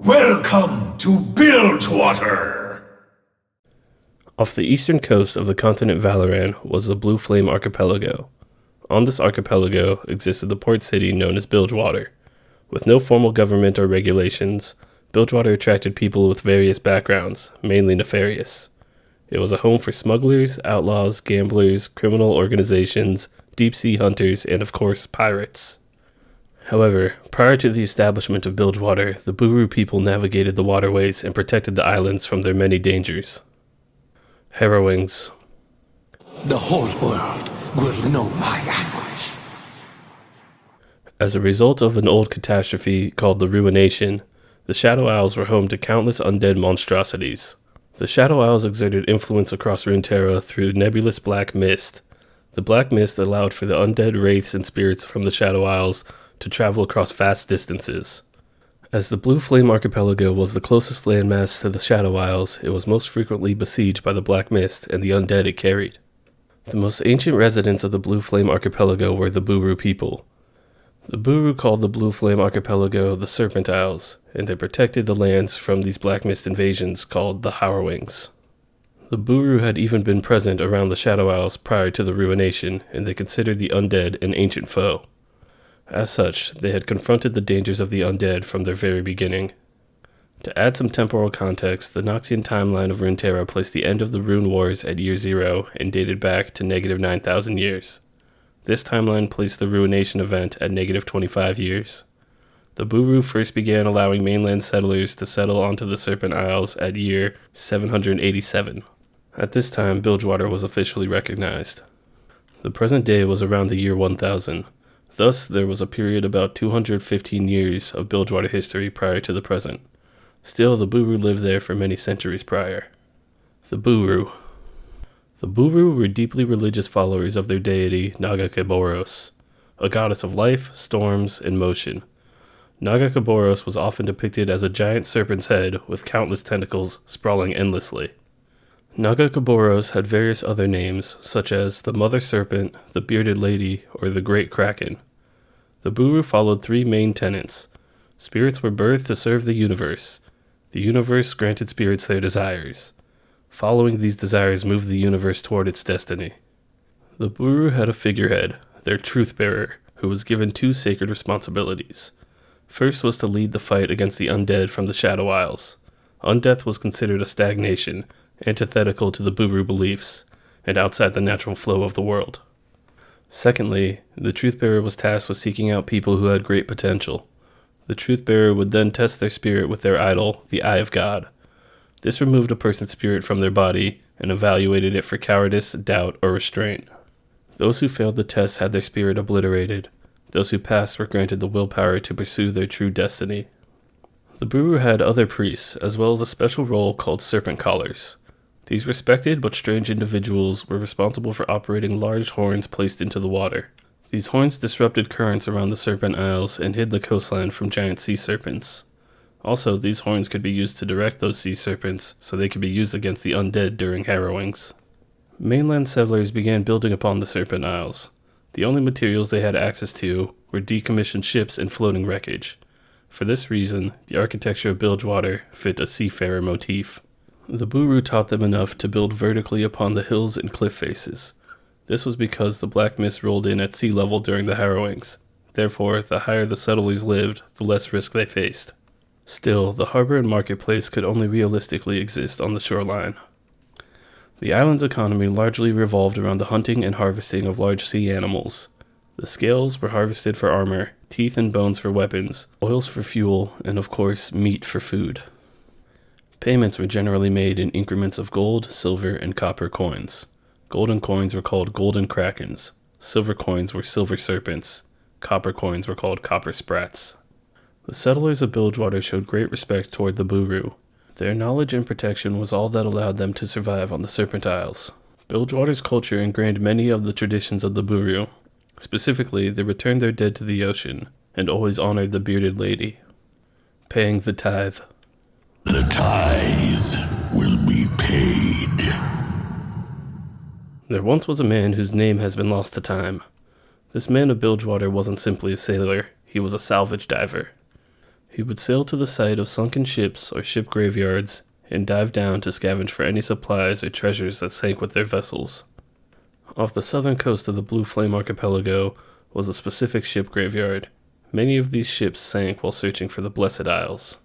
Welcome to Bilgewater! Off the eastern coast of the continent Valoran was the Blue Flame Archipelago. On this archipelago existed the port city known as Bilgewater. With no formal government or regulations, Bilgewater attracted people with various backgrounds, mainly nefarious. It was a home for smugglers, outlaws, gamblers, criminal organizations, deep-sea hunters, and of course, pirates. However, prior to the establishment of Bilgewater, the Bhuru people navigated the waterways and protected the islands from their many dangers. Harrowings. The whole world will know my anguish. As a result of an old catastrophe called the Ruination, the Shadow Isles were home to countless undead monstrosities. The Shadow Isles exerted influence across Runeterra through nebulous black mist. The black mist allowed for the undead wraiths and spirits from the Shadow Isles to travel across vast distances. As the Blue Flame Archipelago was the closest landmass to the Shadow Isles, it was most frequently besieged by the black mist and the undead it carried. The most ancient residents of the Blue Flame Archipelago were the Bhuru people. The Bhuru called the Blue Flame Archipelago the Serpent Isles, and they protected the lands from these black mist invasions called the Harrowings. The Bhuru had even been present around the Shadow Isles prior to the Ruination, and they considered the undead an ancient foe. As such, they had confronted the dangers of the undead from their very beginning. To add some temporal context, the Noxian timeline of Runeterra placed the end of the Rune Wars at year 0 and dated back to negative 9,000 years. This timeline placed the Ruination event at negative 25 years. The Bhuru first began allowing mainland settlers to settle onto the Serpent Isles at year 787. At this time, Bilgewater was officially recognized. The present day was around the year 1000. Thus, there was a period about 215 years of Bilgewater history prior to the present. Still, the Bhuru lived there for many centuries prior. The Bhuru. The Bhuru were deeply religious followers of their deity, Nagakaboros, a goddess of life, storms, and motion. Nagakaboros was often depicted as a giant serpent's head with countless tentacles sprawling endlessly. Nagakaboros had various other names, such as the Mother Serpent, the Bearded Lady, or the Great Kraken. The Bhuru followed three main tenets. Spirits were birthed to serve the universe. The universe granted spirits their desires. Following these desires moved the universe toward its destiny. The Bhuru had a figurehead, their truth-bearer, who was given two sacred responsibilities. First was to lead the fight against the undead from the Shadow Isles. Undeath was considered a stagnation, antithetical to the Bhuru beliefs, and outside the natural flow of the world. Secondly, the Truth-Bearer was tasked with seeking out people who had great potential. The Truth-Bearer would then test their spirit with their idol, the Eye of God. This removed a person's spirit from their body and evaluated it for cowardice, doubt, or restraint. Those who failed the test had their spirit obliterated. Those who passed were granted the willpower to pursue their true destiny. The Bhuru had other priests, as well as a special role called Serpent Callers. These respected but strange individuals were responsible for operating large horns placed into the water. These horns disrupted currents around the Serpent Isles and hid the coastline from giant sea serpents. Also, these horns could be used to direct those sea serpents so they could be used against the undead during Harrowings. Mainland settlers began building upon the Serpent Isles. The only materials they had access to were decommissioned ships and floating wreckage. For this reason, the architecture of Bilgewater fit a seafarer motif. The Bhuru taught them enough to build vertically upon the hills and cliff faces. This was because the black mist rolled in at sea level during the Harrowings. Therefore, the higher the settlers lived, the less risk they faced. Still, the harbor and marketplace could only realistically exist on the shoreline. The island's economy largely revolved around the hunting and harvesting of large sea animals. The scales were harvested for armor, teeth and bones for weapons, oils for fuel, and of course, meat for food. Payments were generally made in increments of gold, silver, and copper coins. Golden coins were called golden krakens. Silver coins were silver serpents. Copper coins were called copper sprats. The settlers of Bilgewater showed great respect toward the Bhuru. Their knowledge and protection was all that allowed them to survive on the Serpent Isles. Bilgewater's culture ingrained many of the traditions of the Bhuru. Specifically, they returned their dead to the ocean, and always honored the Bearded Lady. Paying the tithe. The tithe will be paid. There once was a man whose name has been lost to time. This man of Bilgewater wasn't simply a sailor, he was a salvage diver. He would sail to the site of sunken ships or ship graveyards and dive down to scavenge for any supplies or treasures that sank with their vessels. Off the southern coast of the Blue Flame Archipelago was a specific ship graveyard. Many of these ships sank while searching for the Blessed Isles.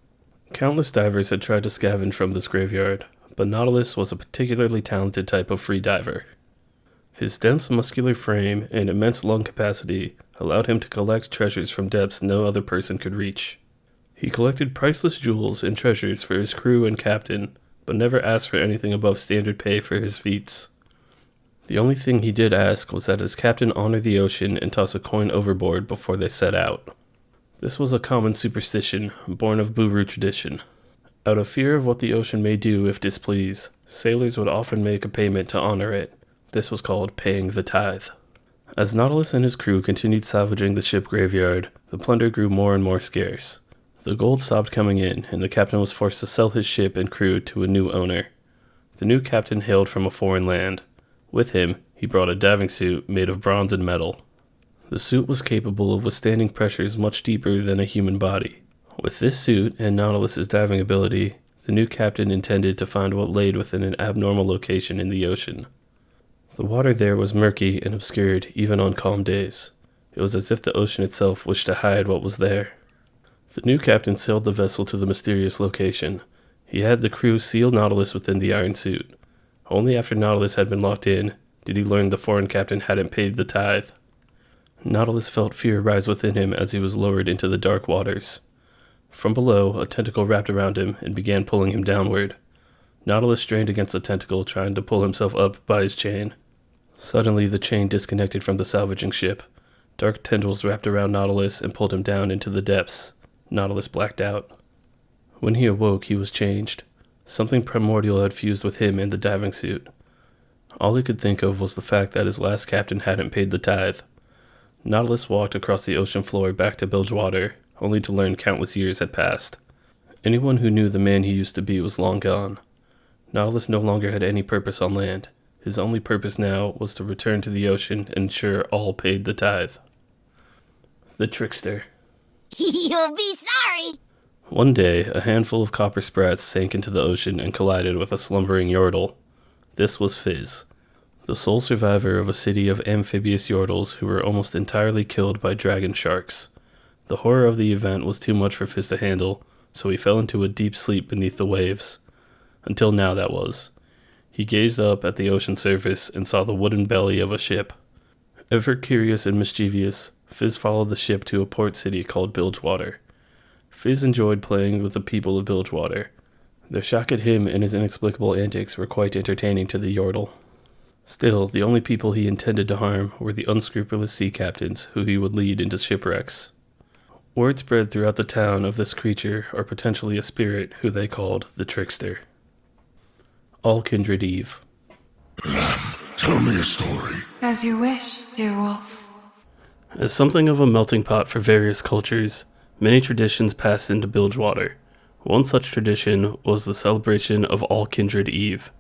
Countless divers had tried to scavenge from this graveyard, but Nautilus was a particularly talented type of free diver. His dense muscular frame and immense lung capacity allowed him to collect treasures from depths no other person could reach. He collected priceless jewels and treasures for his crew and captain, but never asked for anything above standard pay for his feats. The only thing he did ask was that his captain honor the ocean and toss a coin overboard before they set out. This was a common superstition, born of Bhuru tradition. Out of fear of what the ocean may do if displeased, sailors would often make a payment to honor it. This was called paying the tithe. As Nautilus and his crew continued salvaging the ship graveyard, the plunder grew more and more scarce. The gold stopped coming in, and the captain was forced to sell his ship and crew to a new owner. The new captain hailed from a foreign land. With him, he brought a diving suit made of bronze and metal. The suit was capable of withstanding pressures much deeper than a human body. With this suit and Nautilus's diving ability, the new captain intended to find what lay within an abnormal location in the ocean. The water there was murky and obscured even on calm days. It was as if the ocean itself wished to hide what was there. The new captain sailed the vessel to the mysterious location. He had the crew seal Nautilus within the iron suit. Only after Nautilus had been locked in did he learn the foreign captain hadn't paid the tithe. Nautilus felt fear rise within him as he was lowered into the dark waters. From below, a tentacle wrapped around him and began pulling him downward. Nautilus strained against the tentacle, trying to pull himself up by his chain. Suddenly, the chain disconnected from the salvaging ship. Dark tendrils wrapped around Nautilus and pulled him down into the depths. Nautilus blacked out. When he awoke, he was changed. Something primordial had fused with him and the diving suit. All he could think of was the fact that his last captain hadn't paid the tithe. Nautilus walked across the ocean floor back to Bilgewater, only to learn countless years had passed. Anyone who knew the man he used to be was long gone. Nautilus no longer had any purpose on land. His only purpose now was to return to the ocean and ensure all paid the tithe. The Trickster. You'll be sorry! One day, a handful of copper sprats sank into the ocean and collided with a slumbering Yordle. This was Fizz, the sole survivor of a city of amphibious Yordles who were almost entirely killed by dragon sharks. The horror of the event was too much for Fizz to handle, so he fell into a deep sleep beneath the waves. Until now, that was. He gazed up at the ocean surface and saw the wooden belly of a ship. Ever curious and mischievous, Fizz followed the ship to a port city called Bilgewater. Fizz enjoyed playing with the people of Bilgewater. Their shock at him and his inexplicable antics were quite entertaining to the Yordle. Still, the only people he intended to harm were the unscrupulous sea captains who he would lead into shipwrecks. Word spread throughout the town of this creature, or potentially a spirit, who they called the Trickster. All Kindred Eve. Lamb, tell me a story. As you wish, dear wolf. As something of a melting pot for various cultures, many traditions passed into Bilgewater. One such tradition was the celebration of All Kindred Eve.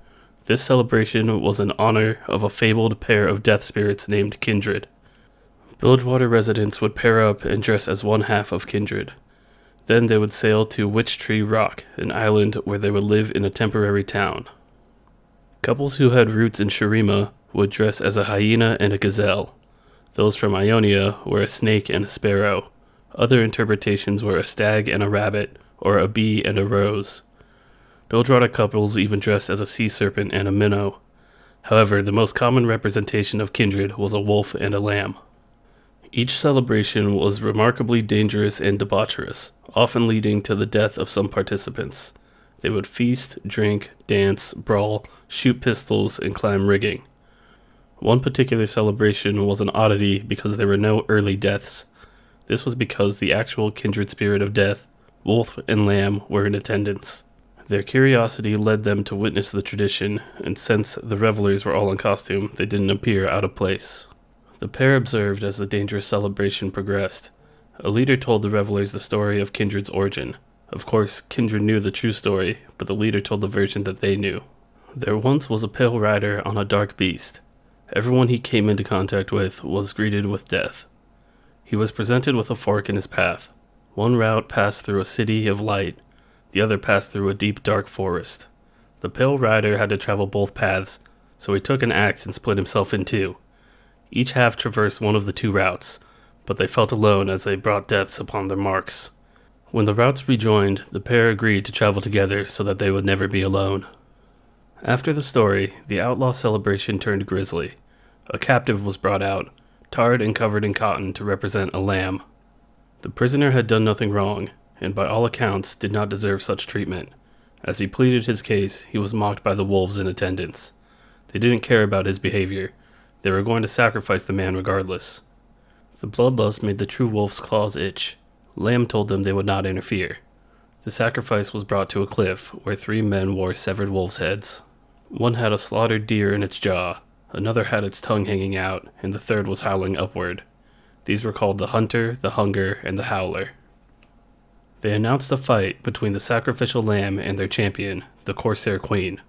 This celebration was in honor of a fabled pair of death spirits named Kindred. Bilgewater residents would pair up and dress as one half of Kindred. Then they would sail to Witch Tree Rock, an island where they would live in a temporary town. Couples who had roots in Shurima would dress as a hyena and a gazelle. Those from Ionia were a snake and a sparrow. Other interpretations were a stag and a rabbit, or a bee and a rose. Bilgewater couples even dressed as a sea serpent and a minnow. However, the most common representation of kindred was a wolf and a lamb. Each celebration was remarkably dangerous and debaucherous, often leading to the death of some participants. They would feast, drink, dance, brawl, shoot pistols, and climb rigging. One particular celebration was an oddity because there were no early deaths. This was because the actual kindred spirit of death, wolf and lamb, were in attendance. Their curiosity led them to witness the tradition, and since the revelers were all in costume, they didn't appear out of place. The pair observed as the dangerous celebration progressed. A leader told the revelers the story of Kindred's origin. Of course, Kindred knew the true story, but the leader told the version that they knew. There once was a pale rider on a dark beast. Everyone he came into contact with was greeted with death. He was presented with a fork in his path. One route passed through a city of light, the other passed through a deep, dark forest. The Pale Rider had to travel both paths, so he took an axe and split himself in two. Each half traversed one of the two routes, but they felt alone as they brought deaths upon their marks. When the routes rejoined, the pair agreed to travel together so that they would never be alone. After the story, the outlaw celebration turned grisly. A captive was brought out, tarred and covered in cotton to represent a lamb. The prisoner had done nothing wrong, and by all accounts did not deserve such treatment. As he pleaded his case, he was mocked by the wolves in attendance. They didn't care about his behavior. They were going to sacrifice the man regardless. The bloodlust made the true wolf's claws itch. Lamb told them they would not interfere. The sacrifice was brought to a cliff where 3 men wore severed wolves' heads. One had a slaughtered deer in its jaw, another had its tongue hanging out, and the third was howling upward. These were called the Hunter, the Hunger, and the Howler. They announced a fight between the sacrificial lamb and their champion, the Corsair Queen.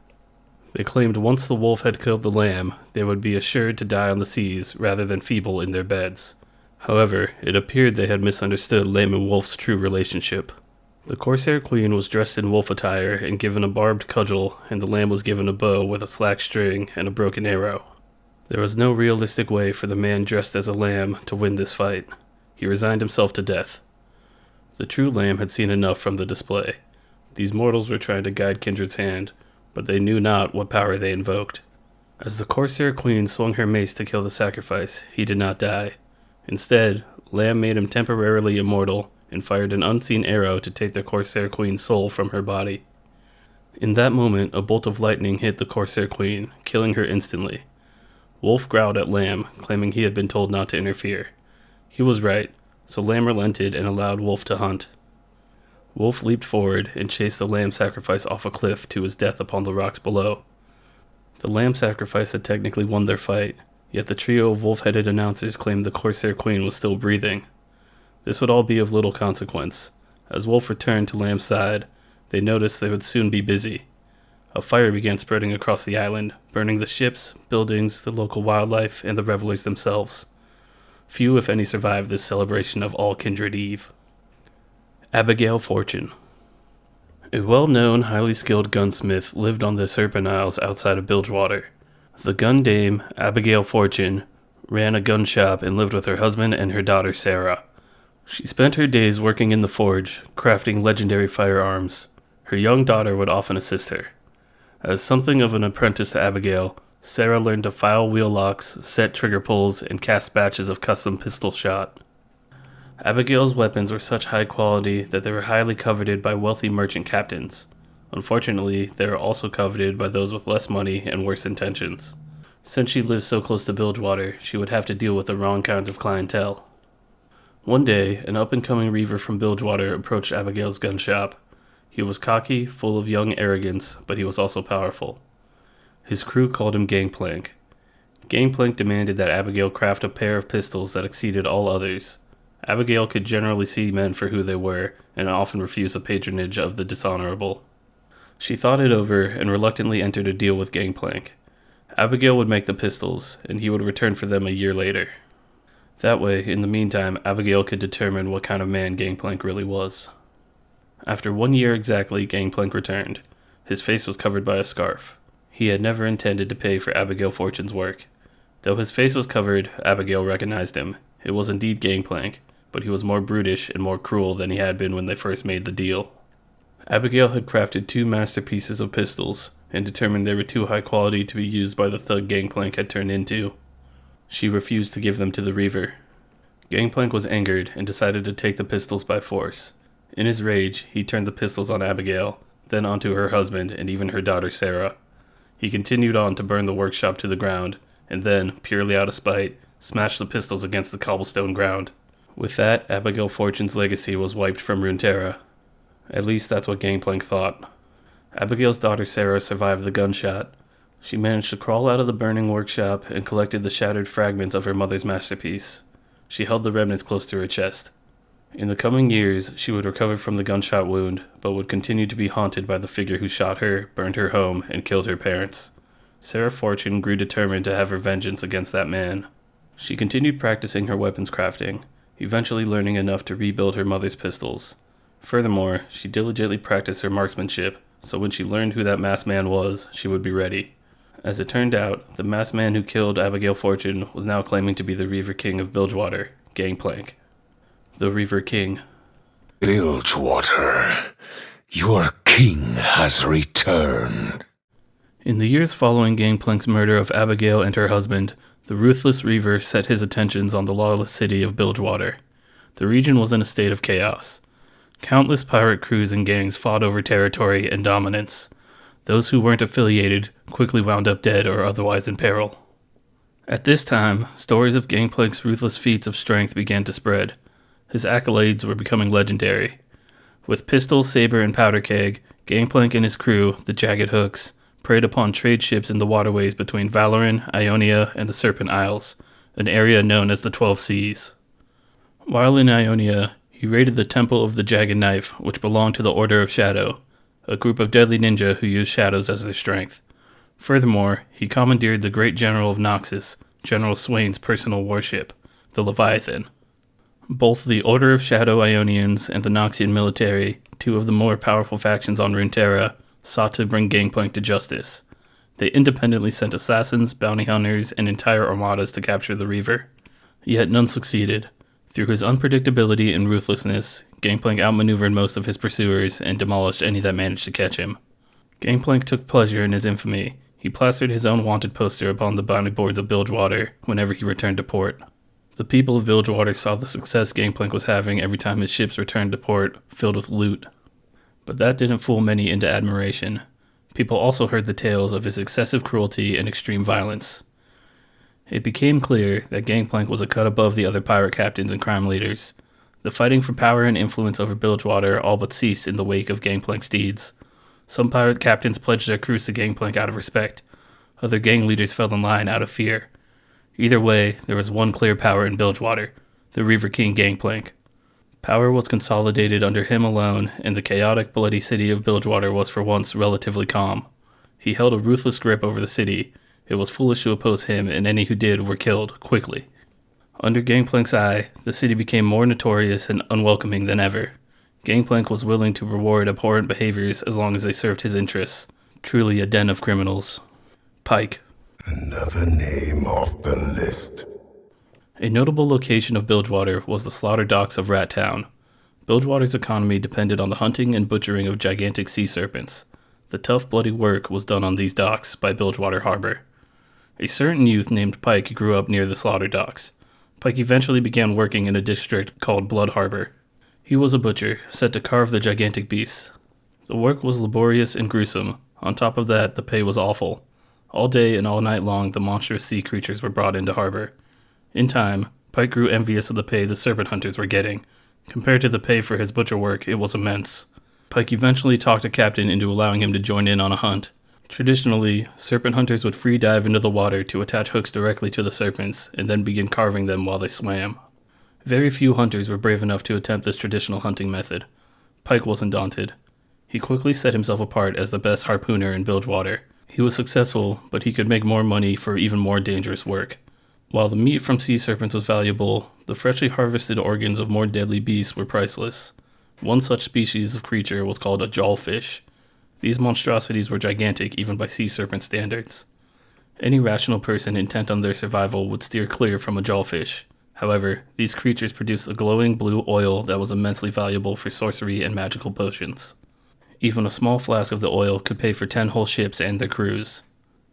They claimed once the wolf had killed the lamb, they would be assured to die on the seas rather than feeble in their beds. However, it appeared they had misunderstood lamb and wolf's true relationship. The Corsair Queen was dressed in wolf attire and given a barbed cudgel, and the lamb was given a bow with a slack string and a broken arrow. There was no realistic way for the man dressed as a lamb to win this fight. He resigned himself to death. The true lamb had seen enough from the display. These mortals were trying to guide Kindred's hand, but they knew not what power they invoked. As the Corsair Queen swung her mace to kill the sacrifice, he did not die. Instead, Lamb made him temporarily immortal and fired an unseen arrow to take the Corsair Queen's soul from her body. In that moment, a bolt of lightning hit the Corsair Queen, killing her instantly. Wolf growled at Lamb, claiming he had been told not to interfere. He was right, so Lamb relented and allowed Wolf to hunt. Wolf leaped forward and chased the lamb sacrifice off a cliff to his death upon the rocks below. The lamb sacrifice had technically won their fight, yet the trio of wolf-headed announcers claimed the Corsair Queen was still breathing. This would all be of little consequence. As Wolf returned to Lamb's side, they noticed they would soon be busy. A fire began spreading across the island, burning the ships, buildings, the local wildlife, and the revelers themselves. Few, if any, survived this celebration of all Kindred Eve. Abigail Fortune. A well-known, highly skilled gunsmith lived on the Serpent Isles outside of Bilgewater. The gun dame, Abigail Fortune, ran a gun shop and lived with her husband and her daughter Sarah. She spent her days working in the forge, crafting legendary firearms. Her young daughter would often assist her. As something of an apprentice to Abigail, Sarah learned to file wheel locks, set trigger pulls, and cast batches of custom pistol shot. Abigail's weapons were such high quality that they were highly coveted by wealthy merchant captains. Unfortunately, they were also coveted by those with less money and worse intentions. Since she lived so close to Bilgewater, she would have to deal with the wrong kinds of clientele. One day, an up-and-coming Reaver from Bilgewater approached Abigail's gun shop. He was cocky, full of young arrogance, but he was also powerful. His crew called him Gangplank. Gangplank demanded that Abigail craft a pair of pistols that exceeded all others. Abigail could generally see men for who they were, and often refused the patronage of the dishonorable. She thought it over and reluctantly entered a deal with Gangplank. Abigail would make the pistols, and he would return for them a year later. That way, in the meantime, Abigail could determine what kind of man Gangplank really was. After 1 year exactly, Gangplank returned. His face was covered by a scarf. He had never intended to pay for Abigail Fortune's work. Though his face was covered, Abigail recognized him. It was indeed Gangplank, but he was more brutish and more cruel than he had been when they first made the deal. Abigail had crafted 2 masterpieces of pistols, and determined they were too high quality to be used by the thug Gangplank had turned into. She refused to give them to the Reaver. Gangplank was angered and decided to take the pistols by force. In his rage, he turned the pistols on Abigail, then onto her husband and even her daughter Sarah. He continued on to burn the workshop to the ground, and then, purely out of spite, smashed the pistols against the cobblestone ground. With that, Abigail Fortune's legacy was wiped from Runeterra. At least that's what Gangplank thought. Abigail's daughter Sarah survived the gunshot. She managed to crawl out of the burning workshop and collected the shattered fragments of her mother's masterpiece. She held the remnants close to her chest. In the coming years, she would recover from the gunshot wound, but would continue to be haunted by the figure who shot her, burned her home, and killed her parents. Sarah Fortune grew determined to have her vengeance against that man. She continued practicing her weapons crafting. eventually learning enough to rebuild her mother's pistols. Furthermore, she diligently practiced her marksmanship, so when she learned who that masked man was, she would be ready. As it turned out, the masked man who killed Abigail Fortune was now claiming to be the Reaver King of Bilgewater, Gangplank. The Reaver King. Bilgewater, your king has returned. In the years following Gangplank's murder of Abigail and her husband, the ruthless Reaver set his attentions on the lawless city of Bilgewater. The region was in a state of chaos. Countless pirate crews and gangs fought over territory and dominance. Those who weren't affiliated quickly wound up dead or otherwise in peril. At this time, stories of Gangplank's ruthless feats of strength began to spread. His accolades were becoming legendary. With pistol, saber, and powder keg, Gangplank and his crew, the Jagged Hooks, preyed upon trade ships in the waterways between Valoran, Ionia, and the Serpent Isles, an area known as the 12 Seas. While in Ionia, he raided the Temple of the Jagged Knife, which belonged to the Order of Shadow, a group of deadly ninja who used shadows as their strength. Furthermore, he commandeered the Great General of Noxus, General Swain's personal warship, the Leviathan. Both the Order of Shadow Ionians and the Noxian military, two of the more powerful factions on Runeterra, sought to bring Gangplank to justice. They independently sent assassins, bounty hunters, and entire armadas to capture the Reaver. Yet none succeeded. Through his unpredictability and ruthlessness, Gangplank outmaneuvered most of his pursuers and demolished any that managed to catch him. Gangplank took pleasure in his infamy. He plastered his own wanted poster upon the bounty boards of Bilgewater whenever he returned to port. The people of Bilgewater saw the success Gangplank was having every time his ships returned to port, filled with loot. But that didn't fool many into admiration. People also heard the tales of his excessive cruelty and extreme violence. It became clear that Gangplank was a cut above the other pirate captains and crime leaders. The fighting for power and influence over Bilgewater all but ceased in the wake of Gangplank's deeds. Some pirate captains pledged their crews to Gangplank out of respect. Other gang leaders fell in line out of fear. Either way, there was one clear power in Bilgewater, the Reaver King Gangplank. Power was consolidated under him alone, and the chaotic, bloody city of Bilgewater was for once relatively calm. He held a ruthless grip over the city. It was foolish to oppose him, and any who did were killed, quickly. Under Gangplank's eye, the city became more notorious and unwelcoming than ever. Gangplank was willing to reward abhorrent behaviors as long as they served his interests. Truly a den of criminals. Pyke. Another name off the list. A notable location of Bilgewater was the slaughter docks of Rat Town. Bilgewater's economy depended on the hunting and butchering of gigantic sea serpents. The tough, bloody work was done on these docks by Bilgewater Harbor. A certain youth named Pyke grew up near the slaughter docks. Pyke eventually began working in a district called Blood Harbor. He was a butcher, set to carve the gigantic beasts. The work was laborious and gruesome. On top of that, the pay was awful. All day and all night long, the monstrous sea creatures were brought into harbor. In time, Pyke grew envious of the pay the serpent hunters were getting. Compared to the pay for his butcher work, it was immense. Pyke eventually talked a captain into allowing him to join in on a hunt. Traditionally, serpent hunters would free dive into the water to attach hooks directly to the serpents and then begin carving them while they swam. Very few hunters were brave enough to attempt this traditional hunting method. Pyke wasn't daunted. He quickly set himself apart as the best harpooner in Bilgewater. He was successful, but he could make more money for even more dangerous work. While the meat from sea serpents was valuable, the freshly harvested organs of more deadly beasts were priceless. One such species of creature was called a jawfish. These monstrosities were gigantic even by sea serpent standards. Any rational person intent on their survival would steer clear from a jawfish. However, these creatures produced a glowing blue oil that was immensely valuable for sorcery and magical potions. Even a small flask of the oil could pay for 10 whole ships and their crews.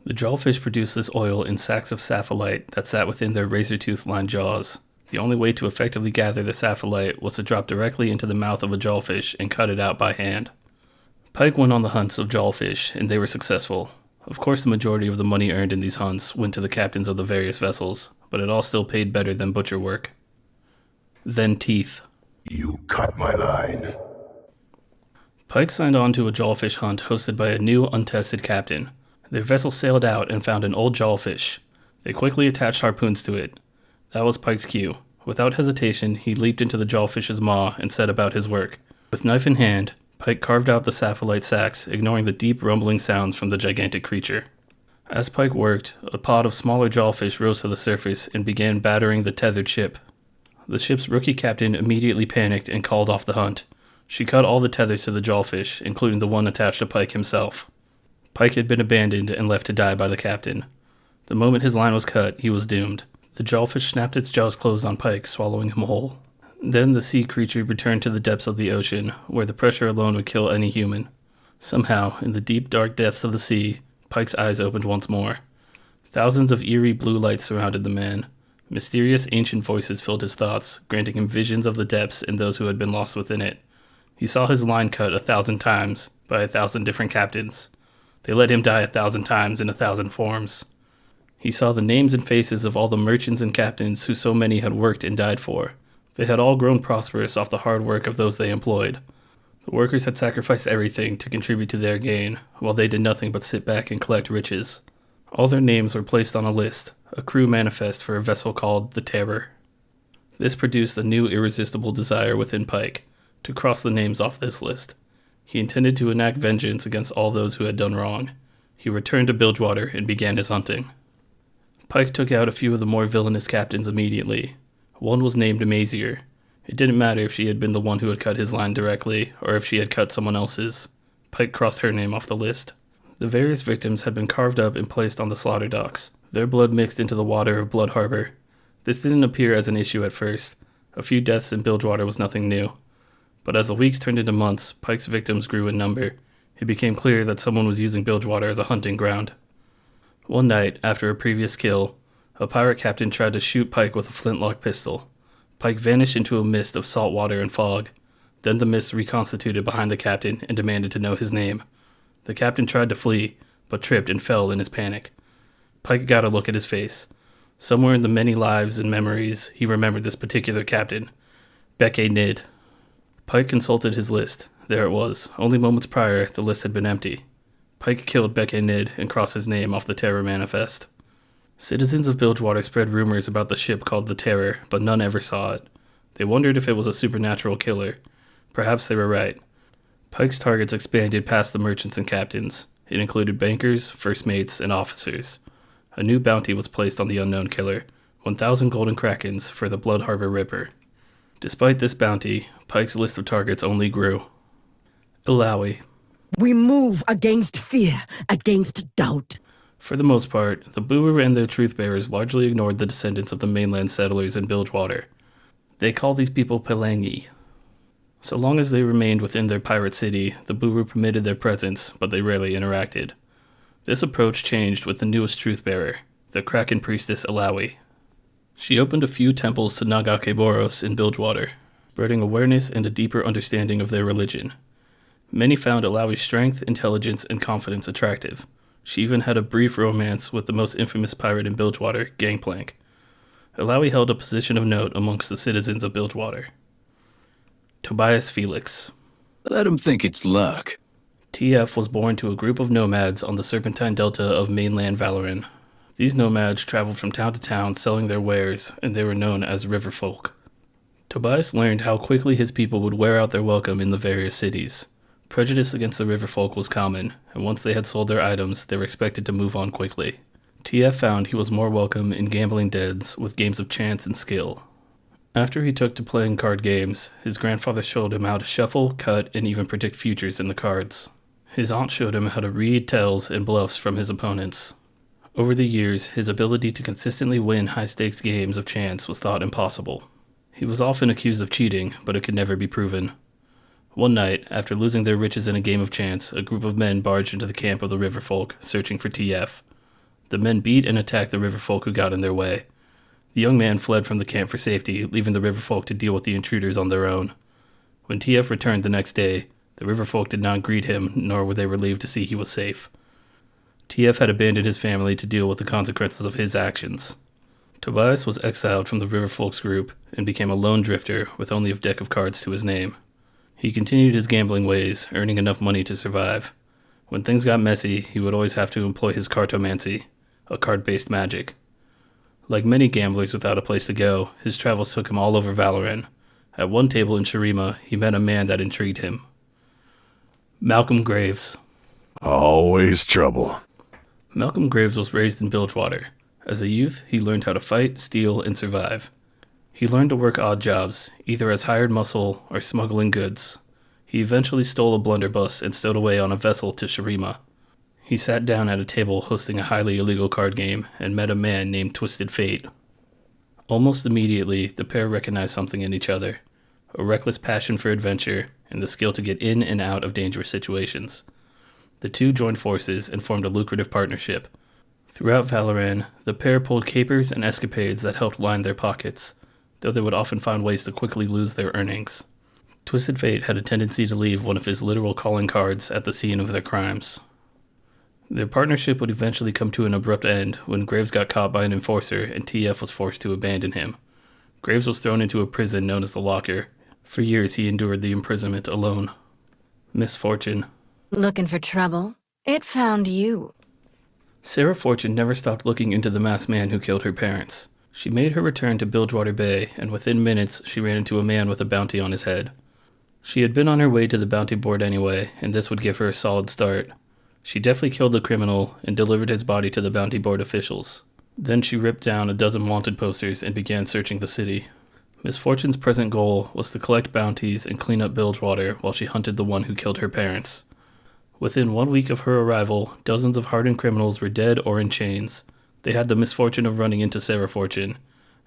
The jawfish produced this oil in sacks of sapphire that sat within their razor-tooth-lined jaws. The only way to effectively gather the sapphire was to drop directly into the mouth of a jawfish and cut it out by hand. Pyke went on the hunts of jawfish, and they were successful. Of course, the majority of the money earned in these hunts went to the captains of the various vessels, but it all still paid better than butcher work. Then teeth. You cut my line. Pyke signed on to a jawfish hunt hosted by a new, untested captain. Their vessel sailed out and found an old jawfish. They quickly attached harpoons to it. That was Pyke's cue. Without hesitation, he leaped into the jawfish's maw and set about his work. With knife in hand, Pyke carved out the sapphire sacks, ignoring the deep rumbling sounds from the gigantic creature. As Pyke worked, a pod of smaller jawfish rose to the surface and began battering the tethered ship. The ship's rookie captain immediately panicked and called off the hunt. She cut all the tethers to the jawfish, including the one attached to Pyke himself. Pyke had been abandoned and left to die by the captain. The moment his line was cut, he was doomed. The jawfish snapped its jaws closed on Pyke, swallowing him whole. Then the sea creature returned to the depths of the ocean, where the pressure alone would kill any human. Somehow, in the deep, dark depths of the sea, Pyke's eyes opened once more. Thousands of eerie blue lights surrounded the man. Mysterious, ancient voices filled his thoughts, granting him visions of the depths and those who had been lost within it. He saw his line cut 1,000 times, by 1,000 different captains. They let him die 1,000 times in 1,000 forms. He saw the names and faces of all the merchants and captains who so many had worked and died for. They had all grown prosperous off the hard work of those they employed. The workers had sacrificed everything to contribute to their gain, while they did nothing but sit back and collect riches. All their names were placed on a list, a crew manifest for a vessel called the Terror. This produced a new irresistible desire within Pyke, to cross the names off this list. He intended to enact vengeance against all those who had done wrong. He returned to Bilgewater and began his hunting. Pyke took out a few of the more villainous captains immediately. One was named Amazier. It didn't matter if she had been the one who had cut his line directly, or if she had cut someone else's. Pyke crossed her name off the list. The various victims had been carved up and placed on the slaughter docks, their blood mixed into the water of Blood Harbor. This didn't appear as an issue at first. A few deaths in Bilgewater was nothing new. But as the weeks turned into months, Pyke's victims grew in number. It became clear that someone was using Bilgewater as a hunting ground. One night, after a previous kill, a pirate captain tried to shoot Pyke with a flintlock pistol. Pyke vanished into a mist of salt water and fog. Then the mist reconstituted behind the captain and demanded to know his name. The captain tried to flee, but tripped and fell in his panic. Pyke got a look at his face. Somewhere in the many lives and memories, he remembered this particular captain, Beke Nid. Pyke consulted his list. There it was. Only moments prior, the list had been empty. Pyke killed Beke Nid and crossed his name off the Terror manifest. Citizens of Bilgewater spread rumors about the ship called the Terror, but none ever saw it. They wondered if it was a supernatural killer. Perhaps they were right. Pyke's targets expanded past the merchants and captains. It included bankers, first mates, and officers. A new bounty was placed on the unknown killer, 1,000 golden krakens for the Blood Harbor Ripper. Despite this bounty, Pyke's list of targets only grew. Illaoi. We move against fear, against doubt. For the most part, the Bhuru and their truth-bearers largely ignored the descendants of the mainland settlers in Bilgewater. They called these people Pelangi. So long as they remained within their pirate city, the Bhuru permitted their presence, but they rarely interacted. This approach changed with the newest truth-bearer, the Kraken priestess Illaoi. She opened a few temples to Nagakeboros in Bilgewater, spreading awareness and a deeper understanding of their religion. Many found Illaoi's strength, intelligence, and confidence attractive. She even had a brief romance with the most infamous pirate in Bilgewater, Gangplank. Illaoi held a position of note amongst the citizens of Bilgewater. Tobias Felix. Let him think it's luck. TF was born to a group of nomads on the Serpentine Delta of mainland Valoran. These nomads traveled from town to town selling their wares, and they were known as river folk. Tobias learned how quickly his people would wear out their welcome in the various cities. Prejudice against the river folk was common, and once they had sold their items, they were expected to move on quickly. TF found he was more welcome in gambling dens with games of chance and skill. After he took to playing card games, his grandfather showed him how to shuffle, cut, and even predict futures in the cards. His aunt showed him how to read tells and bluffs from his opponents. Over the years, his ability to consistently win high-stakes games of chance was thought impossible. He was often accused of cheating, but it could never be proven. One night, after losing their riches in a game of chance, a group of men barged into the camp of the river folk, searching for TF. The men beat and attacked the river folk who got in their way. The young man fled from the camp for safety, leaving the river folk to deal with the intruders on their own. When TF returned the next day, the river folk did not greet him, nor were they relieved to see he was safe. TF had abandoned his family to deal with the consequences of his actions. Tobias was exiled from the river folks group and became a lone drifter with only a deck of cards to his name. He continued his gambling ways, earning enough money to survive. When things got messy, he would always have to employ his cartomancy, a card-based magic. Like many gamblers without a place to go, his travels took him all over Valoran. At one table in Shurima, he met a man that intrigued him. Malcolm Graves. Always trouble. Malcolm Graves was raised in Bilgewater. As a youth, he learned how to fight, steal, and survive. He learned to work odd jobs, either as hired muscle or smuggling goods. He eventually stole a blunderbuss and stowed away on a vessel to Shurima. He sat down at a table hosting a highly illegal card game and met a man named Twisted Fate. Almost immediately, the pair recognized something in each other: a reckless passion for adventure and the skill to get in and out of dangerous situations. The two joined forces and formed a lucrative partnership. Throughout Valoran, the pair pulled capers and escapades that helped line their pockets, though they would often find ways to quickly lose their earnings. Twisted Fate had a tendency to leave one of his literal calling cards at the scene of their crimes. Their partnership would eventually come to an abrupt end when Graves got caught by an enforcer and TF was forced to abandon him. Graves was thrown into a prison known as the Locker. For years he endured the imprisonment alone. Misfortune. Looking for trouble? It found you. Sarah Fortune never stopped looking into the masked man who killed her parents. She made her return to Bilgewater Bay, and within minutes she ran into a man with a bounty on his head. She had been on her way to the bounty board anyway, and this would give her a solid start. She deftly killed the criminal and delivered his body to the bounty board officials. Then she ripped down a dozen wanted posters and began searching the city. Misfortune's present goal was to collect bounties and clean up Bilgewater while she hunted the one who killed her parents. Within 1 week of her arrival, dozens of hardened criminals were dead or in chains. They had the misfortune of running into Sarah Fortune.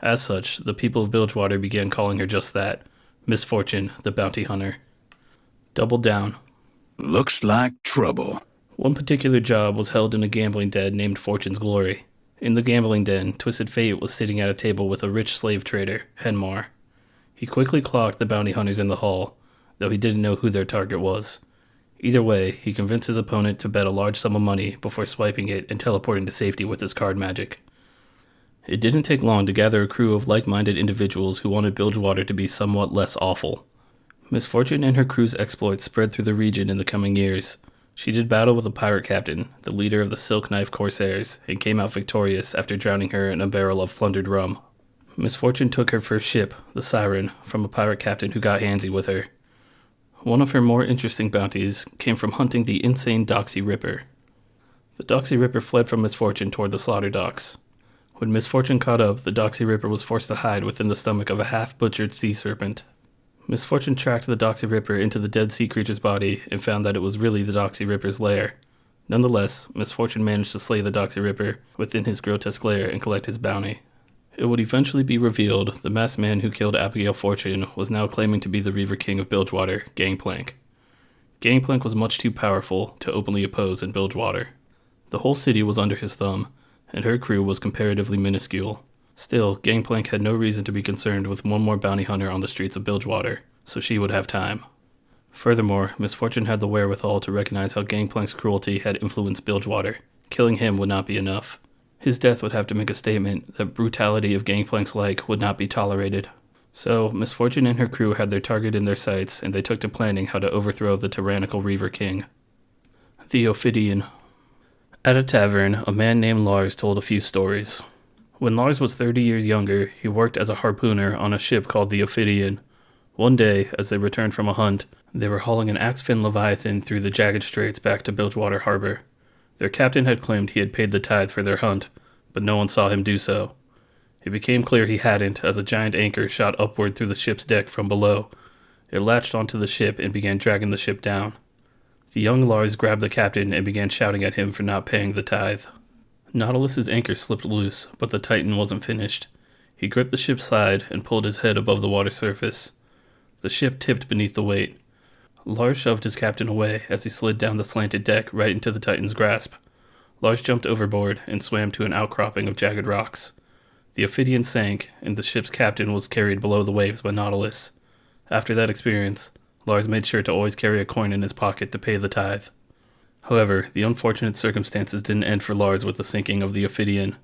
As such, the people of Bilgewater began calling her just that: Misfortune, the bounty hunter. Double down. Looks like trouble. One particular job was held in a gambling den named Fortune's Glory. In the gambling den, Twisted Fate was sitting at a table with a rich slave trader, Henmar. He quickly clocked the bounty hunters in the hall, though he didn't know who their target was. Either way, he convinced his opponent to bet a large sum of money before swiping it and teleporting to safety with his card magic. It didn't take long to gather a crew of like-minded individuals who wanted Bilgewater to be somewhat less awful. Misfortune and her crew's exploits spread through the region in the coming years. She did battle with a pirate captain, the leader of the Silk Knife Corsairs, and came out victorious after drowning her in a barrel of plundered rum. Misfortune took her first ship, the Siren, from a pirate captain who got handsy with her. One of her more interesting bounties came from hunting the insane Doxy Ripper. The Doxy Ripper fled from Misfortune toward the slaughter docks. When Misfortune caught up, the Doxy Ripper was forced to hide within the stomach of a half-butchered sea serpent. Misfortune tracked the Doxy Ripper into the dead sea creature's body and found that it was really the Doxy Ripper's lair. Nonetheless, Misfortune managed to slay the Doxy Ripper within his grotesque lair and collect his bounty. It would eventually be revealed the masked man who killed Abigail Fortune was now claiming to be the Reaver King of Bilgewater, Gangplank. Gangplank was much too powerful to openly oppose in Bilgewater. The whole city was under his thumb, and her crew was comparatively minuscule. Still, Gangplank had no reason to be concerned with one more bounty hunter on the streets of Bilgewater, so she would have time. Furthermore, Misfortune had the wherewithal to recognize how Gangplank's cruelty had influenced Bilgewater. Killing him would not be enough. His death would have to make a statement that brutality of Gangplank's like would not be tolerated. So, Misfortune and her crew had their target in their sights, and they took to planning how to overthrow the tyrannical Reaver King. The Ophidian. At a tavern, a man named Lars told a few stories. When Lars was 30 years younger, he worked as a harpooner on a ship called the Ophidian. One day, as they returned from a hunt, they were hauling an axe-fin leviathan through the jagged straits back to Bilgewater Harbor. Their captain had claimed he had paid the tithe for their hunt, but no one saw him do so. It became clear he hadn't as a giant anchor shot upward through the ship's deck from below. It latched onto the ship and began dragging the ship down. The young Lars grabbed the captain and began shouting at him for not paying the tithe. Nautilus's anchor slipped loose, but the Titan wasn't finished. He gripped the ship's side and pulled his head above the water surface. The ship tipped beneath the weight. Lars shoved his captain away as he slid down the slanted deck right into the Titan's grasp. Lars jumped overboard and swam to an outcropping of jagged rocks. The Ophidian sank, and the ship's captain was carried below the waves by Nautilus. After that experience, Lars made sure to always carry a coin in his pocket to pay the tithe. However, the unfortunate circumstances didn't end for Lars with the sinking of the Ophidian.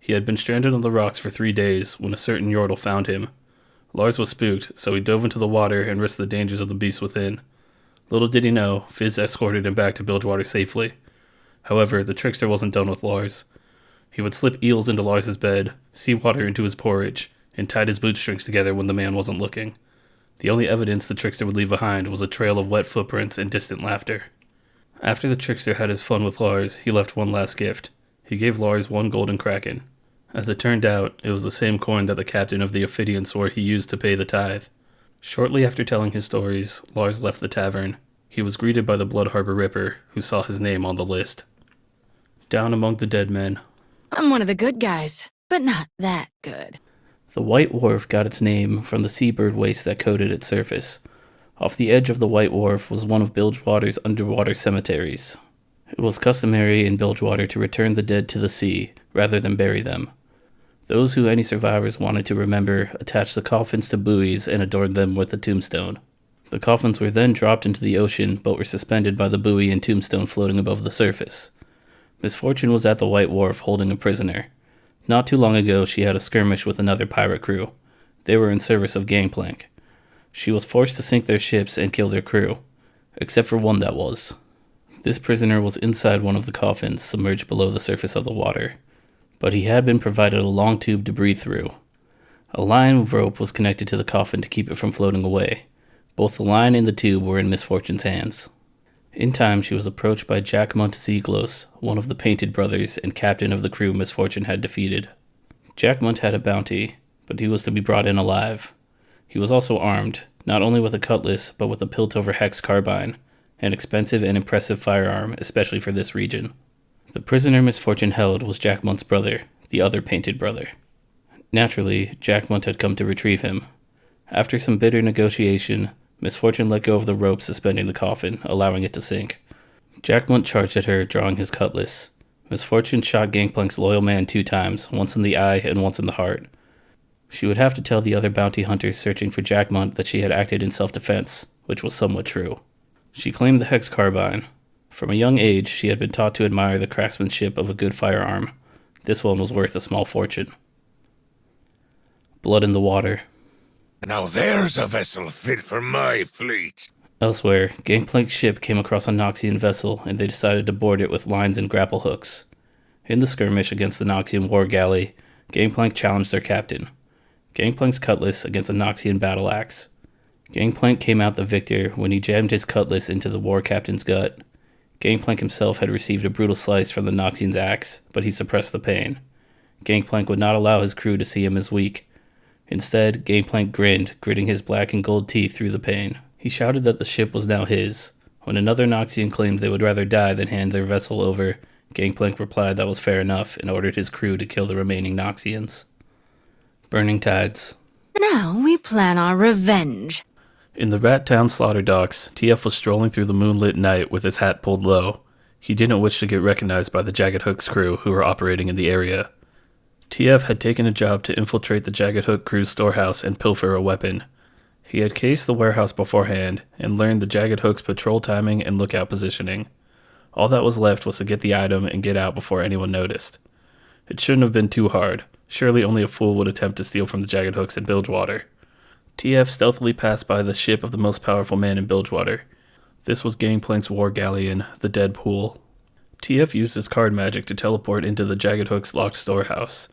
He had been stranded on the rocks for 3 days when a certain Yordle found him. Lars was spooked, so he dove into the water and risked the dangers of the beast within. Little did he know, Fizz escorted him back to Bilgewater safely. However, the trickster wasn't done with Lars. He would slip eels into Lars's bed, seawater into his porridge, and tied his bootstrings together when the man wasn't looking. The only evidence the trickster would leave behind was a trail of wet footprints and distant laughter. After the trickster had his fun with Lars, he left one last gift. He gave Lars 1 golden kraken. As it turned out, it was the same coin that the captain of the Ophidian swore he used to pay the tithe. Shortly after telling his stories, Lars left the tavern. He was greeted by the Blood Harbor Ripper, who saw his name on the list. Down among the dead men. I'm one of the good guys, but not that good. The White Wharf got its name from the seabird waste that coated its surface. Off the edge of the White Wharf was one of Bilgewater's underwater cemeteries. It was customary in Bilgewater to return the dead to the sea, rather than bury them. Those who any survivors wanted to remember attached the coffins to buoys and adorned them with a tombstone. The coffins were then dropped into the ocean, but were suspended by the buoy and tombstone floating above the surface. Miss Fortune was at the White Wharf holding a prisoner. Not too long ago, she had a skirmish with another pirate crew. They were in service of Gangplank. She was forced to sink their ships and kill their crew, except for one that was. This prisoner was inside one of the coffins, submerged below the surface of the water, but he had been provided a long tube to breathe through. A line of rope was connected to the coffin to keep it from floating away. Both the line and the tube were in Miss Fortune's hands. In time, she was approached by Jack Montezeglos, one of the Painted Brothers and captain of the crew Miss Fortune had defeated. Jack Mont had a bounty, but he was to be brought in alive. He was also armed, not only with a cutlass, but with a Piltover Hex carbine, an expensive and impressive firearm, especially for this region. The prisoner Miss Fortune held was Jack Mont's brother, the other Painted Brother. Naturally, Jack Mont had come to retrieve him. After some bitter negotiation, Miss Fortune let go of the rope suspending the coffin, allowing it to sink. Jack Mont charged at her, drawing his cutlass. Miss Fortune shot Gangplank's loyal man 2 times, once in the eye and once in the heart. She would have to tell the other bounty hunters searching for Jack Mont that she had acted in self-defense, which was somewhat true. She claimed the Hex carbine. From a young age, she had been taught to admire the craftsmanship of a good firearm. This one was worth a small fortune. Blood in the water. Now there's a vessel fit for my fleet. Elsewhere, Gangplank's ship came across a Noxian vessel, and they decided to board it with lines and grapple hooks. In the skirmish against the Noxian war galley, Gangplank challenged their captain. Gangplank's cutlass against a Noxian battle axe. Gangplank came out the victor when he jammed his cutlass into the war captain's gut. Gangplank himself had received a brutal slice from the Noxian's axe, but he suppressed the pain. Gangplank would not allow his crew to see him as weak. Instead, Gangplank grinned, gritting his black and gold teeth through the pain. He shouted that the ship was now his. When another Noxian claimed they would rather die than hand their vessel over, Gangplank replied that was fair enough and ordered his crew to kill the remaining Noxians. Burning tides. Now we plan our revenge. In the Rat Town slaughter docks, TF was strolling through the moonlit night with his hat pulled low. He didn't wish to get recognized by the Jagged Hook's crew who were operating in the area. TF had taken a job to infiltrate the Jagged Hook crew's storehouse and pilfer a weapon. He had cased the warehouse beforehand and learned the Jagged Hook's patrol timing and lookout positioning. All that was left was to get the item and get out before anyone noticed. It shouldn't have been too hard. Surely only a fool would attempt to steal from the Jagged Hooks in Bilgewater. TF stealthily passed by the ship of the most powerful man in Bilgewater. This was Gangplank's war galleon, the Deadpool. TF used his card magic to teleport into the Jagged Hook's locked storehouse.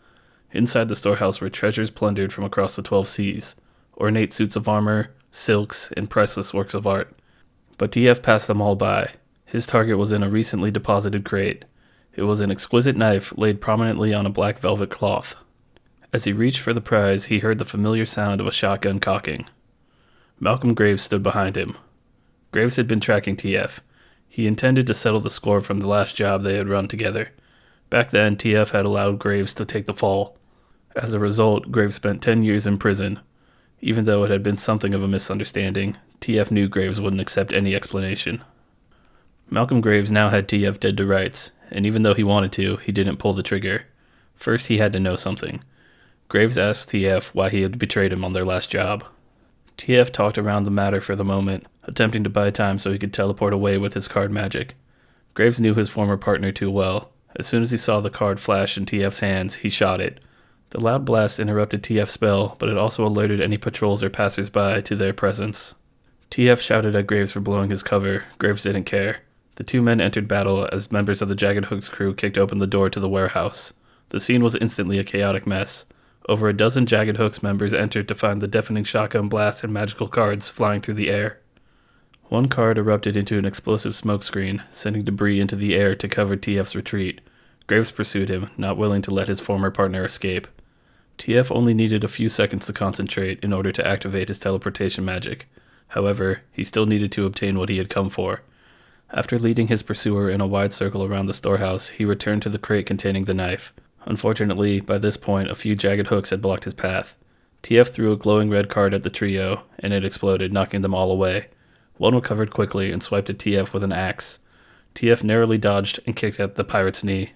Inside the storehouse were treasures plundered from across the 12 seas, ornate suits of armor, silks, and priceless works of art. But TF passed them all by. His target was in a recently deposited crate. It was an exquisite knife laid prominently on a black velvet cloth. As he reached for the prize, he heard the familiar sound of a shotgun cocking. Malcolm Graves stood behind him. Graves had been tracking TF. He intended to settle the score from the last job they had run together. Back then, TF had allowed Graves to take the fall. As a result, Graves spent 10 years in prison. Even though it had been something of a misunderstanding, TF knew Graves wouldn't accept any explanation. Malcolm Graves now had TF dead to rights, and even though he wanted to, he didn't pull the trigger. First, he had to know something. Graves asked TF why he had betrayed him on their last job. TF talked around the matter for the moment, attempting to buy time so he could teleport away with his card magic. Graves knew his former partner too well. As soon as he saw the card flash in TF's hands, he shot it. The loud blast interrupted TF's spell, but it also alerted any patrols or passers-by to their presence. TF shouted at Graves for blowing his cover. Graves didn't care. The two men entered battle as members of the Jagged Hook's crew kicked open the door to the warehouse. The scene was instantly a chaotic mess. Over a dozen Jagged Hook's members entered to find the deafening shotgun blasts and magical cards flying through the air. One card erupted into an explosive smokescreen, sending debris into the air to cover TF's retreat. Graves pursued him, not willing to let his former partner escape. TF only needed a few seconds to concentrate in order to activate his teleportation magic. However, he still needed to obtain what he had come for. After leading his pursuer in a wide circle around the storehouse, he returned to the crate containing the knife. Unfortunately, by this point, a few jagged hooks had blocked his path. TF threw a glowing red card at the trio, and it exploded, knocking them all away. One recovered quickly and swiped at TF with an axe. TF narrowly dodged and kicked at the pirate's knee.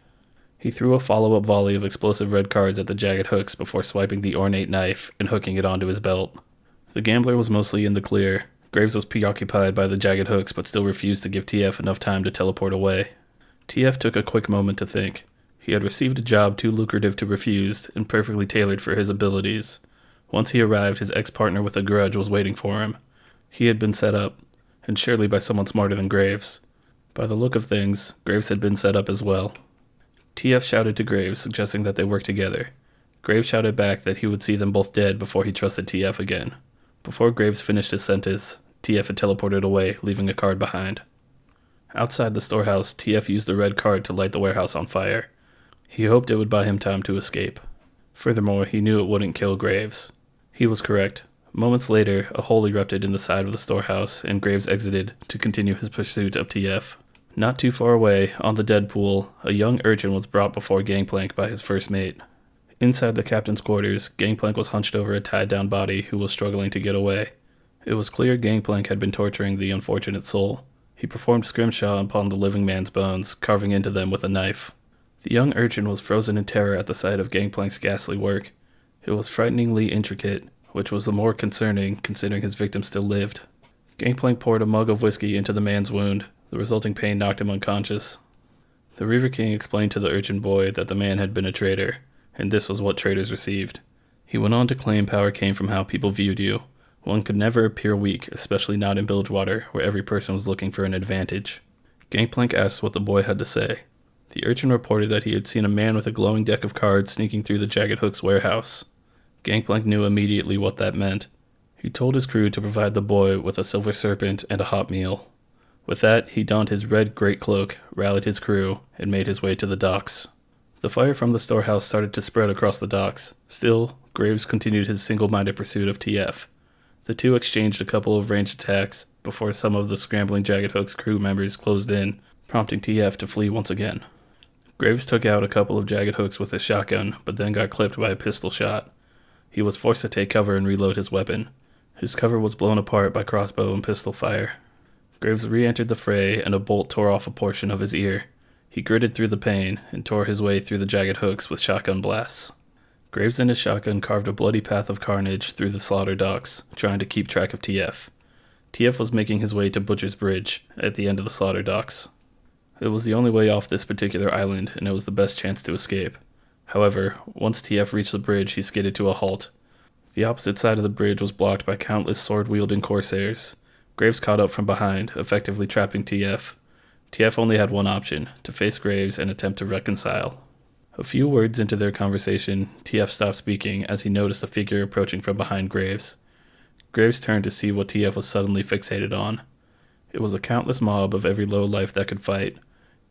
He threw a follow-up volley of explosive red cards at the jagged hooks before swiping the ornate knife and hooking it onto his belt. The gambler was mostly in the clear. Graves was preoccupied by the jagged hooks but still refused to give TF enough time to teleport away. TF took a quick moment to think. He had received a job too lucrative to refuse and perfectly tailored for his abilities. Once he arrived, his ex-partner with a grudge was waiting for him. He had been set up, and surely by someone smarter than Graves. By the look of things, Graves had been set up as well. TF shouted to Graves, suggesting that they work together. Graves shouted back that he would see them both dead before he trusted TF again. Before Graves finished his sentence, TF had teleported away, leaving a card behind. Outside the storehouse, TF used the red card to light the warehouse on fire. He hoped it would buy him time to escape. Furthermore, he knew it wouldn't kill Graves. He was correct. Moments later, a hole erupted in the side of the storehouse, and Graves exited to continue his pursuit of TF. Not too far away, on the dead pool, a young urchin was brought before Gangplank by his first mate. Inside the captain's quarters, Gangplank was hunched over a tied-down body who was struggling to get away. It was clear Gangplank had been torturing the unfortunate soul. He performed scrimshaw upon the living man's bones, carving into them with a knife. The young urchin was frozen in terror at the sight of Gangplank's ghastly work. It was frighteningly intricate, which was the more concerning considering his victim still lived. Gangplank poured a mug of whiskey into the man's wound. The resulting pain knocked him unconscious. The Reaver King explained to the urchin boy that the man had been a traitor, and this was what traitors received. He went on to claim power came from how people viewed you. One could never appear weak, especially not in Bilgewater, where every person was looking for an advantage. Gangplank asked what the boy had to say. The urchin reported that he had seen a man with a glowing deck of cards sneaking through the Jagged Hook's warehouse. Gangplank knew immediately what that meant. He told his crew to provide the boy with a silver serpent and a hot meal. With that, he donned his red greatcloak, rallied his crew, and made his way to the docks. The fire from the storehouse started to spread across the docks. Still, Graves continued his single-minded pursuit of TF. The two exchanged a couple of ranged attacks before some of the scrambling Jagged Hook's crew members closed in, prompting TF to flee once again. Graves took out a couple of Jagged Hooks with his shotgun, but then got clipped by a pistol shot. He was forced to take cover and reload his weapon. His cover was blown apart by crossbow and pistol fire. Graves re-entered the fray, and a bolt tore off a portion of his ear. He gritted through the pain and tore his way through the Jagged Hooks with shotgun blasts. Graves and his shotgun carved a bloody path of carnage through the slaughter docks, trying to keep track of TF. TF was making his way to Butcher's Bridge, at the end of the slaughter docks. It was the only way off this particular island, and it was the best chance to escape. However, once TF reached the bridge, he skidded to a halt. The opposite side of the bridge was blocked by countless sword-wielding corsairs. Graves caught up from behind, effectively trapping TF. TF only had one option, to face Graves and attempt to reconcile. A few words into their conversation, TF stopped speaking as he noticed a figure approaching from behind Graves. Graves turned to see what TF was suddenly fixated on. It was a countless mob of every lowlife that could fight.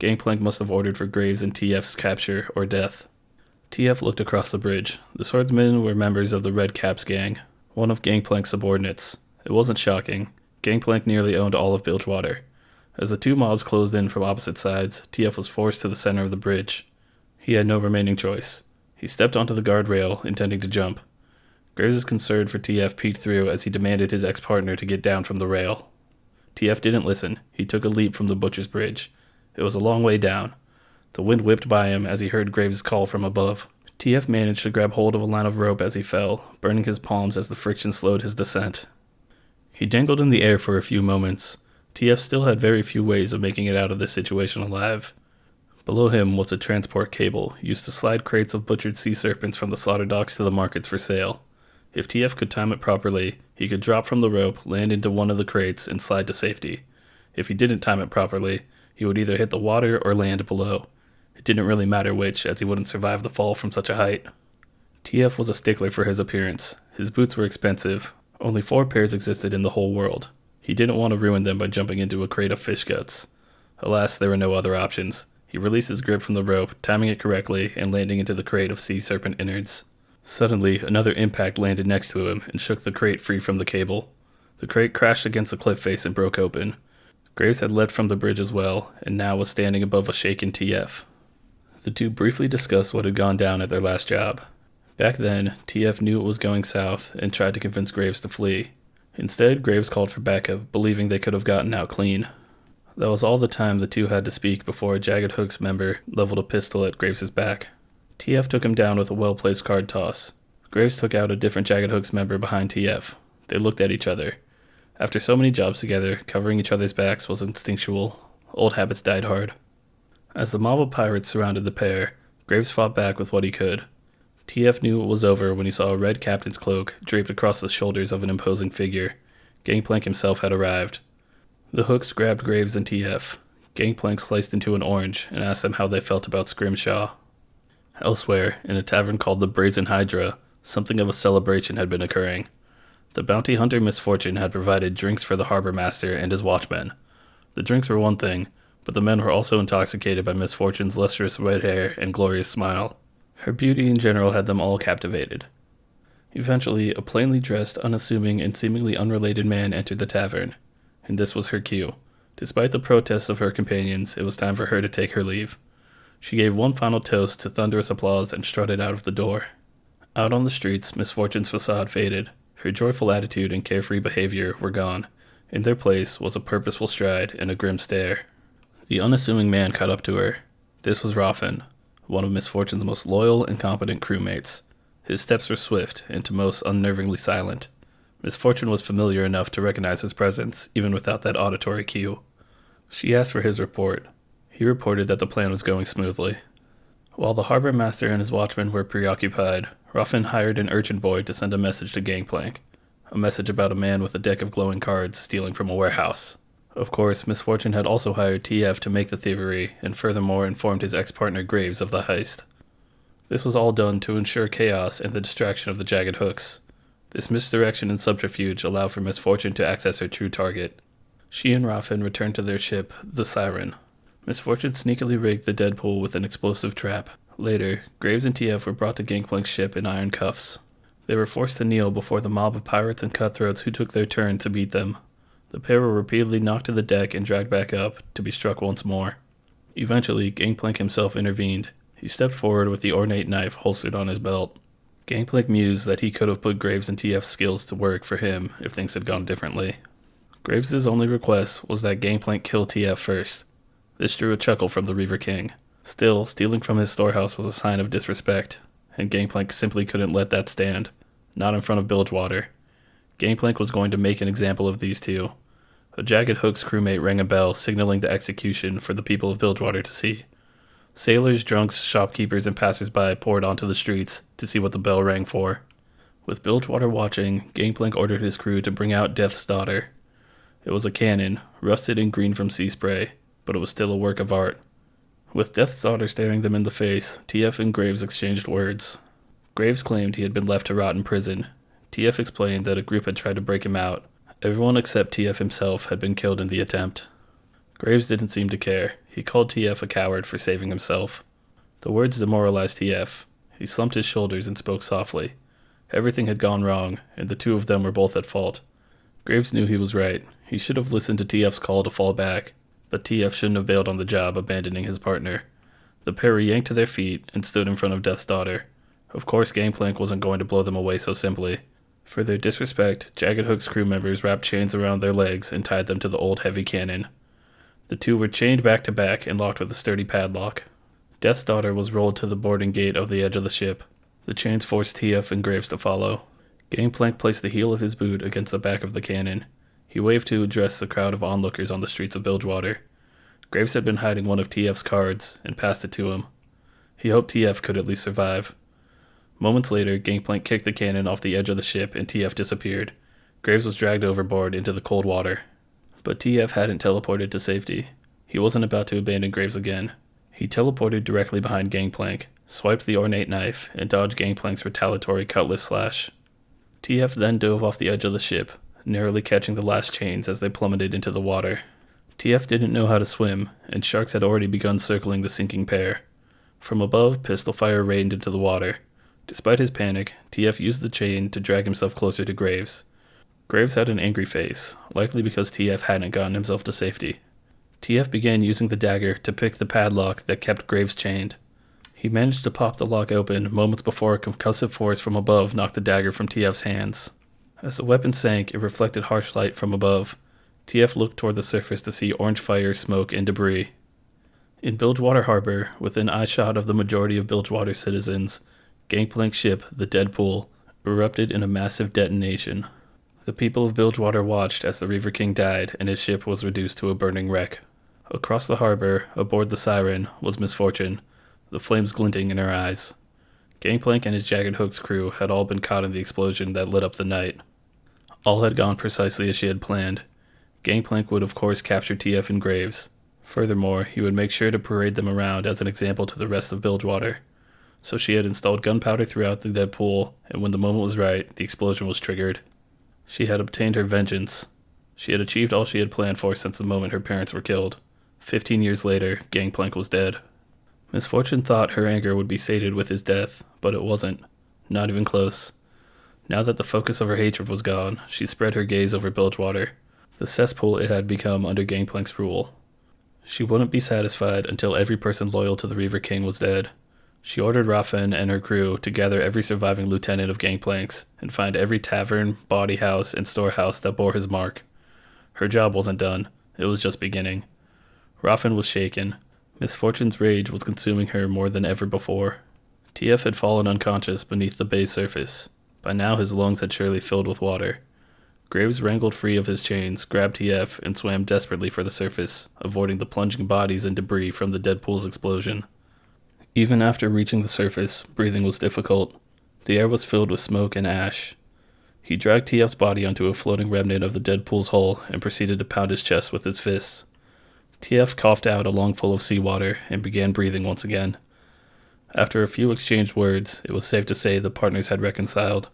Gangplank must have ordered for Graves and TF's capture or death. TF looked across the bridge. The swordsmen were members of the Red Caps gang, one of Gangplank's subordinates. It wasn't shocking. Gangplank nearly owned all of Bilgewater. As the two mobs closed in from opposite sides, TF was forced to the center of the bridge. He had no remaining choice. He stepped onto the guardrail, intending to jump. Graves' concern for TF peeked through as he demanded his ex-partner to get down from the rail. TF didn't listen. He took a leap from the Butcher's Bridge. It was a long way down. The wind whipped by him as he heard Graves' call from above. TF managed to grab hold of a line of rope as he fell, burning his palms as the friction slowed his descent. He dangled in the air for a few moments. TF still had very few ways of making it out of this situation alive. Below him was a transport cable, used to slide crates of butchered sea serpents from the slaughter docks to the markets for sale. If TF could time it properly, he could drop from the rope, land into one of the crates, and slide to safety. If he didn't time it properly, he would either hit the water or land below. It didn't really matter which, as he wouldn't survive the fall from such a height. TF was a stickler for his appearance. His boots were expensive. Only 4 pairs existed in the whole world. He didn't want to ruin them by jumping into a crate of fish guts. Alas, there were no other options. He released his grip from the rope, timing it correctly and landing into the crate of sea serpent innards. Suddenly, another impact landed next to him and shook the crate free from the cable. The crate crashed against the cliff face and broke open. Graves had leapt from the bridge as well, and now was standing above a shaken TF. The two briefly discussed what had gone down at their last job. Back then, TF knew it was going south and tried to convince Graves to flee. Instead, Graves called for backup, believing they could have gotten out clean. That was all the time the two had to speak before a Jagged Hooks member leveled a pistol at Graves' back. TF took him down with a well-placed card toss. Graves took out a different Jagged Hooks member behind TF. They looked at each other. After so many jobs together, covering each other's backs was instinctual. Old habits died hard. As the mob of pirates surrounded the pair, Graves fought back with what he could. TF knew it was over when he saw a red captain's cloak draped across the shoulders of an imposing figure. Gangplank himself had arrived. The Hooks grabbed Graves and TF. Gangplank sliced into an orange and asked them how they felt about Scrimshaw. Elsewhere, in a tavern called the Brazen Hydra, something of a celebration had been occurring. The bounty hunter Misfortune had provided drinks for the harbor master and his watchmen. The drinks were one thing, but the men were also intoxicated by Misfortune's lustrous red hair and glorious smile. Her beauty in general had them all captivated. Eventually, a plainly dressed, unassuming, and seemingly unrelated man entered the tavern, and this was her cue. Despite the protests of her companions, it was time for her to take her leave. She gave one final toast to thunderous applause and strutted out of the door. Out on the streets, Misfortune's facade faded. Her joyful attitude and carefree behavior were gone. In their place was a purposeful stride and a grim stare. The unassuming man caught up to her. This was Raffen, one of Misfortune's most loyal and competent crewmates. His steps were swift and to most unnervingly silent. Misfortune was familiar enough to recognize his presence, even without that auditory cue. She asked for his report. He reported that the plan was going smoothly. While the harbor master and his watchmen were preoccupied, Raffen hired an urchin boy to send a message to Gangplank. A message about a man with a deck of glowing cards stealing from a warehouse. Of course, Misfortune had also hired TF to make the thievery, and furthermore informed his ex-partner Graves of the heist. This was all done to ensure chaos and the distraction of the Jagged Hooks. This misdirection and subterfuge allowed for Misfortune to access her true target. She and Raffen returned to their ship, the Siren. Misfortune sneakily rigged the Deadpool with an explosive trap. Later, Graves and TF were brought to Gangplank's ship in iron cuffs. They were forced to kneel before the mob of pirates and cutthroats who took their turn to beat them. The pair were repeatedly knocked to the deck and dragged back up, to be struck once more. Eventually, Gangplank himself intervened. He stepped forward with the ornate knife holstered on his belt. Gangplank mused that he could have put Graves and TF's skills to work for him if things had gone differently. Graves' only request was that Gangplank kill TF first. This drew a chuckle from the Reaver King. Still, stealing from his storehouse was a sign of disrespect, and Gangplank simply couldn't let that stand. Not in front of Bilgewater. Gangplank was going to make an example of these two. A Jagged Hooks crewmate rang a bell signaling the execution for the people of Bilgewater to see. Sailors, drunks, shopkeepers, and passers-by poured onto the streets to see what the bell rang for. With Bilgewater watching, Gangplank ordered his crew to bring out Death's Daughter. It was a cannon, rusted and green from sea spray, but it was still a work of art. With Death's Daughter staring them in the face, TF and Graves exchanged words. Graves claimed he had been left to rot in prison. TF explained that a group had tried to break him out. Everyone except TF himself had been killed in the attempt. Graves didn't seem to care. He called TF a coward for saving himself. The words demoralized TF. He slumped his shoulders and spoke softly. Everything had gone wrong, and the two of them were both at fault. Graves knew he was right. He should have listened to TF's call to fall back, but TF shouldn't have bailed on the job, abandoning his partner. The pair were yanked to their feet and stood in front of Death's Daughter. Of course, Gangplank wasn't going to blow them away so simply. For their disrespect, Jagged Hook's crew members wrapped chains around their legs and tied them to the old heavy cannon. The two were chained back to back and locked with a sturdy padlock. Death's Daughter was rolled to the boarding gate of the edge of the ship. The chains forced TF and Graves to follow. Gangplank placed the heel of his boot against the back of the cannon. He waved to address the crowd of onlookers on the streets of Bilgewater. Graves had been hiding one of TF's cards and passed it to him. He hoped TF could at least survive. Moments later, Gangplank kicked the cannon off the edge of the ship and TF disappeared. Graves was dragged overboard into the cold water. But TF hadn't teleported to safety. He wasn't about to abandon Graves again. He teleported directly behind Gangplank, swiped the ornate knife, and dodged Gangplank's retaliatory cutlass slash. TF then dove off the edge of the ship, narrowly catching the last chains as they plummeted into the water. TF didn't know how to swim, and sharks had already begun circling the sinking pair. From above, pistol fire rained into the water. Despite his panic, TF used the chain to drag himself closer to Graves. Graves had an angry face, likely because TF hadn't gotten himself to safety. TF began using the dagger to pick the padlock that kept Graves chained. He managed to pop the lock open moments before a concussive force from above knocked the dagger from TF's hands. As the weapon sank, it reflected harsh light from above. TF looked toward the surface to see orange fire, smoke, and debris. In Bilgewater Harbor, within eyeshot of the majority of Bilgewater citizens, Gangplank's ship, the Deadpool, erupted in a massive detonation. The people of Bilgewater watched as the Reaver King died and his ship was reduced to a burning wreck. Across the harbor, aboard the Siren, was Misfortune, the flames glinting in her eyes. Gangplank and his Jagged Hook's crew had all been caught in the explosion that lit up the night. All had gone precisely as she had planned. Gangplank would of course capture TF and Graves. Furthermore, he would make sure to parade them around as an example to the rest of Bilgewater. So she had installed gunpowder throughout the Deadpool, and when the moment was right, the explosion was triggered. She had obtained her vengeance. She had achieved all she had planned for since the moment her parents were killed. 15 years later, Gangplank was dead. Misfortune thought her anger would be sated with his death, but it wasn't. Not even close. Now that the focus of her hatred was gone, she spread her gaze over Bilgewater, the cesspool it had become under Gangplank's rule. She wouldn't be satisfied until every person loyal to the Reaver King was dead. She ordered Raffen and her crew to gather every surviving lieutenant of Gangplank's and find every tavern, bawdy house, and storehouse that bore his mark. Her job wasn't done. It was just beginning. Raffen was shaken. Misfortune's rage was consuming her more than ever before. TF had fallen unconscious beneath the bay's surface. By now his lungs had surely filled with water. Graves wrangled free of his chains, grabbed TF, and swam desperately for the surface, avoiding the plunging bodies and debris from the Deadpool's explosion. Even after reaching the surface, breathing was difficult. The air was filled with smoke and ash. He dragged TF's body onto a floating remnant of the Deadpool's hull and proceeded to pound his chest with his fists. TF coughed out a lungful of seawater and began breathing once again. After a few exchanged words, it was safe to say the partners had reconciled.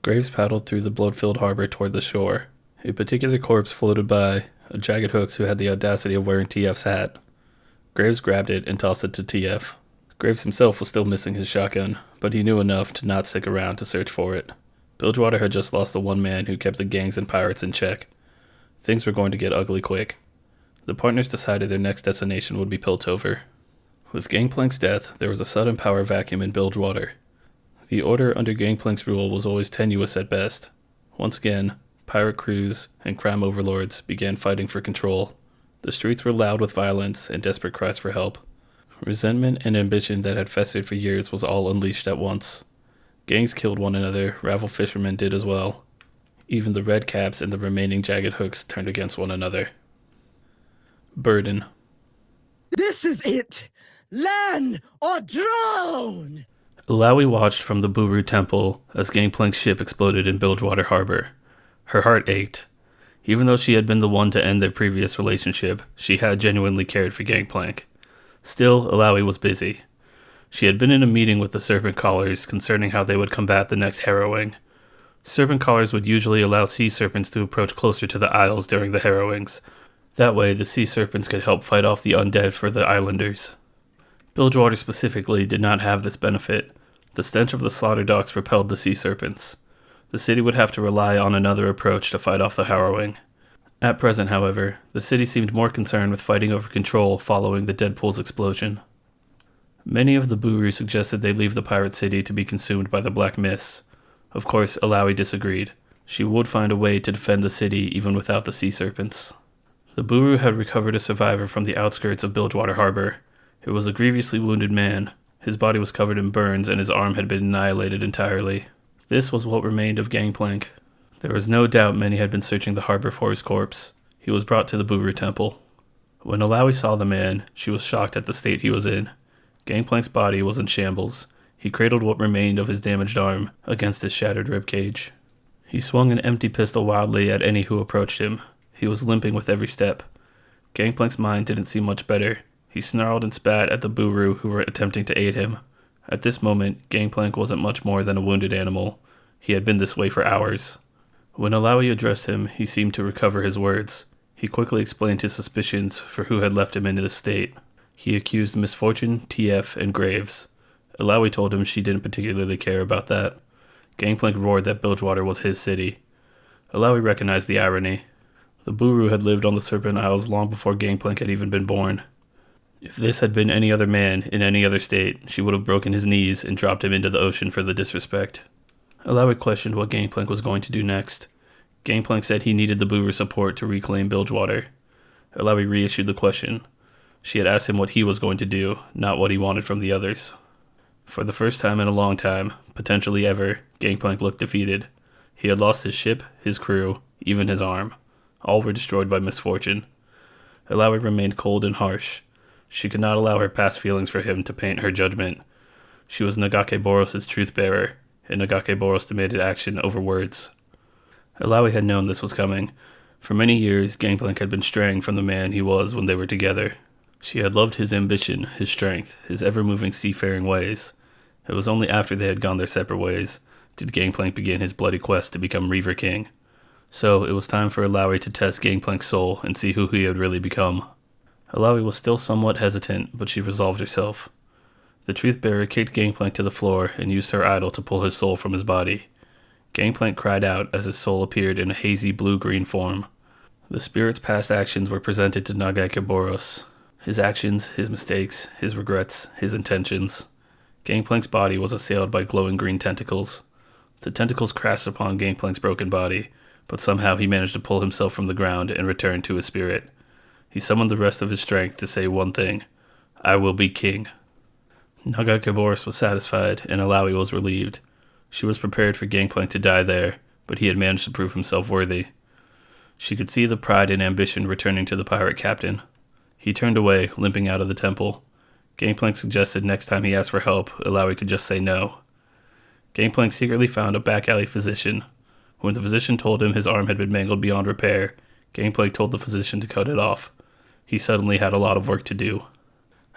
Graves paddled through the blood-filled harbor toward the shore. A particular corpse floated by, a Jagged Hooks who had the audacity of wearing TF's hat. Graves grabbed it and tossed it to TF. Graves himself was still missing his shotgun, but he knew enough to not stick around to search for it. Bilgewater had just lost the one man who kept the gangs and pirates in check. Things were going to get ugly quick. The partners decided their next destination would be Piltover. With Gangplank's death, there was a sudden power vacuum in Bilgewater. The order under Gangplank's rule was always tenuous at best. Once again, pirate crews and crime overlords began fighting for control. The streets were loud with violence and desperate cries for help. Resentment and ambition that had festered for years was all unleashed at once. Gangs killed one another, rival fishermen did as well. Even the Red Caps and the remaining Jagged Hooks turned against one another. Burden. This is it! Land or drown! Illaoi watched from the Bhuru temple as Gangplank's ship exploded in Bilgewater Harbor. Her heart ached. Even though she had been the one to end their previous relationship, she had genuinely cared for Gangplank. Still, Illaoi was busy. She had been in a meeting with the Serpent Callers concerning how they would combat the next harrowing. Serpent Callers would usually allow sea serpents to approach closer to the Isles during the harrowings. That way, the sea serpents could help fight off the undead for the islanders. Bilgewater specifically did not have this benefit. The stench of the slaughter docks repelled the sea serpents. The city would have to rely on another approach to fight off the harrowing. At present, however, the city seemed more concerned with fighting over control following the Deadpool's explosion. Many of the Bhuru suggested they leave the pirate city to be consumed by the black mists. Of course, Illaoi disagreed. She would find a way to defend the city even without the sea serpents. The Bhuru had recovered a survivor from the outskirts of Bilgewater Harbor. It was a grievously wounded man. His body was covered in burns and his arm had been annihilated entirely. This was what remained of Gangplank. There was no doubt many had been searching the harbor for his corpse. He was brought to the Bhuru temple. When Illaoi saw the man, she was shocked at the state he was in. Gangplank's body was in shambles. He cradled what remained of his damaged arm against his shattered ribcage. He swung an empty pistol wildly at any who approached him. He was limping with every step. Gangplank's mind didn't seem much better. He snarled and spat at the Bhuru who were attempting to aid him. At this moment, Gangplank wasn't much more than a wounded animal. He had been this way for hours. When Illaoi addressed him, he seemed to recover his words. He quickly explained his suspicions for who had left him in this state. He accused Misfortune, TF, and Graves. Illaoi told him she didn't particularly care about that. Gangplank roared that Bilgewater was his city. Illaoi recognized the irony. The Bhuru had lived on the Serpent Isles long before Gangplank had even been born. If this had been any other man in any other state, she would have broken his knees and dropped him into the ocean for the disrespect. Illaoi questioned what Gangplank was going to do next. Gangplank said he needed the Bhuru support to reclaim Bilgewater. Illaoi reissued the question. She had asked him what he was going to do, not what he wanted from the others. For the first time in a long time, potentially ever, Gangplank looked defeated. He had lost his ship, his crew, even his arm. All were destroyed by misfortune. Illaoi remained cold and harsh. She could not allow her past feelings for him to paint her judgment. She was Nagake Boros' truth-bearer, and Nagake Boros demanded action over words. Illaoi had known this was coming. For many years, Gangplank had been straying from the man he was when they were together. She had loved his ambition, his strength, his ever-moving seafaring ways. It was only after they had gone their separate ways did Gangplank begin his bloody quest to become Reaver King. So it was time for Illaoi to test Gangplank's soul and see who he had really become. Illaoi was still somewhat hesitant, but she resolved herself. The Truth-Bearer kicked Gangplank to the floor and used her idol to pull his soul from his body. Gangplank cried out as his soul appeared in a hazy blue-green form. The spirit's past actions were presented to Nagake Boros. His actions, his mistakes, his regrets, his intentions. Gangplank's body was assailed by glowing green tentacles. The tentacles crashed upon Gangplank's broken body, but somehow he managed to pull himself from the ground and return to his spirit. He summoned the rest of his strength to say one thing: I will be king. Nagake Boros was satisfied, and Illaoi was relieved. She was prepared for Gangplank to die there, but he had managed to prove himself worthy. She could see the pride and ambition returning to the pirate captain. He turned away, limping out of the temple. Gangplank suggested next time he asked for help, Illaoi could just say no. Gangplank secretly found a back-alley physician. When the physician told him his arm had been mangled beyond repair, Gangplank told the physician to cut it off. He suddenly had a lot of work to do.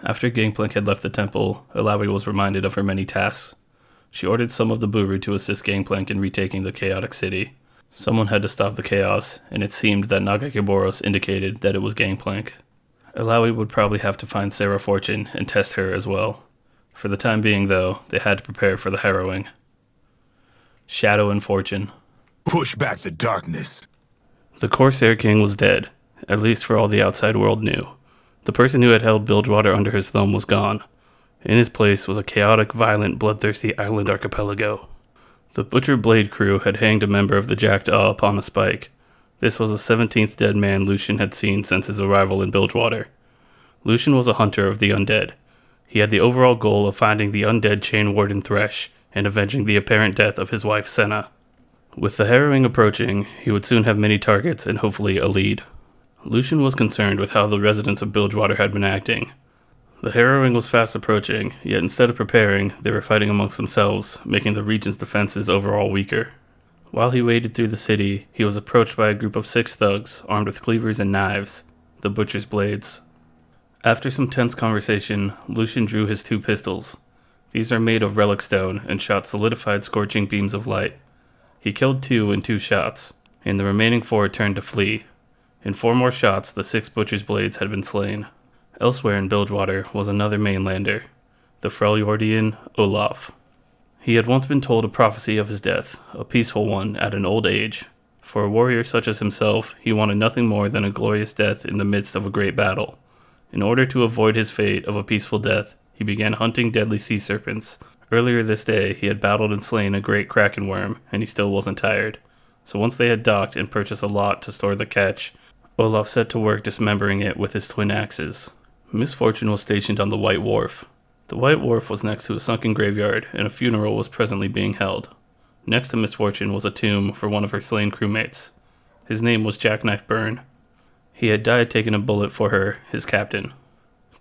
After Gangplank had left the temple, Illaoi was reminded of her many tasks. She ordered some of the Bhuru to assist Gangplank in retaking the chaotic city. Someone had to stop the chaos, and it seemed that Nagake Boros indicated that it was Gangplank. Illaoi would probably have to find Sarah Fortune and test her as well. For the time being, though, they had to prepare for the harrowing. Shadow and Fortune. Push back the darkness. The Corsair King was dead, at least for all the outside world knew. The person who had held Bilgewater under his thumb was gone. In his place was a chaotic, violent, bloodthirsty island archipelago. The Butcher Blade crew had hanged a member of the Jackdaw upon a spike. This was the 17th dead man Lucian had seen since his arrival in Bilgewater. Lucian was a hunter of the undead. He had the overall goal of finding the undead Chain Warden Thresh and avenging the apparent death of his wife Senna. With the harrowing approaching, he would soon have many targets and hopefully a lead. Lucian was concerned with how the residents of Bilgewater had been acting. The harrowing was fast approaching, yet instead of preparing, they were fighting amongst themselves, making the region's defenses overall weaker. While he waded through the city, he was approached by a group of 6 thugs, armed with cleavers and knives, the Butcher's Blades. After some tense conversation, Lucian drew his 2 pistols. These are made of relic stone and shot solidified scorching beams of light. He killed 2 in 2 shots, and the remaining 4 turned to flee. In 4 more shots, the 6 Butcher's Blades had been slain. Elsewhere in Bilgewater was another mainlander, the Freljordian Olaf. He had once been told a prophecy of his death, a peaceful one at an old age. For a warrior such as himself, he wanted nothing more than a glorious death in the midst of a great battle. In order to avoid his fate of a peaceful death, he began hunting deadly sea serpents. Earlier this day, he had battled and slain a great kraken worm, and he still wasn't tired. So once they had docked and purchased a lot to store the catch, Olaf set to work dismembering it with his twin axes. Misfortune was stationed on the White Wharf. The White Wharf was next to a sunken graveyard, and a funeral was presently being held. Next to Misfortune was a tomb for one of her slain crewmates. His name was Jackknife Byrne. He had died taking a bullet for her, his captain.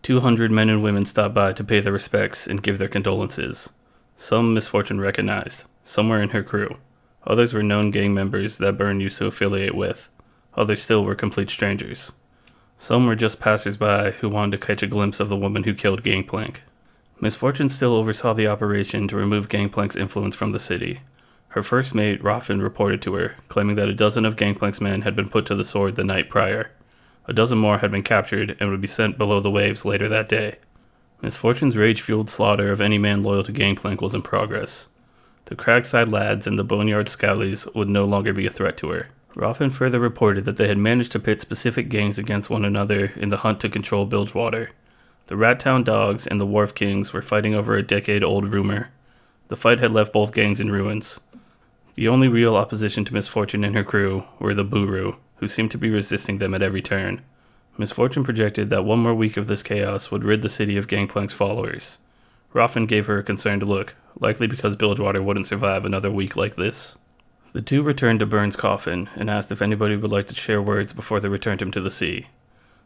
200 men and women stopped by to pay their respects and give their condolences. Some Misfortune recognized. Some were in her crew. Others were known gang members that Byrne used to affiliate with. Others still were complete strangers. Some were just passers-by who wanted to catch a glimpse of the woman who killed Gangplank. Misfortune still oversaw the operation to remove Gangplank's influence from the city. Her first mate, Raffin, reported to her, claiming that a dozen of Gangplank's men had been put to the sword the night prior. A dozen more had been captured and would be sent below the waves later that day. Misfortune's rage-fueled slaughter of any man loyal to Gangplank was in progress. The Cragside lads and the Boneyard Scowlies would no longer be a threat to her. Roffin further reported that they had managed to pit specific gangs against one another in the hunt to control Bilgewater. The Rattown Dogs and the Wharf Kings were fighting over a decade-old rumor. The fight had left both gangs in ruins. The only real opposition to Misfortune and her crew were the Bhuru, who seemed to be resisting them at every turn. Misfortune projected that one more week of this chaos would rid the city of Gangplank's followers. Roffin gave her a concerned look, likely because Bilgewater wouldn't survive another week like this. The two returned to Byrne's coffin and asked if anybody would like to share words before they returned him to the sea.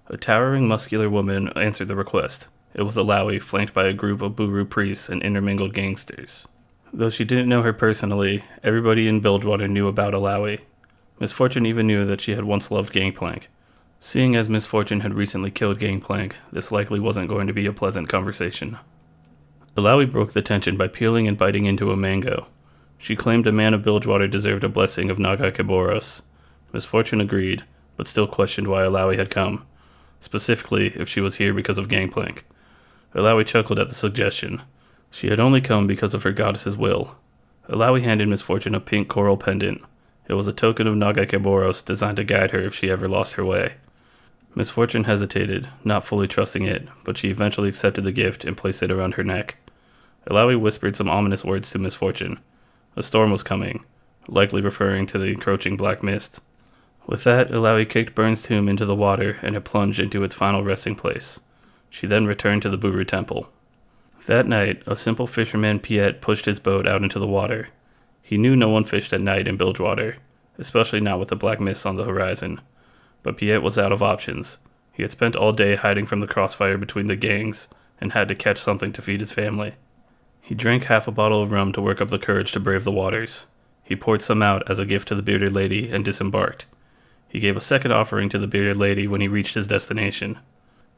A towering, muscular woman answered the request. It was Illaoi, flanked by a group of Bhuru priests and intermingled gangsters. Though she didn't know her personally, everybody in Bilgewater knew about Illaoi. Misfortune even knew that she had once loved Gangplank. Seeing as Misfortune had recently killed Gangplank, this likely wasn't going to be a pleasant conversation. Illaoi broke the tension by peeling and biting into a mango. She claimed a man of Bilgewater deserved a blessing of Naga Keboros. Misfortune agreed, but still questioned why Illaoi had come, specifically if she was here because of Gangplank. Illaoi chuckled at the suggestion. She had only come because of her goddess's will. Illaoi handed Misfortune a pink coral pendant. It was a token of Naga Keboros designed to guide her if she ever lost her way. Misfortune hesitated, not fully trusting it, but she eventually accepted the gift and placed it around her neck. Illaoi whispered some ominous words to Misfortune. A storm was coming, likely referring to the encroaching black mist. With that, Illaoi kicked Byrne's tomb into the water and it plunged into its final resting place. She then returned to the Bhuru temple. That night, a simple fisherman Pyke pushed his boat out into the water. He knew no one fished at night in Bilgewater, especially not with the black mist on the horizon. But Pyke was out of options. He had spent all day hiding from the crossfire between the gangs and had to catch something to feed his family. He drank half a bottle of rum to work up the courage to brave the waters. He poured some out as a gift to the bearded lady and disembarked. He gave a second offering to the bearded lady when he reached his destination.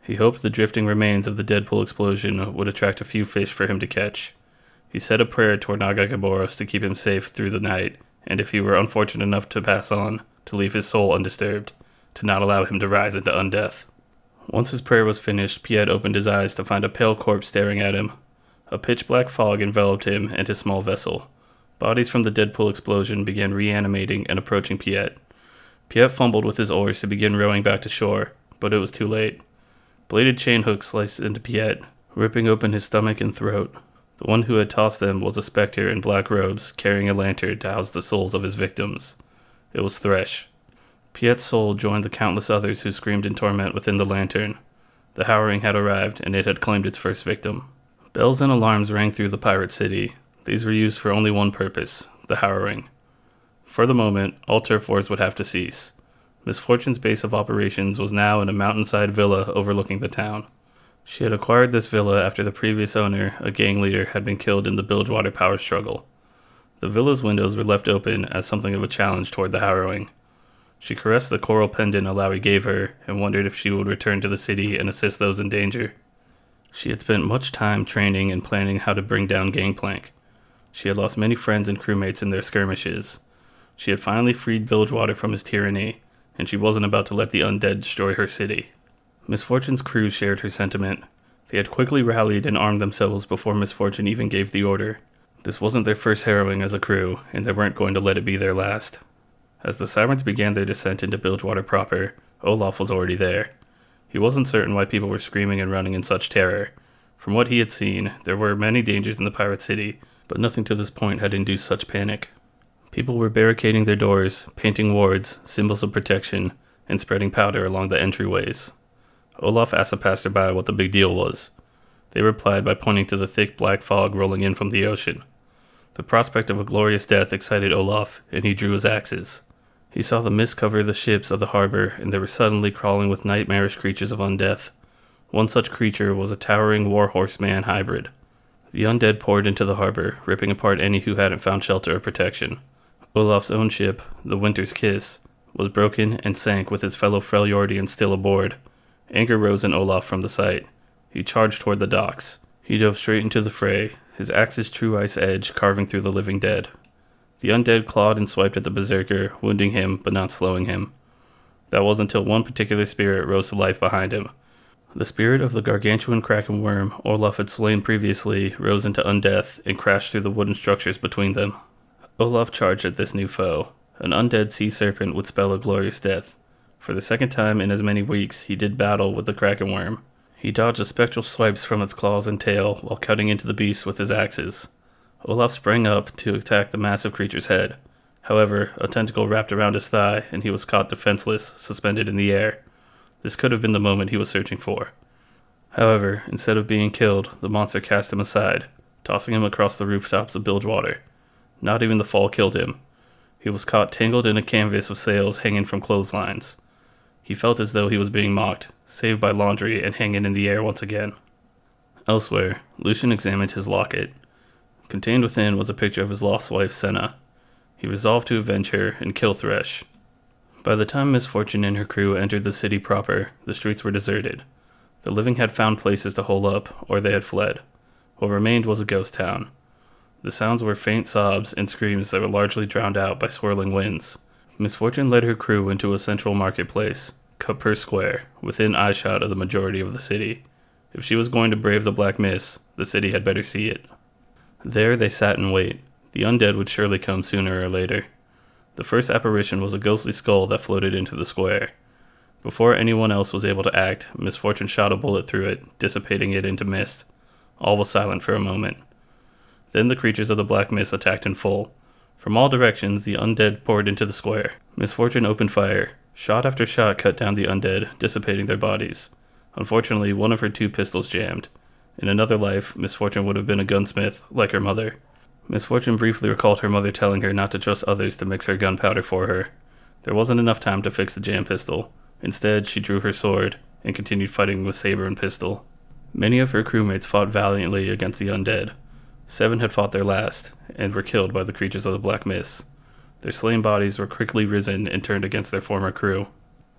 He hoped the drifting remains of the Deadpool explosion would attract a few fish for him to catch. He said a prayer toward Naga Keboros to keep him safe through the night, and if he were unfortunate enough to pass on, to leave his soul undisturbed, to not allow him to rise into undeath. Once his prayer was finished, Pyke opened his eyes to find a pale corpse staring at him. A pitch-black fog enveloped him and his small vessel. Bodies from the Deadpool explosion began reanimating and approaching Pyke. Pyke fumbled with his oars to begin rowing back to shore, but it was too late. Bladed chain hooks sliced into Pyke, ripping open his stomach and throat. The one who had tossed them was a specter in black robes, carrying a lantern to house the souls of his victims. It was Thresh. Pyke's soul joined the countless others who screamed in torment within the lantern. The Harrowing had arrived, and it had claimed its first victim. Bells and alarms rang through the pirate city. These were used for only one purpose, the Harrowing. For the moment, all turf wars would have to cease. Misfortune's base of operations was now in a mountainside villa overlooking the town. She had acquired this villa after the previous owner, a gang leader, had been killed in the Bilgewater power struggle. The villa's windows were left open as something of a challenge toward the Harrowing. She caressed the coral pendant Illaoi gave her and wondered if she would return to the city and assist those in danger. She had spent much time training and planning how to bring down Gangplank. She had lost many friends and crewmates in their skirmishes. She had finally freed Bilgewater from his tyranny, and she wasn't about to let the undead destroy her city. Misfortune's crew shared her sentiment. They had quickly rallied and armed themselves before Misfortune even gave the order. This wasn't their first harrowing as a crew, and they weren't going to let it be their last. As the Sirens began their descent into Bilgewater proper, Olaf was already there. He wasn't certain why people were screaming and running in such terror. From what he had seen, there were many dangers in the pirate city, but nothing to this point had induced such panic. People were barricading their doors, painting wards, symbols of protection, and spreading powder along the entryways. Olaf asked a passerby what the big deal was. They replied by pointing to the thick black fog rolling in from the ocean. The prospect of a glorious death excited Olaf, and he drew his axes. He saw the mist cover the ships of the harbor, and they were suddenly crawling with nightmarish creatures of undeath. One such creature was a towering war-horse-man hybrid. The undead poured into the harbor, ripping apart any who hadn't found shelter or protection. Olaf's own ship, the Winter's Kiss, was broken and sank with his fellow Freljordians still aboard. Anger rose in Olaf from the sight. He charged toward the docks. He dove straight into the fray, his axe's true ice edge carving through the living dead. The undead clawed and swiped at the berserker, wounding him but not slowing him. That was until one particular spirit rose to life behind him. The spirit of the gargantuan kraken worm Olaf had slain previously rose into undeath and crashed through the wooden structures between them. Olaf charged at this new foe. An undead sea serpent would spell a glorious death. For the second time in as many weeks, he did battle with the kraken worm. He dodged the spectral swipes from its claws and tail while cutting into the beast with his axes. Olaf sprang up to attack the massive creature's head. However, a tentacle wrapped around his thigh and he was caught defenseless, suspended in the air. This could have been the moment he was searching for. However, instead of being killed, the monster cast him aside, tossing him across the rooftops of Bilgewater. Not even the fall killed him. He was caught tangled in a canvas of sails hanging from clotheslines. He felt as though he was being mocked, saved by laundry and hanging in the air once again. Elsewhere, Lucian examined his locket. Contained within was a picture of his lost wife, Senna. He resolved to avenge her and kill Thresh. By the time Miss Fortune and her crew entered the city proper, the streets were deserted. The living had found places to hole up, or they had fled. What remained was a ghost town. The sounds were faint sobs and screams that were largely drowned out by swirling winds. Miss Fortune led her crew into a central marketplace, cut per square, within eyeshot of the majority of the city. If she was going to brave the black mist, the city had better see it. There they sat and wait. The undead would surely come sooner or later. The first apparition was a ghostly skull that floated into the square. Before anyone else was able to act, Miss Fortune shot a bullet through it, dissipating it into mist. All was silent for a moment. Then the creatures of the black mist attacked in full. From all directions, the undead poured into the square. Miss Fortune opened fire. Shot after shot cut down the undead, dissipating their bodies. Unfortunately, one of her 2 pistols jammed. In another life, Miss Fortune would have been a gunsmith, like her mother. Miss Fortune briefly recalled her mother telling her not to trust others to mix her gunpowder for her. There wasn't enough time to fix the jam pistol. Instead, she drew her sword and continued fighting with saber and pistol. Many of her crewmates fought valiantly against the undead. 7 had fought their last, and were killed by the creatures of the black mist. Their slain bodies were quickly risen and turned against their former crew.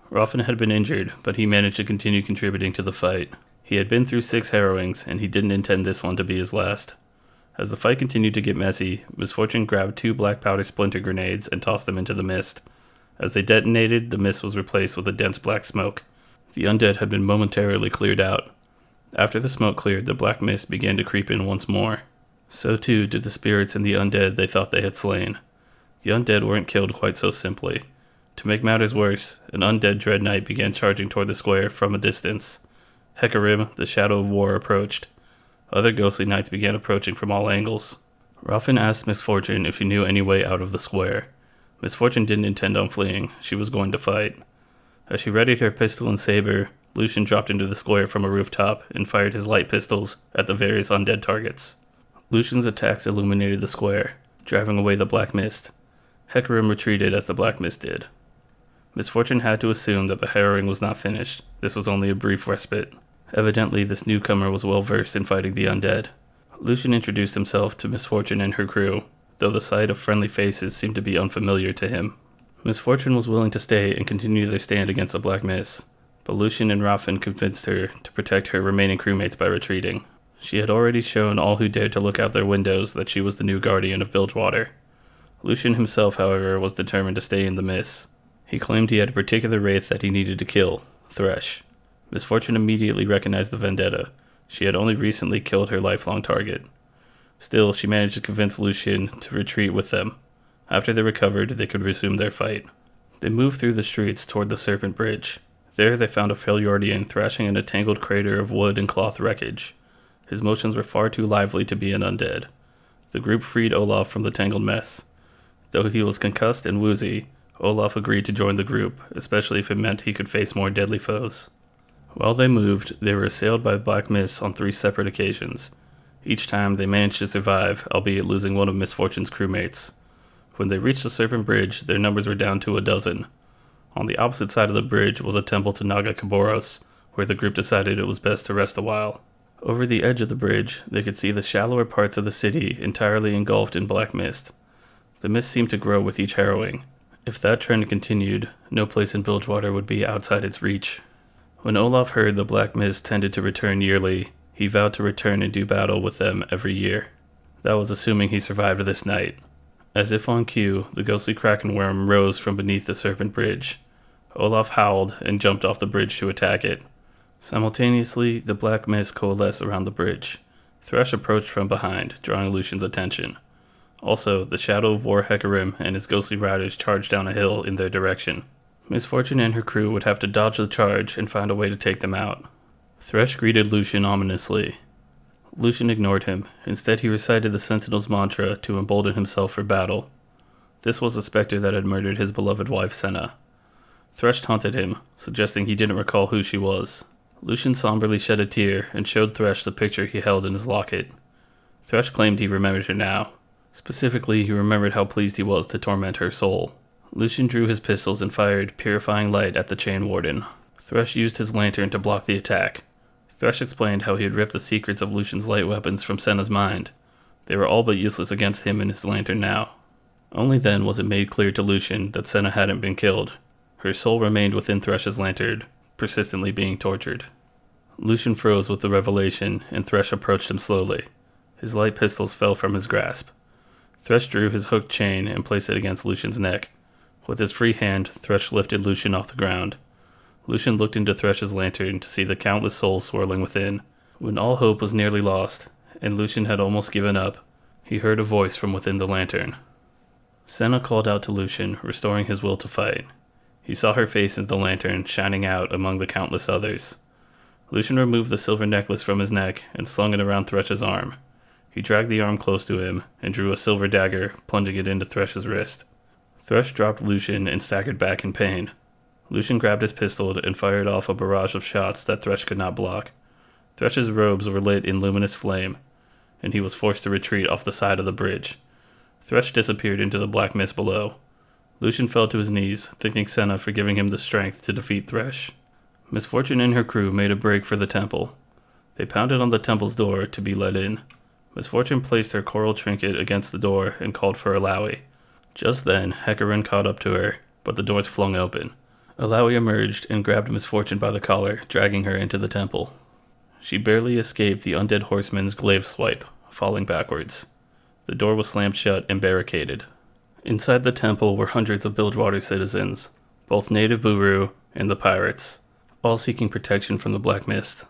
Ruffin had been injured, but he managed to continue contributing to the fight. He had been through 6 Harrowings, and he didn't intend this one to be his last. As the fight continued to get messy, Miss Fortune grabbed 2 black powder splinter grenades and tossed them into the mist. As they detonated, the mist was replaced with a dense black smoke. The undead had been momentarily cleared out. After the smoke cleared, the black mist began to creep in once more. So too did the spirits and the undead they thought they had slain. The undead weren't killed quite so simply. To make matters worse, an undead dread knight began charging toward the square from a distance. Hecarim, the shadow of war, approached. Other ghostly knights began approaching from all angles. Ruffin asked Miss Fortune if she knew any way out of the square. Miss Fortune didn't intend on fleeing. She was going to fight. As she readied her pistol and saber, Lucian dropped into the square from a rooftop and fired his light pistols at the various undead targets. Lucian's attacks illuminated the square, driving away the black mist. Hecarim retreated as the black mist did. Miss Fortune had to assume that the harrowing was not finished. This was only a brief respite. Evidently, this newcomer was well versed in fighting the undead. Lucian introduced himself to Miss Fortune and her crew, though the sight of friendly faces seemed to be unfamiliar to him. Miss Fortune was willing to stay and continue their stand against the black mist, but Lucian and Ruffin convinced her to protect her remaining crewmates by retreating. She had already shown all who dared to look out their windows that she was the new guardian of Bilgewater. Lucian himself, however, was determined to stay in the mist. He claimed he had a particular wraith that he needed to kill, Thresh. Miss Fortune immediately recognized the vendetta. She had only recently killed her lifelong target. Still, she managed to convince Lucian to retreat with them. After they recovered, they could resume their fight. They moved through the streets toward the Serpent Bridge. There they found a frail Yordian thrashing in a tangled crater of wood and cloth wreckage. His motions were far too lively to be an undead. The group freed Olaf from the tangled mess. Though he was concussed and woozy, Olaf agreed to join the group, especially if it meant he could face more deadly foes. While they moved, they were assailed by black mists on 3 separate occasions. Each time they managed to survive, albeit losing one of Miss Fortune's crewmates. When they reached the Serpent Bridge, their numbers were down to 12. On the opposite side of the bridge was a temple to Naga Kaboros, where the group decided it was best to rest a while. Over the edge of the bridge, they could see the shallower parts of the city entirely engulfed in black mist. The mist seemed to grow with each harrowing. If that trend continued, no place in Bilgewater would be outside its reach. When Olaf heard the black mist tended to return yearly, he vowed to return and do battle with them every year. That was assuming he survived this night. As if on cue, the ghostly kraken worm rose from beneath the Serpent Bridge. Olaf howled and jumped off the bridge to attack it. Simultaneously, the black mist coalesced around the bridge. Thresh approached from behind, drawing Lucian's attention. Also, the Shadow of War Hecarim and his ghostly riders charged down a hill in their direction. Miss Fortune and her crew would have to dodge the charge and find a way to take them out. Thresh greeted Lucian ominously. Lucian ignored him. Instead, he recited the Sentinel's mantra to embolden himself for battle. This was the specter that had murdered his beloved wife, Senna. Thresh taunted him, suggesting he didn't recall who she was. Lucian somberly shed a tear and showed Thresh the picture he held in his locket. Thresh claimed he remembered her now. Specifically, he remembered how pleased he was to torment her soul. Lucian drew his pistols and fired purifying light at the Chain Warden. Thresh used his lantern to block the attack. Thresh explained how he had ripped the secrets of Lucian's light weapons from Senna's mind. They were all but useless against him and his lantern now. Only then was it made clear to Lucian that Senna hadn't been killed. Her soul remained within Thresh's lantern, persistently being tortured. Lucian froze with the revelation, and Thresh approached him slowly. His light pistols fell from his grasp. Thresh drew his hooked chain and placed it against Lucian's neck. With his free hand, Thresh lifted Lucian off the ground. Lucian looked into Thresh's lantern to see the countless souls swirling within. When all hope was nearly lost, and Lucian had almost given up, he heard a voice from within the lantern. Senna called out to Lucian, restoring his will to fight. He saw her face in the lantern, shining out among the countless others. Lucian removed the silver necklace from his neck and slung it around Thresh's arm. He dragged the arm close to him and drew a silver dagger, plunging it into Thresh's wrist. Thresh dropped Lucian and staggered back in pain. Lucian grabbed his pistol and fired off a barrage of shots that Thresh could not block. Thresh's robes were lit in luminous flame, and he was forced to retreat off the side of the bridge. Thresh disappeared into the black mist below. Lucian fell to his knees, thanking Senna for giving him the strength to defeat Thresh. Miss Fortune and her crew made a break for the temple. They pounded on the temple's door to be let in. Miss Fortune placed her coral trinket against the door and called for Illaoi. Just then, Hecarim caught up to her, but the doors flung open. Illaoi emerged and grabbed Miss Fortune by the collar, dragging her into the temple. She barely escaped the undead horseman's glaive swipe, falling backwards. The door was slammed shut and barricaded. Inside the temple were hundreds of Bilgewater citizens, both native Bhuru and the pirates, all seeking protection from the black mist.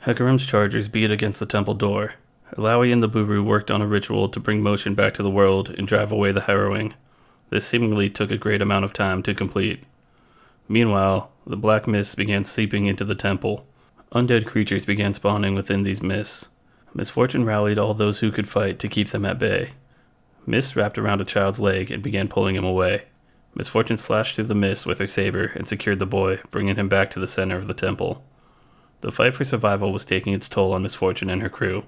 Hecarim's chargers beat against the temple door. Illaoi and the Bhuru worked on a ritual to bring motion back to the world and drive away the harrowing. This seemingly took a great amount of time to complete. Meanwhile, the black mists began seeping into the temple. Undead creatures began spawning within these mists. Miss Fortune rallied all those who could fight to keep them at bay. Mist wrapped around a child's leg and began pulling him away. Miss Fortune slashed through the mist with her saber and secured the boy, bringing him back to the center of the temple. The fight for survival was taking its toll on Miss Fortune and her crew.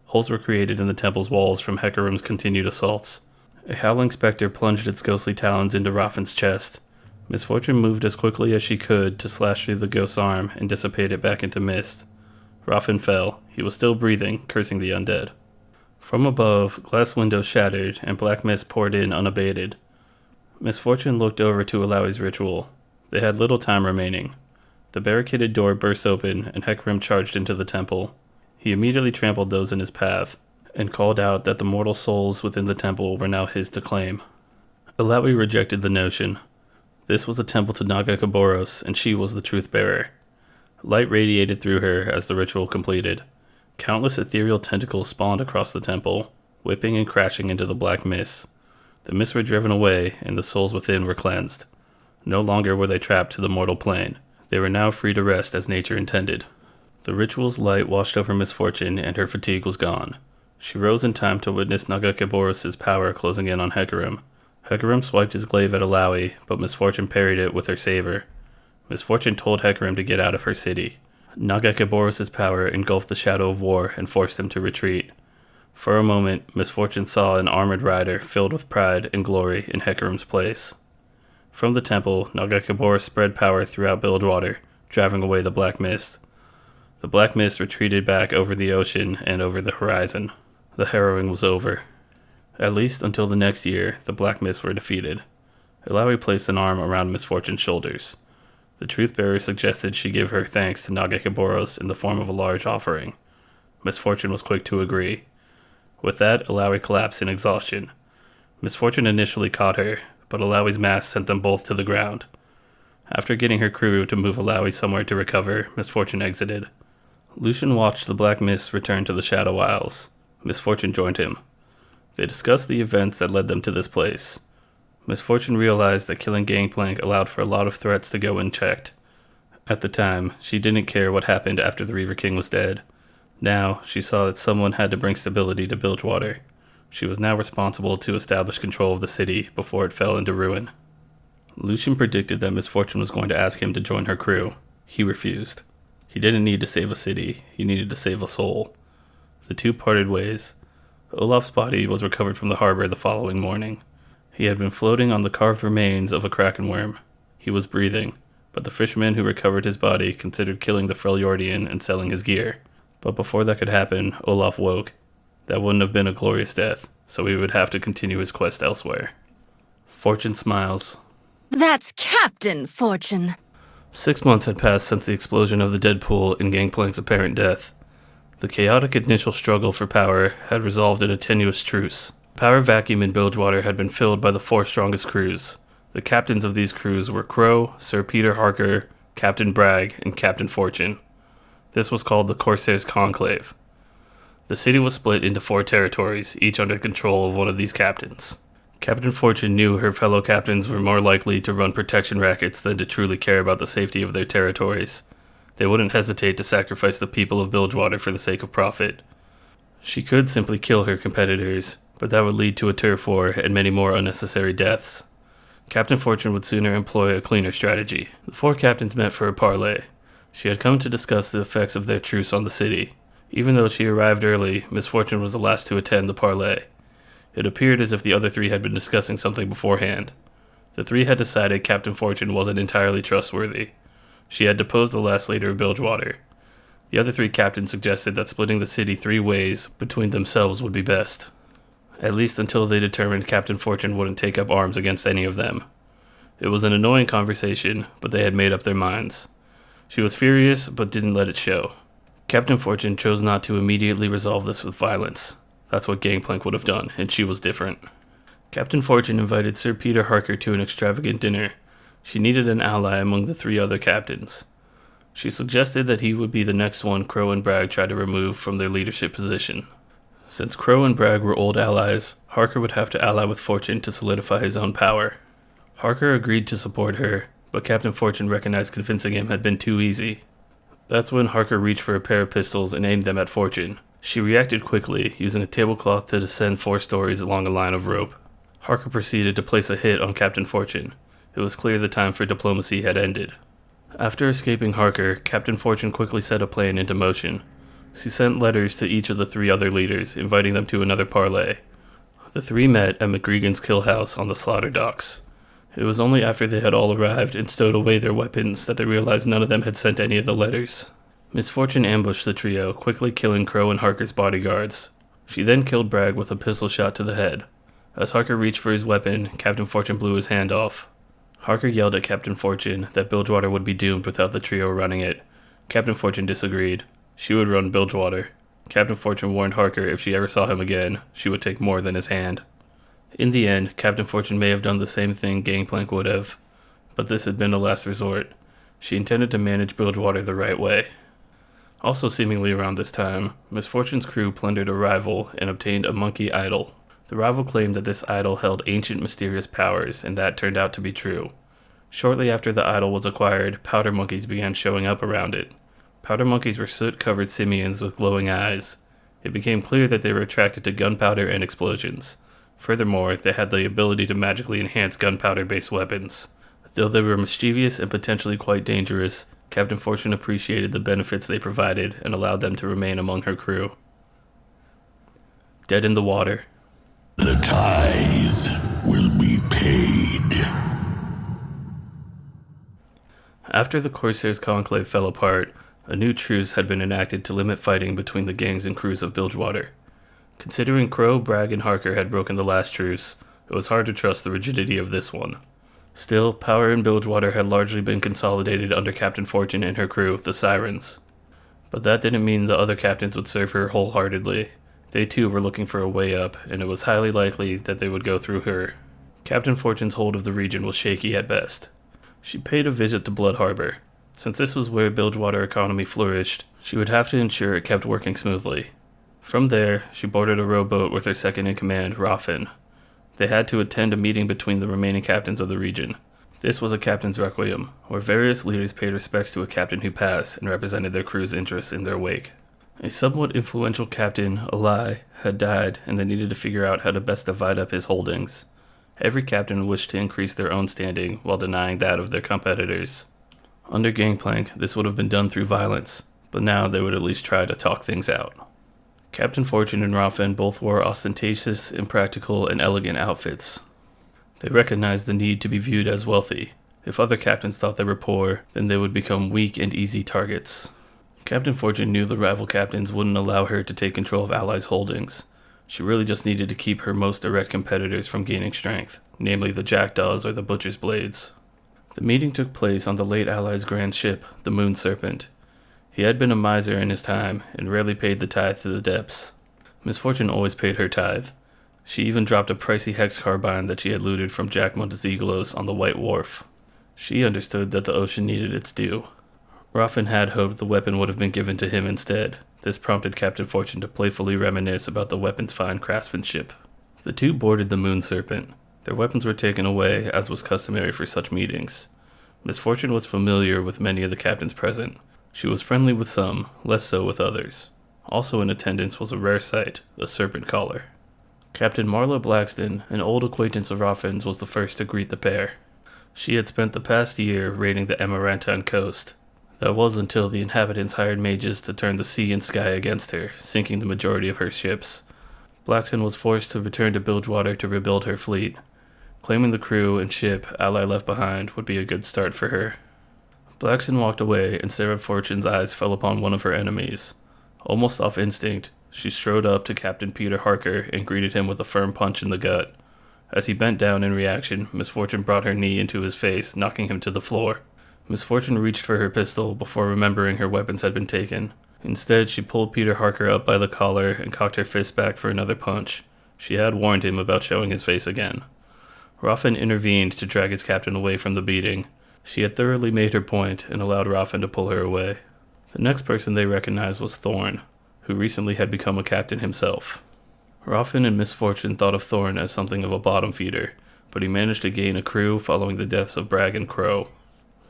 Holes were created in the temple's walls from Hecarim's continued assaults. A howling specter plunged its ghostly talons into Raffin's chest. Miss Fortune moved as quickly as she could to slash through the ghost's arm and dissipate it back into mist. Raffin fell. He was still breathing, cursing the undead. From above, glass windows shattered and black mist poured in unabated. Miss Fortune looked over to Illaoi's ritual. They had little time remaining. The barricaded door burst open and Hecarim charged into the temple. He immediately trampled those in his path and called out that the mortal souls within the temple were now his to claim. Illaoi rejected the notion. This was a temple to Naga Kaboros, and she was the truth-bearer. Light radiated through her as the ritual completed. Countless ethereal tentacles spawned across the temple, whipping and crashing into the black mists. The mists were driven away, and the souls within were cleansed. No longer were they trapped to the mortal plane. They were now free to rest as nature intended. The ritual's light washed over Miss Fortune, and her fatigue was gone. She rose in time to witness Naga Kaboros' power closing in on Hecarim. Hecarim swiped his glaive at Illaoi, but Miss Fortune parried it with her saber. Miss Fortune told Hecarim to get out of her city. Naga Kaboros' power engulfed the Shadow of War and forced him to retreat. For a moment, Miss Fortune saw an armored rider filled with pride and glory in Hecarim's place. From the temple, Naga Kaboros spread power throughout Bilgewater, driving away the black mist. The black mist retreated back over the ocean and over the horizon. The harrowing was over. At least until the next year, the black mists were defeated. Illaoi placed an arm around Miss Fortune's shoulders. The truth-bearer suggested she give her thanks to Naga Kaboros in the form of a large offering. Miss Fortune was quick to agree. With that, Illaoi collapsed in exhaustion. Miss Fortune initially caught her, but Illaoi's mask sent them both to the ground. After getting her crew to move Illaoi somewhere to recover, Miss Fortune exited. Lucian watched the black mist return to the Shadow Isles. Miss Fortune joined him. They discussed the events that led them to this place. Miss Fortune realized that killing Gangplank allowed for a lot of threats to go unchecked. At the time, she didn't care what happened after the Reaver King was dead. Now, she saw that someone had to bring stability to Bilgewater. She was now responsible to establish control of the city before it fell into ruin. Lucian predicted that Miss Fortune was going to ask him to join her crew. He refused. He didn't need to save a city, he needed to save a soul. The two parted ways. Olaf's body was recovered from the harbor the following morning. He had been floating on the carved remains of a kraken worm. He was breathing, but the fisherman who recovered his body considered killing the Freljordian and selling his gear. But before that could happen, Olaf woke. That wouldn't have been a glorious death, so he would have to continue his quest elsewhere. Fortune smiles. That's Captain Fortune. 6 months had passed since the explosion of the dead pool and Gangplank's apparent death. The chaotic initial struggle for power had resolved in a tenuous truce. Power vacuum in Bilgewater had been filled by the 4 strongest crews. The captains of these crews were Crow, Sir Peter Harker, Captain Bragg, and Captain Fortune. This was called the Corsairs' Conclave. The city was split into 4 territories, each under control of one of these captains. Captain Fortune knew her fellow captains were more likely to run protection rackets than to truly care about the safety of their territories. They wouldn't hesitate to sacrifice the people of Bilgewater for the sake of profit. She could simply kill her competitors, but that would lead to a turf war and many more unnecessary deaths. Captain Fortune would sooner employ a cleaner strategy. The 4 captains met for a parley. She had come to discuss the effects of their truce on the city. Even though she arrived early, Miss Fortune was the last to attend the parley. It appeared as if the other 3 had been discussing something beforehand. The 3 had decided Captain Fortune wasn't entirely trustworthy. She had deposed the last leader of Bilgewater. The other 3 captains suggested that splitting the city 3 ways between themselves would be best. At least until they determined Captain Fortune wouldn't take up arms against any of them. It was an annoying conversation, but they had made up their minds. She was furious, but didn't let it show. Captain Fortune chose not to immediately resolve this with violence. That's what Gangplank would have done, and she was different. Captain Fortune invited Sir Peter Harker to an extravagant dinner. She needed an ally among the 3 other captains. She suggested that he would be the next one Crow and Bragg tried to remove from their leadership position. Since Crow and Bragg were old allies, Harker would have to ally with Fortune to solidify his own power. Harker agreed to support her, but Captain Fortune recognized convincing him had been too easy. That's when Harker reached for a pair of pistols and aimed them at Fortune. She reacted quickly, using a tablecloth to descend 4 stories along a line of rope. Harker proceeded to place a hit on Captain Fortune. It was clear the time for diplomacy had ended. After escaping Harker, Captain Fortune quickly set a plan into motion. She sent letters to each of the 3 other leaders, inviting them to another parley. The 3 met at McGregan's kill house on the slaughter docks. It was only after they had all arrived and stowed away their weapons that they realized none of them had sent any of the letters. Miss Fortune ambushed the trio, quickly killing Crow and Harker's bodyguards. She then killed Bragg with a pistol shot to the head. As Harker reached for his weapon, Captain Fortune blew his hand off. Harker yelled at Captain Fortune that Bilgewater would be doomed without the trio running it. Captain Fortune disagreed. She would run Bilgewater. Captain Fortune warned Harker if she ever saw him again, she would take more than his hand. In the end, Captain Fortune may have done the same thing Gangplank would have, but this had been a last resort. She intended to manage Bilgewater the right way. Also seemingly around this time, Miss Fortune's crew plundered a rival and obtained a monkey idol. The rival claimed that this idol held ancient mysterious powers, and that turned out to be true. Shortly after the idol was acquired, powder monkeys began showing up around it. Powder monkeys were soot-covered simians with glowing eyes. It became clear that they were attracted to gunpowder and explosions. Furthermore, they had the ability to magically enhance gunpowder-based weapons. Though they were mischievous and potentially quite dangerous, Captain Fortune appreciated the benefits they provided and allowed them to remain among her crew. Dead in the water. The tithe will be paid. After the Corsairs' Conclave fell apart, a new truce had been enacted to limit fighting between the gangs and crews of Bilgewater. Considering Crow, Bragg, and Harker had broken the last truce, it was hard to trust the rigidity of this one. Still, power in Bilgewater had largely been consolidated under Captain Fortune and her crew, the Sirens. But that didn't mean the other captains would serve her wholeheartedly. They too were looking for a way up, and it was highly likely that they would go through her. Captain Fortune's hold of the region was shaky at best. She paid a visit to Blood Harbor. Since this was where Bilgewater economy flourished, she would have to ensure it kept working smoothly. From there, she boarded a rowboat with her second-in-command, Raffin. They had to attend a meeting between the remaining captains of the region. This was a captain's requiem, where various leaders paid respects to a captain who passed and represented their crew's interests in their wake. A somewhat influential captain, Illaoi, had died, and they needed to figure out how to best divide up his holdings. Every captain wished to increase their own standing while denying that of their competitors. Under Gangplank, this would have been done through violence, but now they would at least try to talk things out. Captain Fortune and Raffin both wore ostentatious, impractical, and elegant outfits. They recognized the need to be viewed as wealthy. If other captains thought they were poor, then they would become weak and easy targets. Captain Fortune knew the rival captains wouldn't allow her to take control of Allies' holdings. She really just needed to keep her most direct competitors from gaining strength, namely the Jackdaws or the Butcher's Blades. The meeting took place on the late Allies' grand ship, the Moon Serpent. He had been a miser in his time, and rarely paid the tithe to the depths. Miss Fortune always paid her tithe. She even dropped a pricey hex carbine that she had looted from Jack Montezegulos on the White Wharf. She understood that the ocean needed its due. Raffin had hoped the weapon would have been given to him instead. This prompted Captain Fortune to playfully reminisce about the weapon's fine craftsmanship. The two boarded the Moon Serpent. Their weapons were taken away, as was customary for such meetings. Miss Fortune was familiar with many of the captains present. She was friendly with some, less so with others. Also in attendance was a rare sight, a serpent collar. Captain Marla Blackston, an old acquaintance of Raffin's, was the first to greet the pair. She had spent the past year raiding the Amarantine coast. That was until the inhabitants hired mages to turn the sea and sky against her, sinking the majority of her ships. Blackston was forced to return to Bilgewater to rebuild her fleet. Claiming the crew and ship Ally left behind would be a good start for her. Blackston walked away, and Sarah Fortune's eyes fell upon one of her enemies. Almost off instinct, she strode up to Captain Peter Harker and greeted him with a firm punch in the gut. As he bent down in reaction, Miss Fortune brought her knee into his face, knocking him to the floor. Miss Fortune reached for her pistol before remembering her weapons had been taken. Instead, she pulled Peter Harker up by the collar and cocked her fist back for another punch. She had warned him about showing his face again. Raffin intervened to drag his captain away from the beating. She had thoroughly made her point and allowed Raffin to pull her away. The next person they recognized was Thorn, who recently had become a captain himself. Raffin and Miss Fortune thought of Thorn as something of a bottom feeder, but he managed to gain a crew following the deaths of Bragg and Crow.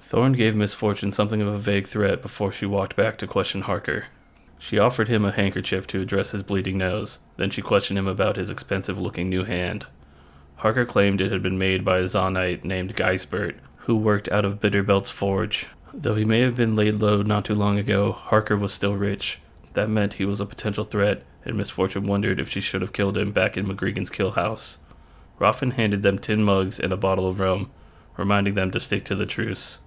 Thorn gave Miss Fortune something of a vague threat before she walked back to question Harker. She offered him a handkerchief to address his bleeding nose, then she questioned him about his expensive-looking new hand. Harker claimed it had been made by a Zonite named Geisbert, who worked out of Bitterbelt's forge. Though he may have been laid low not too long ago, Harker was still rich. That meant he was a potential threat, and Miss Fortune wondered if she should have killed him back in McGregan's kill house. Raffin handed them 10 mugs and a bottle of rum, reminding them to stick to the truce.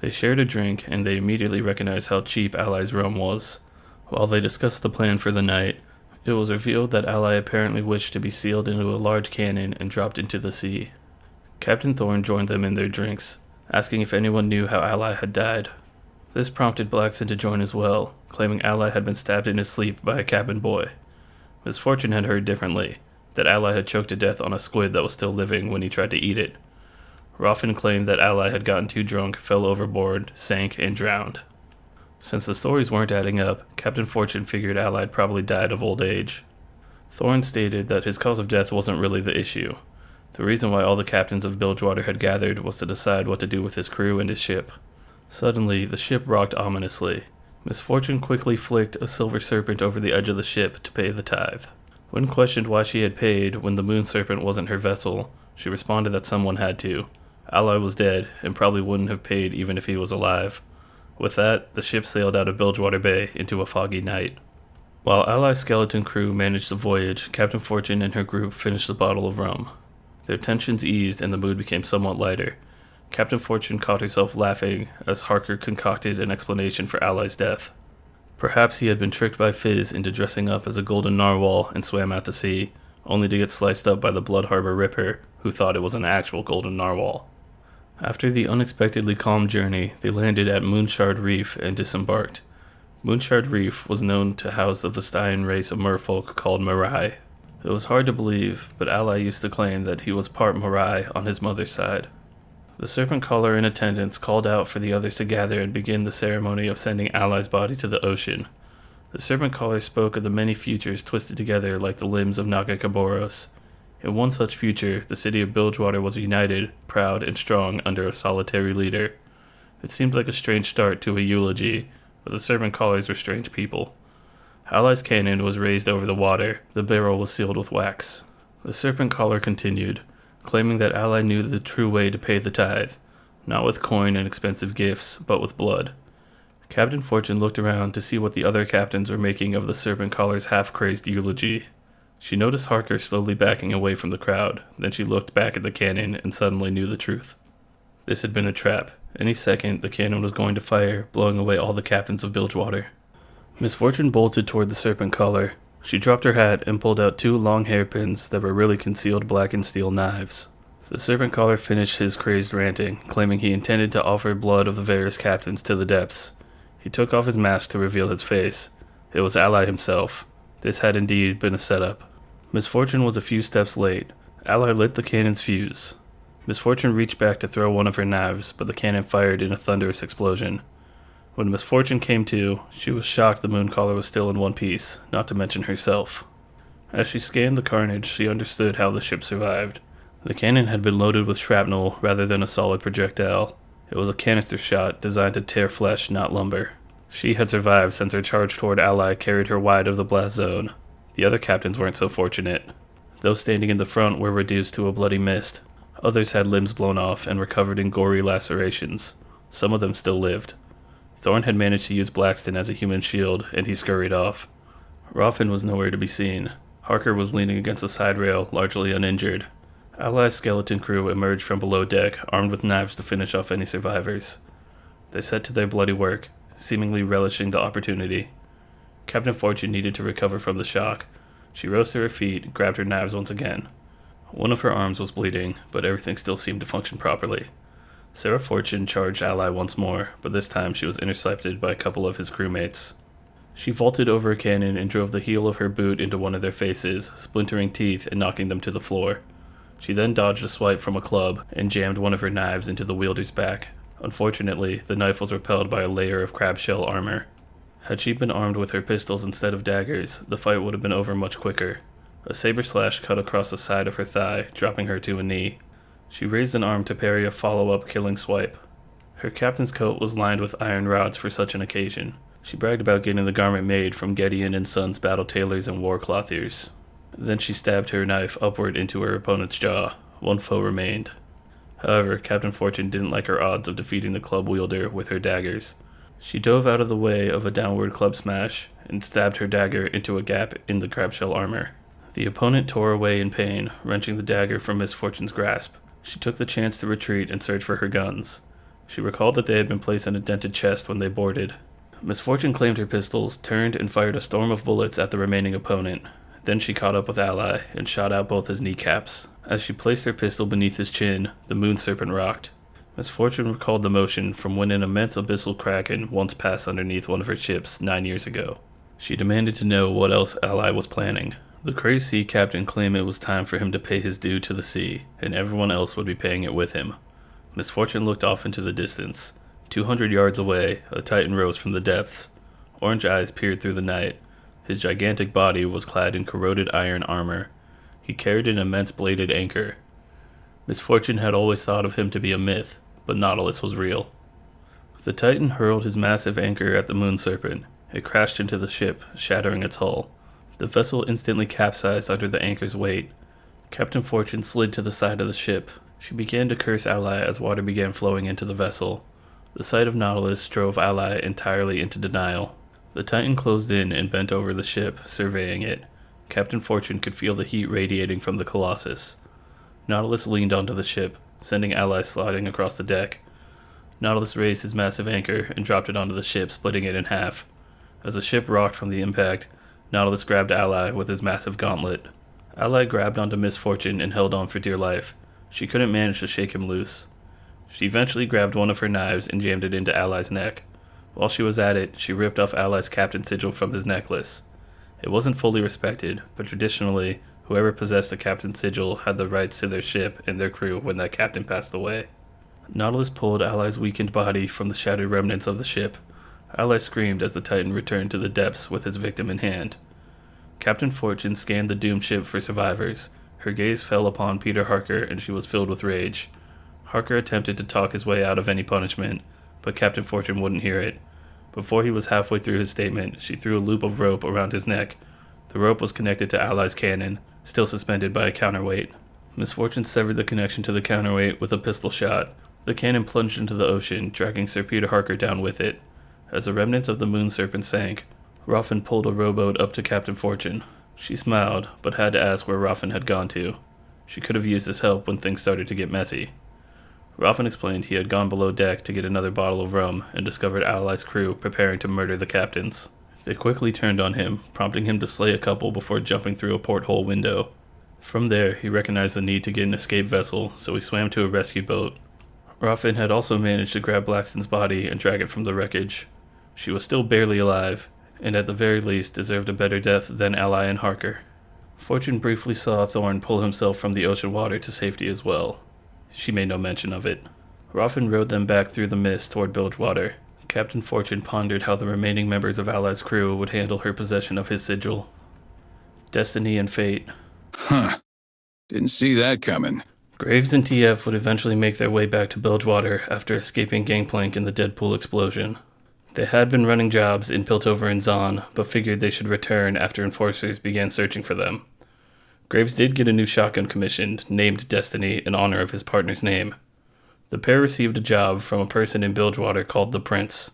They shared a drink, and they immediately recognized how cheap Ally's rum was. While they discussed the plan for the night, it was revealed that Ally apparently wished to be sealed into a large cannon and dropped into the sea. Captain Thorn joined them in their drinks, asking if anyone knew how Ally had died. This prompted Blackston to join as well, claiming Ally had been stabbed in his sleep by a cabin boy. Miss Fortune had heard differently, that Ally had choked to death on a squid that was still living when he tried to eat it. Raffin claimed that Ally had gotten too drunk, fell overboard, sank, and drowned. Since the stories weren't adding up, Captain Fortune figured Ally had probably died of old age. Thorn stated that his cause of death wasn't really the issue. The reason why all the captains of Bilgewater had gathered was to decide what to do with his crew and his ship. Suddenly, the ship rocked ominously. Miss Fortune quickly flicked a silver serpent over the edge of the ship to pay the tithe. When questioned why she had paid when the Moon Serpent wasn't her vessel, she responded that someone had to. Ally was dead, and probably wouldn't have paid even if he was alive. With that, the ship sailed out of Bilgewater Bay into a foggy night. While Ally's skeleton crew managed the voyage, Captain Fortune and her group finished the bottle of rum. Their tensions eased and the mood became somewhat lighter. Captain Fortune caught herself laughing as Harker concocted an explanation for Ally's death. Perhaps he had been tricked by Fizz into dressing up as a golden narwhal and swam out to sea, only to get sliced up by the Blood Harbor Ripper, who thought it was an actual golden narwhal. After the unexpectedly calm journey, they landed at Moonshard Reef and disembarked. Moonshard Reef was known to house the Vestayan race of merfolk called Mirai. It was hard to believe, but Ally used to claim that he was part Mirai on his mother's side. The serpent caller in attendance called out for the others to gather and begin the ceremony of sending Alli's body to the ocean. The serpent caller spoke of the many futures twisted together like the limbs of Nagakaboros. In one such future, the city of Bilgewater was united, proud, and strong under a solitary leader. It seemed like a strange start to a eulogy, but the serpent callers were strange people. Alli's cannon was raised over the water. The barrel was sealed with wax. The serpent caller continued, claiming that Ally knew the true way to pay the tithe, not with coin and expensive gifts, but with blood. Captain Fortune looked around to see what the other captains were making of the serpent caller's half-crazed eulogy. She noticed Harker slowly backing away from the crowd, then she looked back at the cannon and suddenly knew the truth. This had been a trap. Any second, the cannon was going to fire, blowing away all the captains of Bilgewater. Miss Fortune bolted toward the serpent caller. She dropped her hat and pulled out 2 long hairpins that were really concealed blackened steel knives. The serpent caller finished his crazed ranting, claiming he intended to offer blood of the various captains to the depths. He took off his mask to reveal his face. It was Ally himself. This had indeed been a setup. Miss Fortune was a few steps late. Ally lit the cannon's fuse. Miss Fortune reached back to throw one of her knives, but the cannon fired in a thunderous explosion. When Miss Fortune came to, she was shocked the mooncaller was still in one piece, not to mention herself. As she scanned the carnage, she understood how the ship survived. The cannon had been loaded with shrapnel rather than a solid projectile. It was a canister shot designed to tear flesh, not lumber. She had survived since her charge toward Ally carried her wide of the blast zone. The other captains weren't so fortunate. Those standing in the front were reduced to a bloody mist. Others had limbs blown off and were covered in gory lacerations. Some of them still lived. Thorn had managed to use Blackston as a human shield, and he scurried off. Roffin was nowhere to be seen. Harker was leaning against a side rail, largely uninjured. Allies' skeleton crew emerged from below deck, armed with knives to finish off any survivors. They set to their bloody work, seemingly relishing the opportunity. Captain Fortune needed to recover from the shock. She rose to her feet and grabbed her knives once again. One of her arms was bleeding, but everything still seemed to function properly. Sarah Fortune charged Ally once more, but this time she was intercepted by a couple of his crewmates. She vaulted over a cannon and drove the heel of her boot into one of their faces, splintering teeth and knocking them to the floor. She then dodged a swipe from a club and jammed one of her knives into the wielder's back. Unfortunately, the knife was repelled by a layer of crabshell armor. Had she been armed with her pistols instead of daggers, the fight would have been over much quicker. A saber slash cut across the side of her thigh, dropping her to a knee. She raised an arm to parry a follow-up killing swipe. Her captain's coat was lined with iron rods for such an occasion. She bragged about getting the garment made from Gideon and Sons battle tailors and war clothiers. Then she stabbed her knife upward into her opponent's jaw. One foe remained. However, Captain Fortune didn't like her odds of defeating the club wielder with her daggers. She dove out of the way of a downward club smash and stabbed her dagger into a gap in the crabshell armor. The opponent tore away in pain, wrenching the dagger from Miss Fortune's grasp. She took the chance to retreat and search for her guns. She recalled that they had been placed in a dented chest when they boarded. Miss Fortune claimed her pistols, turned and fired a storm of bullets at the remaining opponent. Then she caught up with Ally and shot out both his kneecaps. As she placed her pistol beneath his chin, the moon serpent rocked. Miss Fortune recalled the motion from when an immense abyssal kraken once passed underneath one of her ships 9 years ago. She demanded to know what else Ally was planning. The crazed sea captain claimed it was time for him to pay his due to the sea, and everyone else would be paying it with him. Miss Fortune looked off into the distance. 200 yards away, a titan rose from the depths. Orange eyes peered through the night. His gigantic body was clad in corroded iron armor. He carried an immense bladed anchor. Miss Fortune had always thought of him to be a myth, but Nautilus was real. The titan hurled his massive anchor at the moon serpent. It crashed into the ship, shattering its hull. The vessel instantly capsized under the anchor's weight. Captain Fortune slid to the side of the ship. She began to curse Ally as water began flowing into the vessel. The sight of Nautilus drove Ally entirely into denial. The Titan closed in and bent over the ship, surveying it. Captain Fortune could feel the heat radiating from the Colossus. Nautilus leaned onto the ship, sending Ally sliding across the deck. Nautilus raised his massive anchor and dropped it onto the ship, splitting it in half. As the ship rocked from the impact, Nautilus grabbed Ally with his massive gauntlet. Ally grabbed onto Miss Fortune and held on for dear life. She couldn't manage to shake him loose. She eventually grabbed one of her knives and jammed it into Ally's neck. While she was at it, she ripped off Ally's captain sigil from his necklace. It wasn't fully respected, but traditionally, whoever possessed the captain sigil had the rights to their ship and their crew when that captain passed away. Nautilus pulled Ally's weakened body from the shattered remnants of the ship. Ally screamed as the Titan returned to the depths with his victim in hand. Captain Fortune scanned the doomed ship for survivors. Her gaze fell upon Peter Harker, and she was filled with rage. Harker attempted to talk his way out of any punishment, but Captain Fortune wouldn't hear it. Before he was halfway through his statement, she threw a loop of rope around his neck. The rope was connected to Ally's cannon, still suspended by a counterweight. Miss Fortune severed the connection to the counterweight with a pistol shot. The cannon plunged into the ocean, dragging Sir Peter Harker down with it. As the remnants of the moon serpent sank, Ruffin pulled a rowboat up to Captain Fortune. She smiled, but had to ask where Ruffin had gone to. She could have used his help when things started to get messy. Ruffin explained he had gone below deck to get another bottle of rum and discovered Ally's crew preparing to murder the captains. They quickly turned on him, prompting him to slay a couple before jumping through a porthole window. From there, he recognized the need to get an escape vessel, so he swam to a rescue boat. Ruffin had also managed to grab Blackston's body and drag it from the wreckage. She was still barely alive, and at the very least deserved a better death than Ally and Harker. Fortune briefly saw Thorn pull himself from the ocean water to safety as well. She made no mention of it. Ruffin rowed them back through the mist toward Bilgewater. Captain Fortune pondered how the remaining members of Ally's crew would handle her possession of his sigil. Destiny and fate. Huh. Didn't see that coming. Graves and TF would eventually make their way back to Bilgewater after escaping Gangplank in the Deadpool explosion. They had been running jobs in Piltover and Zahn, but figured they should return after enforcers began searching for them. Graves did get a new shotgun commissioned, named Destiny, in honor of his partner's name. The pair received a job from a person in Bilgewater called the Prince.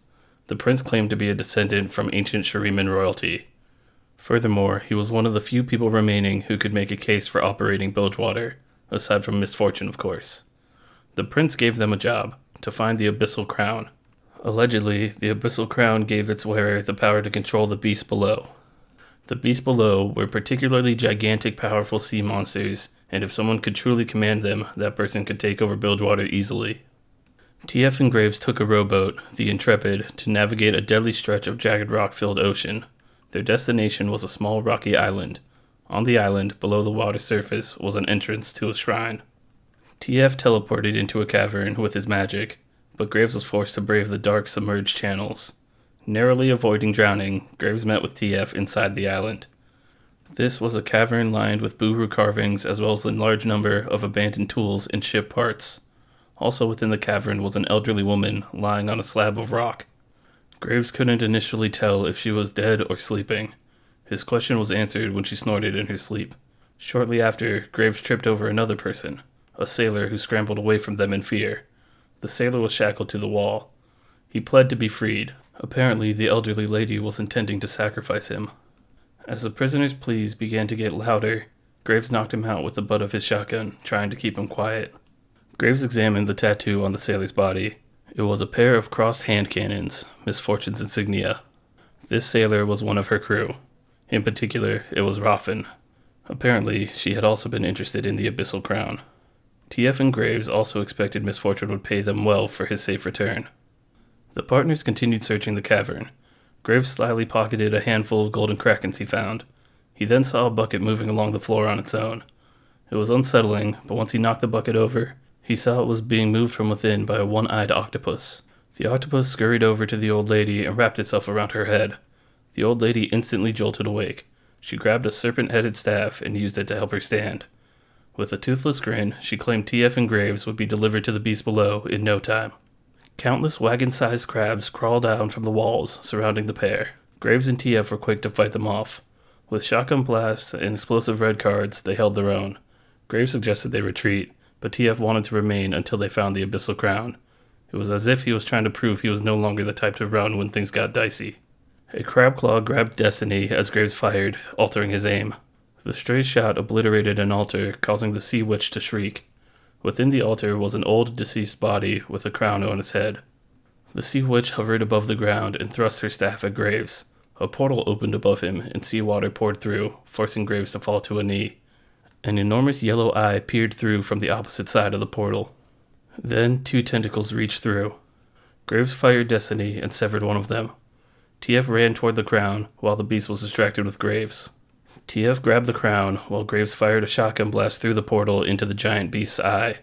The Prince claimed to be a descendant from ancient Shuriman royalty. Furthermore, he was one of the few people remaining who could make a case for operating Bilgewater, aside from Miss Fortune, of course. The Prince gave them a job, to find the Abyssal Crown. Allegedly, the Abyssal Crown gave its wearer the power to control the beasts below. The beasts below were particularly gigantic, powerful sea monsters, and if someone could truly command them, that person could take over Bilgewater easily. TF and Graves took a rowboat, the Intrepid, to navigate a deadly stretch of jagged rock-filled ocean. Their destination was a small rocky island. On the island, below the water surface, was an entrance to a shrine. TF teleported into a cavern with his magic, but Graves was forced to brave the dark, submerged channels. Narrowly avoiding drowning, Graves met with TF inside the island. This was a cavern lined with Bhuru carvings as well as a large number of abandoned tools and ship parts. Also within the cavern was an elderly woman lying on a slab of rock. Graves couldn't initially tell if she was dead or sleeping. His question was answered when she snorted in her sleep. Shortly after, Graves tripped over another person, a sailor who scrambled away from them in fear. The sailor was shackled to the wall. He pled to be freed. Apparently, the elderly lady was intending to sacrifice him. As the prisoner's pleas began to get louder, Graves knocked him out with the butt of his shotgun, trying to keep him quiet. Graves examined the tattoo on the sailor's body. It was a pair of crossed hand cannons, Miss Fortune's insignia. This sailor was one of her crew. In particular, it was Ruffin. Apparently, she had also been interested in the Abyssal Crown. TF and Graves also expected Miss Fortune would pay them well for his safe return. The partners continued searching the cavern. Graves slyly pocketed a handful of golden krakens he found. He then saw a bucket moving along the floor on its own. It was unsettling, but once he knocked the bucket over, he saw it was being moved from within by a one-eyed octopus. The octopus scurried over to the old lady and wrapped itself around her head. The old lady instantly jolted awake. She grabbed a serpent-headed staff and used it to help her stand. With a toothless grin, she claimed TF and Graves would be delivered to the beast below in no time. Countless wagon-sized crabs crawled down from the walls surrounding the pair. Graves and TF were quick to fight them off. With shotgun blasts and explosive red cards, they held their own. Graves suggested they retreat, but TF wanted to remain until they found the Abyssal Crown. It was as if he was trying to prove he was no longer the type to run when things got dicey. A crab claw grabbed Destiny as Graves fired, altering his aim. The stray shot obliterated an altar, causing the sea witch to shriek. Within the altar was an old, deceased body with a crown on its head. The sea witch hovered above the ground and thrust her staff at Graves. A portal opened above him, and seawater poured through, forcing Graves to fall to a knee. An enormous yellow eye peered through from the opposite side of the portal. Then 2 tentacles reached through. Graves fired Destiny and severed one of them. TF ran toward the crown, while the beast was distracted with Graves. TF grabbed the crown, while Graves fired a shotgun blast through the portal into the giant beast's eye.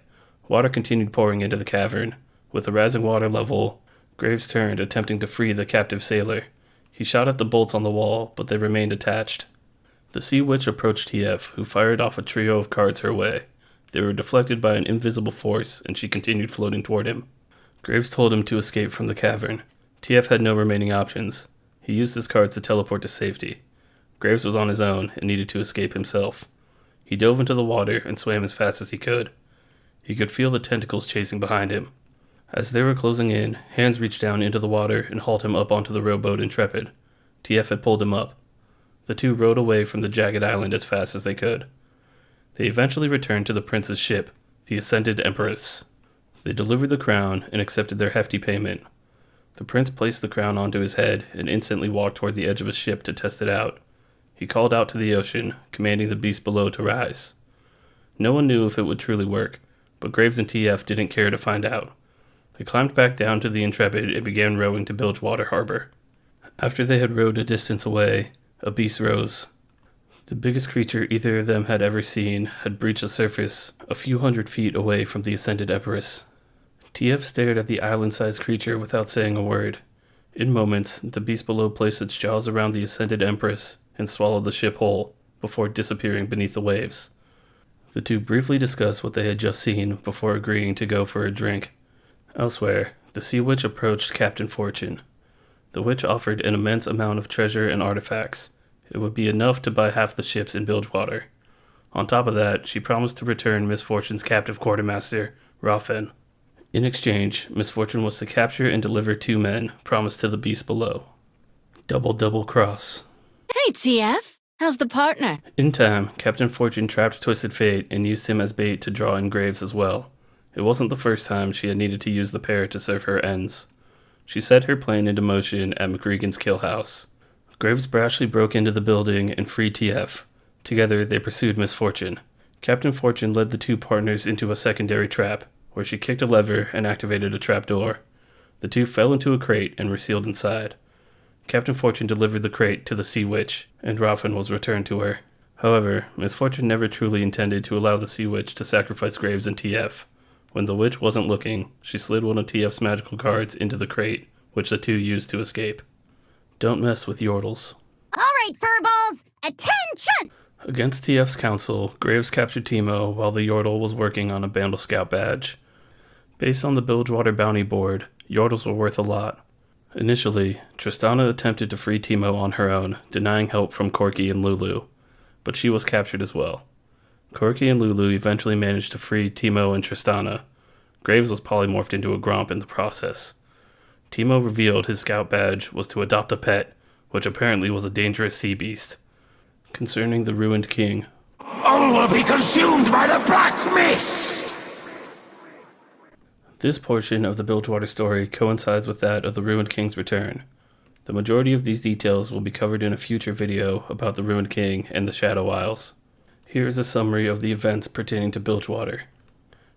Water continued pouring into the cavern. With the rising water level, Graves turned, attempting to free the captive sailor. He shot at the bolts on the wall, but they remained attached. The Sea Witch approached TF, who fired off a trio of cards her way. They were deflected by an invisible force, and she continued floating toward him. Graves told him to escape from the cavern. TF had no remaining options. He used his cards to teleport to safety. Graves was on his own and needed to escape himself. He dove into the water and swam as fast as he could. He could feel the tentacles chasing behind him. As they were closing in, hands reached down into the water and hauled him up onto the rowboat Intrepid. TF had pulled him up. The two rowed away from the jagged island as fast as they could. They eventually returned to the prince's ship, the Ascended Empress. They delivered the crown and accepted their hefty payment. The prince placed the crown onto his head and instantly walked toward the edge of his ship to test it out. He called out to the ocean, commanding the beast below to rise. No one knew if it would truly work, but Graves and TF didn't care to find out. They climbed back down to the Intrepid and began rowing to Bilgewater harbor. After they had rowed a distance away, a beast rose. The biggest creature either of them had ever seen had breached the surface a few hundred feet away from the Ascended Empress. TF stared at the island-sized creature without saying a word. In moments, the beast below placed its jaws around the Ascended Empress and swallowed the ship whole, before disappearing beneath the waves. The two briefly discussed what they had just seen before agreeing to go for a drink. Elsewhere, the Sea Witch approached Captain Fortune. The witch offered an immense amount of treasure and artifacts. It would be enough to buy half the ships in Bilgewater. On top of that, she promised to return Miss Fortune's captive quartermaster, Rafen. In exchange, Miss Fortune was to capture and deliver 2 men promised to the beast below. Double cross. Hey, TF. How's the partner? In time, Captain Fortune trapped Twisted Fate and used him as bait to draw in Graves as well. It wasn't the first time she had needed to use the pair to serve her ends. She set her plan into motion at McRegan's kill house. Graves brashly broke into the building and freed TF. Together, they pursued Miss Fortune. Captain Fortune led the 2 partners into a secondary trap, where she kicked a lever and activated a trapdoor. The 2 fell into a crate and were sealed inside. Captain Fortune delivered the crate to the Sea Witch, and Rafen was returned to her. However, Miss Fortune never truly intended to allow the Sea Witch to sacrifice Graves and TF. When the witch wasn't looking, she slid one of TF's magical cards into the crate, which the 2 used to escape. Don't mess with Yordles. All right, furballs, attention! Against TF's counsel, Graves captured Teemo while the Yordle was working on a Bandle Scout badge. Based on the Bilgewater bounty board, Yordles were worth a lot. Initially, Tristana attempted to free Teemo on her own, denying help from Corky and Lulu, but she was captured as well. Corky and Lulu eventually managed to free Teemo and Tristana. Graves was polymorphed into a Gromp in the process. Teemo revealed his scout badge was to adopt a pet, which apparently was a dangerous sea beast. Concerning the ruined king, All will be consumed by the black mist! this portion of the Bilgewater story coincides with that of the ruined king's return. The majority of these details will be covered in a future video about the ruined king and the Shadow Isles. Here is a summary of the events pertaining to Bilgewater.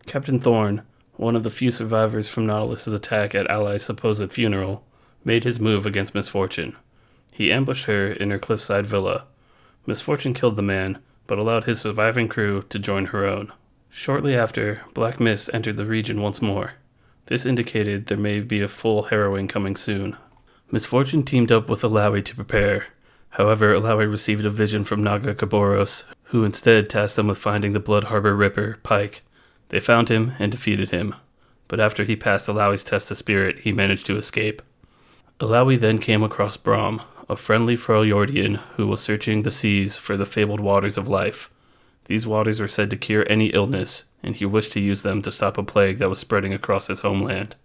Captain Thorn, one of the few survivors from Nautilus' attack at Allai's supposed funeral, made his move against Miss Fortune. He ambushed her in her cliffside villa. Miss Fortune killed the man, but allowed his surviving crew to join her own. Shortly after, black mist entered the region once more. This indicated there may be a full harrowing coming soon. Miss Fortune teamed up with Illaoi to prepare. However, Illaoi received a vision from Naga Kaboros, who instead tasked them with finding the Blood Harbor Ripper, Pyke. They found him and defeated him, but after he passed Illaoi's test of spirit, he managed to escape. Illaoi then came across Brahm, a friendly Freljordian who was searching the seas for the fabled waters of life. These waters were said to cure any illness, and he wished to use them to stop a plague that was spreading across his homeland.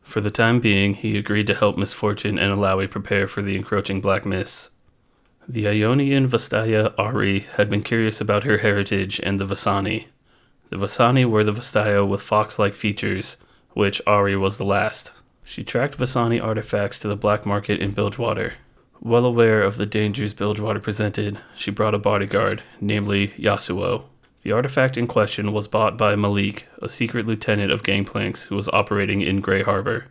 For the time being, he agreed to help Miss Fortune and Illaoi prepare for the encroaching black mists. The Ionian Vastaya Ari had been curious about her heritage and the Vistani. The Vistani were the Vastaya with fox-like features, which Ari was the last. She tracked Vistani artifacts to the black market in Bilgewater. Well aware of the dangers Bilgewater presented, she brought a bodyguard, namely Yasuo. The artifact in question was bought by Malik, a secret lieutenant of Gangplank's who was operating in Grey Harbor.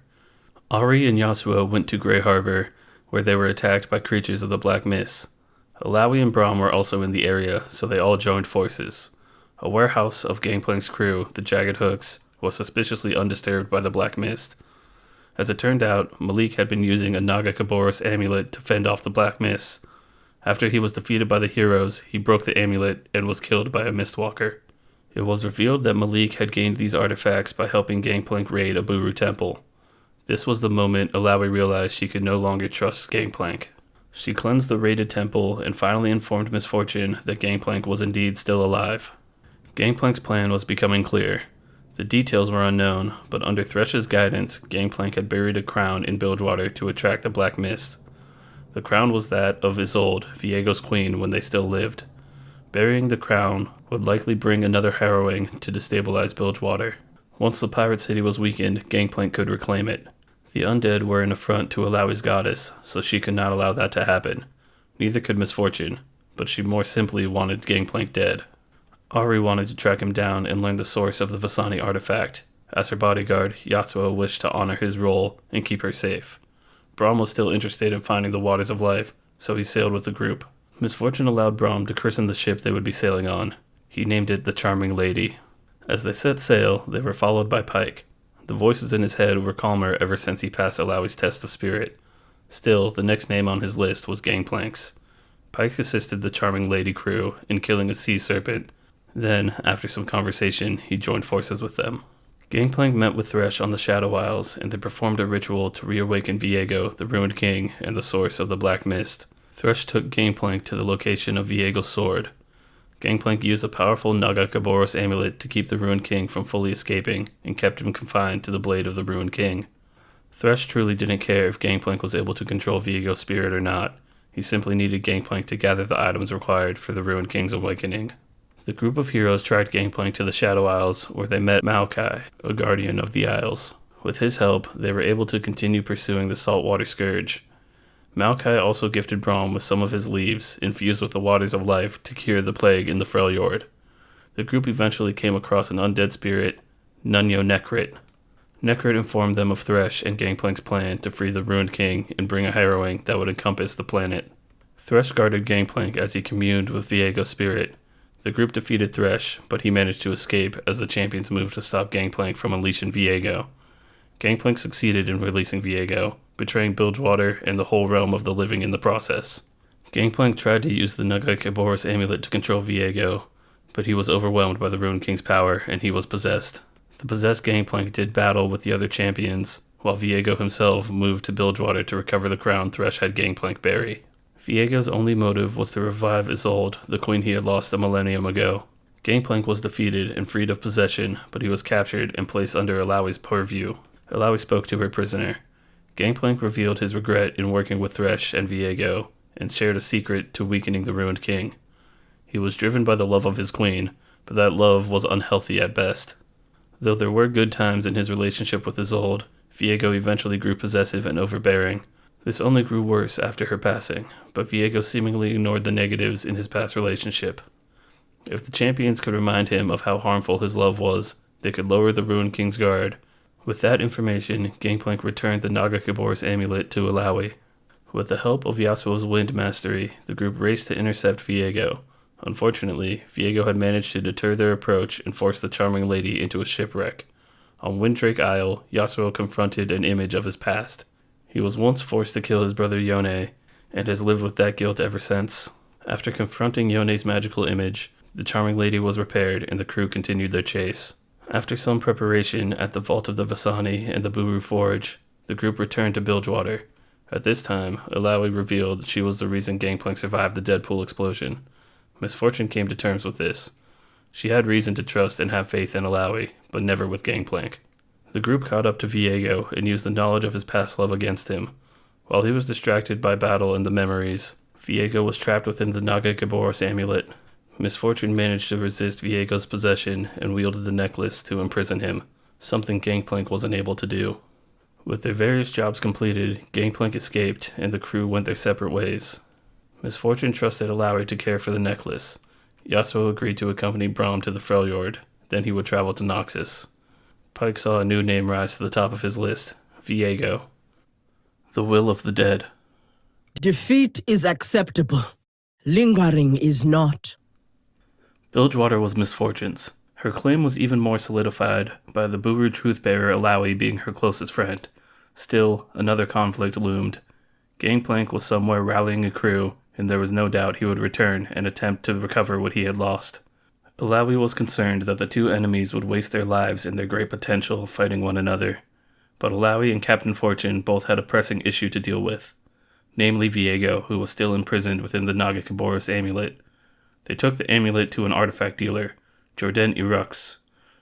Ari and Yasuo went to Grey Harbor, where they were attacked by creatures of the Black Mists. Illaoi and Brahm were also in the area, so they all joined forces. A warehouse of Gangplank's crew, the Jagged Hooks, was suspiciously undisturbed by the black mist. As it turned out, Malik had been using a Naga Kaboros amulet to fend off the black mist. After he was defeated by the heroes, he broke the amulet and was killed by a Mistwalker. It was revealed that Malik had gained these artifacts by helping Gangplank raid a Bhuru temple. This was the moment Illaoi realized she could no longer trust Gangplank. She cleansed the raided temple and finally informed Miss Fortune that Gangplank was indeed still alive. Gangplank's plan was becoming clear. The details were unknown, but under Thresh's guidance, Gangplank had buried a crown in Bilgewater to attract the Black Mist. The crown was that of Isolde, Viego's queen, when they still lived. Burying the crown would likely bring another harrowing to destabilize Bilgewater. Once the pirate city was weakened, Gangplank could reclaim it. The undead were an affront to Illaoi's goddess, so she could not allow that to happen. Neither could Miss Fortune, but she more simply wanted Gangplank dead. Ari wanted to track him down and learn the source of the Vasani artifact. As her bodyguard, Yasuo wished to honor his role and keep her safe. Braum was still interested in finding the waters of life, so he sailed with the group. Miss Fortune allowed Braum to christen the ship they would be sailing on. He named it the Charming Lady. As they set sail, they were followed by Pyke. The voices in his head were calmer ever since he passed Illaoi's test of spirit. Still, the next name on his list was Gangplank's. Pyke assisted the Charming Lady crew in killing a sea serpent. Then, after some conversation, he joined forces with them. Gangplank met with Thresh on the Shadow Isles, and they performed a ritual to reawaken Viego, the Ruined King, and the source of the Black Mist. Thresh took Gangplank to the location of Viego's sword. Gangplank used a powerful Naga Kaboros amulet to keep the Ruined King from fully escaping, and kept him confined to the blade of the Ruined King. Thresh truly didn't care if Gangplank was able to control Viego's spirit or not. He simply needed Gangplank to gather the items required for the Ruined King's awakening. The group of heroes tracked Gangplank to the Shadow Isles, where they met Maokai, a guardian of the Isles. With his help, they were able to continue pursuing the Saltwater Scourge. Maokai also gifted Braum with some of his leaves, infused with the waters of life, to cure the plague in the Freljord. The group eventually came across an undead spirit, Nunyo Nekrit. Nekrit informed them of Thresh and Gangplank's plan to free the Ruined King and bring a harrowing that would encompass the planet. Thresh guarded Gangplank as he communed with Viego's spirit. The group defeated Thresh, but he managed to escape as the champions moved to stop Gangplank from unleashing Viego. Gangplank succeeded in releasing Viego, betraying Bilgewater and the whole realm of the living in the process. Gangplank tried to use the Naga Kaboros amulet to control Viego, but he was overwhelmed by the Ruined King's power and he was possessed. The possessed Gangplank did battle with the other champions, while Viego himself moved to Bilgewater to recover the crown Thresh had Gangplank bury. Viego's only motive was to revive Isolde, the queen he had lost a millennium ago. Gangplank was defeated and freed of possession, but he was captured and placed under Illaoi's purview. Illaoi spoke to her prisoner. Gangplank revealed his regret in working with Thresh and Viego, and shared a secret to weakening the Ruined King. He was driven by the love of his queen, but that love was unhealthy at best. Though there were good times in his relationship with Isolde, Viego eventually grew possessive and overbearing. This only grew worse after her passing, but Viego seemingly ignored the negatives in his past relationship. If the champions could remind him of how harmful his love was, they could lower the Ruined King's guard. With that information, Gangplank returned the Naga Kaboros amulet to Illaoi. With the help of Yasuo's wind mastery, the group raced to intercept Viego. Unfortunately, Viego had managed to deter their approach and force the Charming Lady into a shipwreck. On Winddrake Isle, Yasuo confronted an image of his past. He was once forced to kill his brother Yone, and has lived with that guilt ever since. After confronting Yone's magical image, the Charming Lady was repaired and the crew continued their chase. After some preparation at the Vault of the Vasani and the Bhuru Forge, the group returned to Bilgewater. At this time, Illaoi revealed she was the reason Gangplank survived the Deadpool explosion. Miss Fortune came to terms with this. She had reason to trust and have faith in Illaoi, but never with Gangplank. The group caught up to Viego and used the knowledge of his past love against him. While he was distracted by battle and the memories, Viego was trapped within the Naga Kaboros amulet. Miss Fortune managed to resist Viego's possession and wielded the necklace to imprison him, something Gangplank was unable to do. With their various jobs completed, Gangplank escaped and the crew went their separate ways. Miss Fortune trusted Illaoi to care for the necklace. Yasuo agreed to accompany Braum to the Freljord, then he would travel to Noxus. Pyke saw a new name rise to the top of his list, Viego. The Will of the Dead. Defeat is acceptable. Lingering is not. Bilgewater was Miss Fortune's. Her claim was even more solidified by the Bhuru truth-bearer Illaoi being her closest friend. Still, another conflict loomed. Gangplank was somewhere rallying a crew, and there was no doubt he would return and attempt to recover what he had lost. Illaoi was concerned that the two enemies would waste their lives and their great potential fighting one another. But Illaoi and Captain Fortune both had a pressing issue to deal with, namely Viego, who was still imprisoned within the Nagakaboros amulet. They took the amulet to an artifact dealer, Jordan Irux.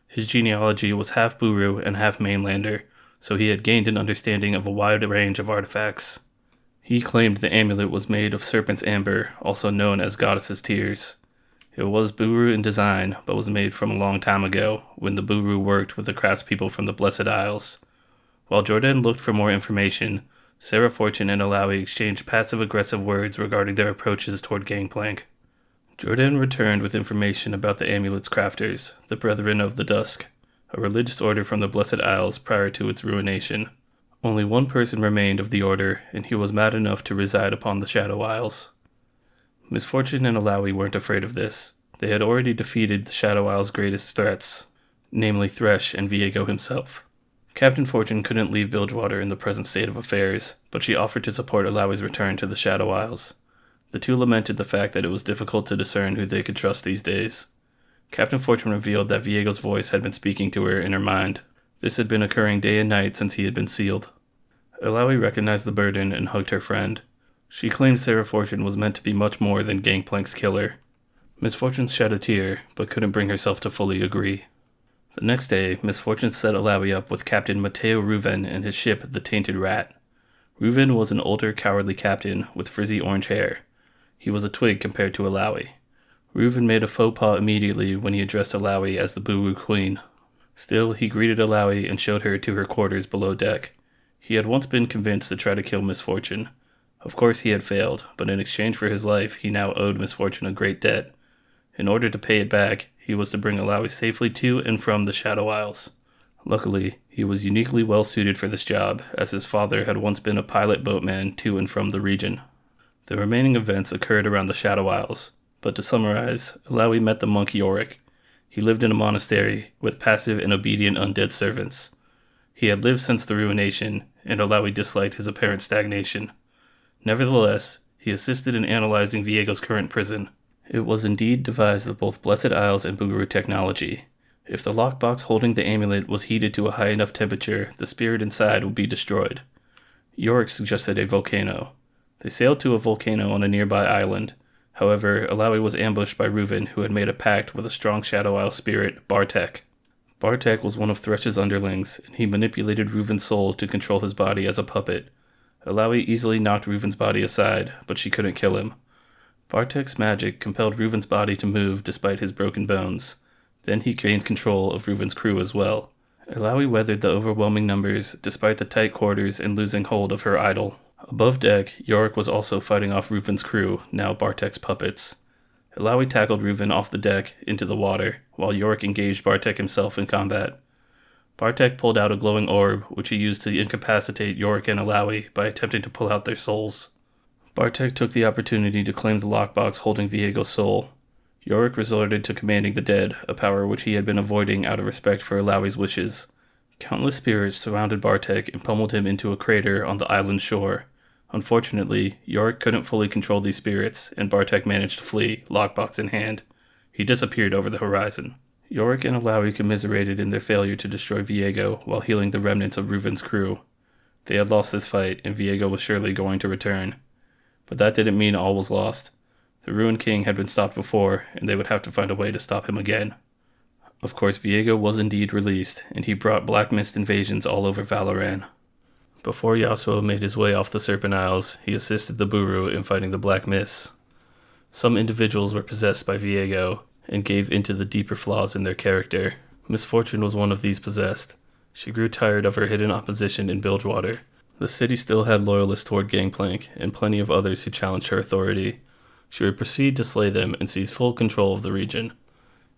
His genealogy was half Bhuru and half mainlander, so he had gained an understanding of a wide range of artifacts. He claimed the amulet was made of serpent's amber, also known as goddess's tears. It was Bhuru in design, but was made from a long time ago, when the Bhuru worked with the craftspeople from the Blessed Isles. While Jordan looked for more information, Sarah Fortune and Illaoi exchanged passive-aggressive words regarding their approaches toward Gangplank. Jordan returned with information about the amulet's crafters, the Brethren of the Dusk, a religious order from the Blessed Isles prior to its ruination. Only one person remained of the order, and he was mad enough to reside upon the Shadow Isles. Misfortune and Illaoi weren't afraid of this. They had already defeated the Shadow Isles' greatest threats, namely Thresh and Viego himself. Captain Fortune couldn't leave Bilgewater in the present state of affairs, but she offered to support Illaoi's return to the Shadow Isles. The two lamented the fact that it was difficult to discern who they could trust these days. Captain Fortune revealed that Viego's voice had been speaking to her in her mind. This had been occurring day and night since he had been sealed. Illaoi recognized the burden and hugged her friend. She claimed Sarah Fortune was meant to be much more than Gangplank's killer. Misfortune shed a tear, but couldn't bring herself to fully agree. The next day, Misfortune set Illaoi up with Captain Matteo Ruven and his ship, the Tainted Rat. Ruven was an older, cowardly captain with frizzy orange hair. He was a twig compared to Illaoi. Ruven made a faux pas immediately when he addressed Illaoi as the Bhuru Queen. Still, he greeted Illaoi and showed her to her quarters below deck. He had once been convinced to try to kill Misfortune. Of course he had failed, but in exchange for his life, he now owed Misfortune a great debt. In order to pay it back, he was to bring Illaoi safely to and from the Shadow Isles. Luckily, he was uniquely well suited for this job, as his father had once been a pilot boatman to and from the region. The remaining events occurred around the Shadow Isles, but to summarize, Illaoi met the monk Yorick. He lived in a monastery with passive and obedient undead servants. He had lived since the ruination, and Illaoi disliked his apparent stagnation. Nevertheless, he assisted in analyzing Viego's current prison. It was indeed devised of both Blessed Isles and Bhuru technology. If the lockbox holding the amulet was heated to a high enough temperature, the spirit inside would be destroyed. Yorick suggested a volcano. They sailed to a volcano on a nearby island. However, Illaoi was ambushed by Ruven, who had made a pact with a strong Shadow Isle spirit, Bartek. Bartek was one of Thresh's underlings, and he manipulated Ruven's soul to control his body as a puppet. Illaoi easily knocked Ruven's body aside, but she couldn't kill him. Bartek's magic compelled Ruven's body to move despite his broken bones. Then he gained control of Ruven's crew as well. Illaoi weathered the overwhelming numbers despite the tight quarters and losing hold of her idol. Above deck, Yorick was also fighting off Ruven's crew, now Bartek's puppets. Illaoi tackled Ruven off the deck into the water, while Yorick engaged Bartek himself in combat. Bartek pulled out a glowing orb, which he used to incapacitate Yorick and Illaoi by attempting to pull out their souls. Bartek took the opportunity to claim the lockbox holding Viego's soul. Yorick resorted to commanding the dead, a power which he had been avoiding out of respect for Illaoi's wishes. Countless spirits surrounded Bartek and pummeled him into a crater on the island's shore. Unfortunately, Yorick couldn't fully control these spirits, and Bartek managed to flee, lockbox in hand. He disappeared over the horizon. Yorick and Illaoi commiserated in their failure to destroy Viego while healing the remnants of Ruven's crew. They had lost this fight, and Viego was surely going to return. But that didn't mean all was lost. The Ruined King had been stopped before, and they would have to find a way to stop him again. Of course, Viego was indeed released, and he brought Black Mist invasions all over Valoran. Before Yasuo made his way off the Serpent Isles, he assisted the Bhuru in fighting the Black Mists. Some individuals were possessed by Viego, and gave into the deeper flaws in their character. Misfortune was one of these possessed. She grew tired of her hidden opposition in Bilgewater. The city still had loyalists toward Gangplank, and plenty of others who challenged her authority. She would proceed to slay them and seize full control of the region.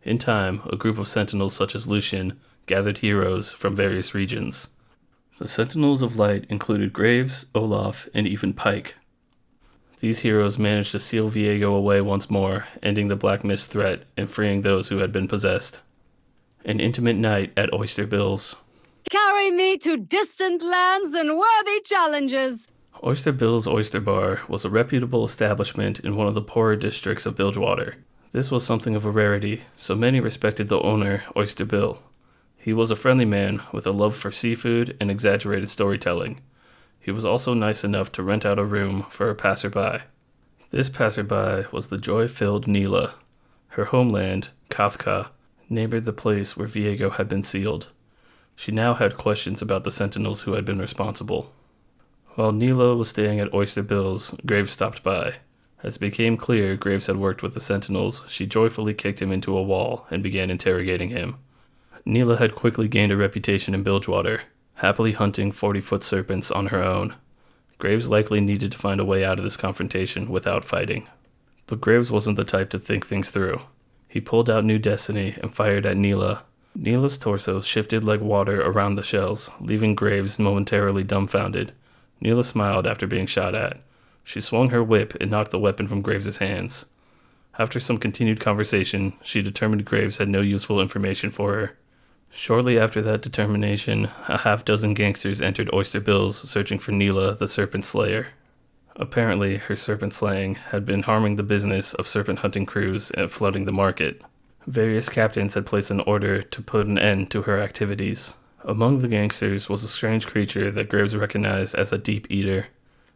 In time, a group of sentinels such as Lucian gathered heroes from various regions. The Sentinels of Light included Graves, Olaf, and even Pyke. These heroes managed to seal Viego away once more, ending the Black Mist threat and freeing those who had been possessed. An intimate night at Oyster Bill's. Carry me to distant lands and worthy challenges. Oyster Bill's Oyster Bar was a reputable establishment in one of the poorer districts of Bilgewater. This was something of a rarity, so many respected the owner, Oyster Bill. He was a friendly man with a love for seafood and exaggerated storytelling. He was also nice enough to rent out a room for a passerby. This passerby was the joy-filled Neela. Her homeland, Kathka, neighbored the place where Viego had been sealed. She now had questions about the sentinels who had been responsible. While Neela was staying at Oyster Bill's, Graves stopped by. As it became clear Graves had worked with the sentinels, she joyfully kicked him into a wall and began interrogating him. Neela had quickly gained a reputation in Bilgewater, happily hunting 40-foot serpents on her own. Graves likely needed to find a way out of this confrontation without fighting. But Graves wasn't the type to think things through. He pulled out New Destiny and fired at Neela. Neela's torso shifted like water around the shells, leaving Graves momentarily dumbfounded. Neela smiled after being shot at. She swung her whip and knocked the weapon from Graves' hands. After some continued conversation, she determined Graves had no useful information for her. Shortly after that determination, a half-dozen gangsters entered Oyster Bill's searching for Neela, the Serpent Slayer. Apparently, her serpent slaying had been harming the business of serpent hunting crews and flooding the market. Various captains had placed an order to put an end to her activities. Among the gangsters was a strange creature that Graves recognized as a deep eater.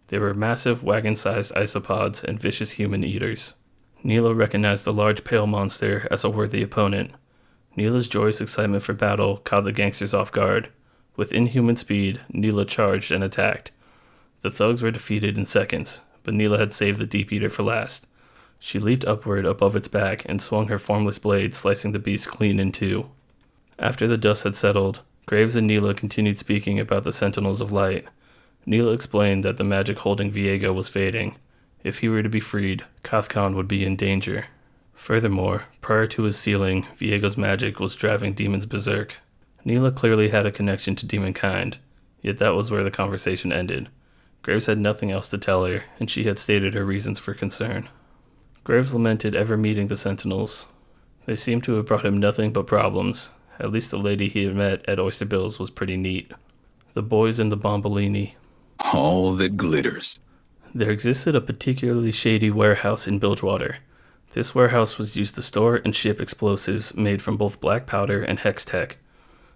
They were massive wagon-sized isopods and vicious human eaters. Neela recognized the large pale monster as a worthy opponent. Neela's joyous excitement for battle caught the gangsters off guard. With inhuman speed, Neela charged and attacked. The thugs were defeated in seconds, but Neela had saved the deep eater for last. She leaped upward above its back and swung her formless blade, slicing the beast clean in two. After the dust had settled, Graves and Neela continued speaking about the Sentinels of Light. Neela explained that the magic holding Viego was fading. If he were to be freed, Kathkan would be in danger. Furthermore, prior to his sealing, Viego's magic was driving demons berserk. Neela clearly had a connection to demonkind, yet that was where the conversation ended. Graves had nothing else to tell her, and she had stated her reasons for concern. Graves lamented ever meeting the Sentinels. They seemed to have brought him nothing but problems. At least the lady he had met at Oyster Bill's was pretty neat. The Boys and Bombolini. All that glitters. There existed a particularly shady warehouse in Bilgewater. This warehouse was used to store and ship explosives made from both black powder and hex tech.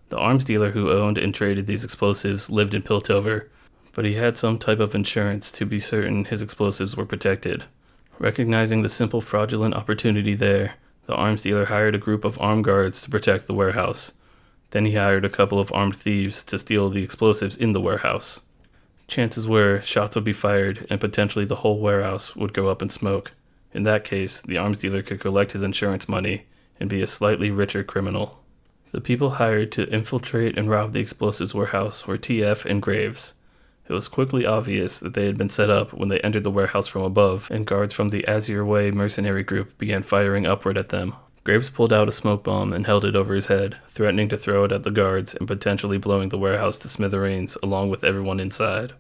The arms dealer who owned and traded these explosives lived in Piltover, but he had some type of insurance to be certain his explosives were protected. Recognizing the simple fraudulent opportunity there, the arms dealer hired a group of armed guards to protect the warehouse. Then he hired a couple of armed thieves to steal the explosives in the warehouse. Chances were shots would be fired and potentially the whole warehouse would go up in smoke. In that case, the arms dealer could collect his insurance money and be a slightly richer criminal. The people hired to infiltrate and rob the explosives warehouse were TF and Graves. It was quickly obvious that they had been set up when they entered the warehouse from above, and guards from the Azure Way mercenary group began firing upward at them. Graves pulled out a smoke bomb and held it over his head, threatening to throw it at the guards and potentially blowing the warehouse to smithereens along with everyone inside.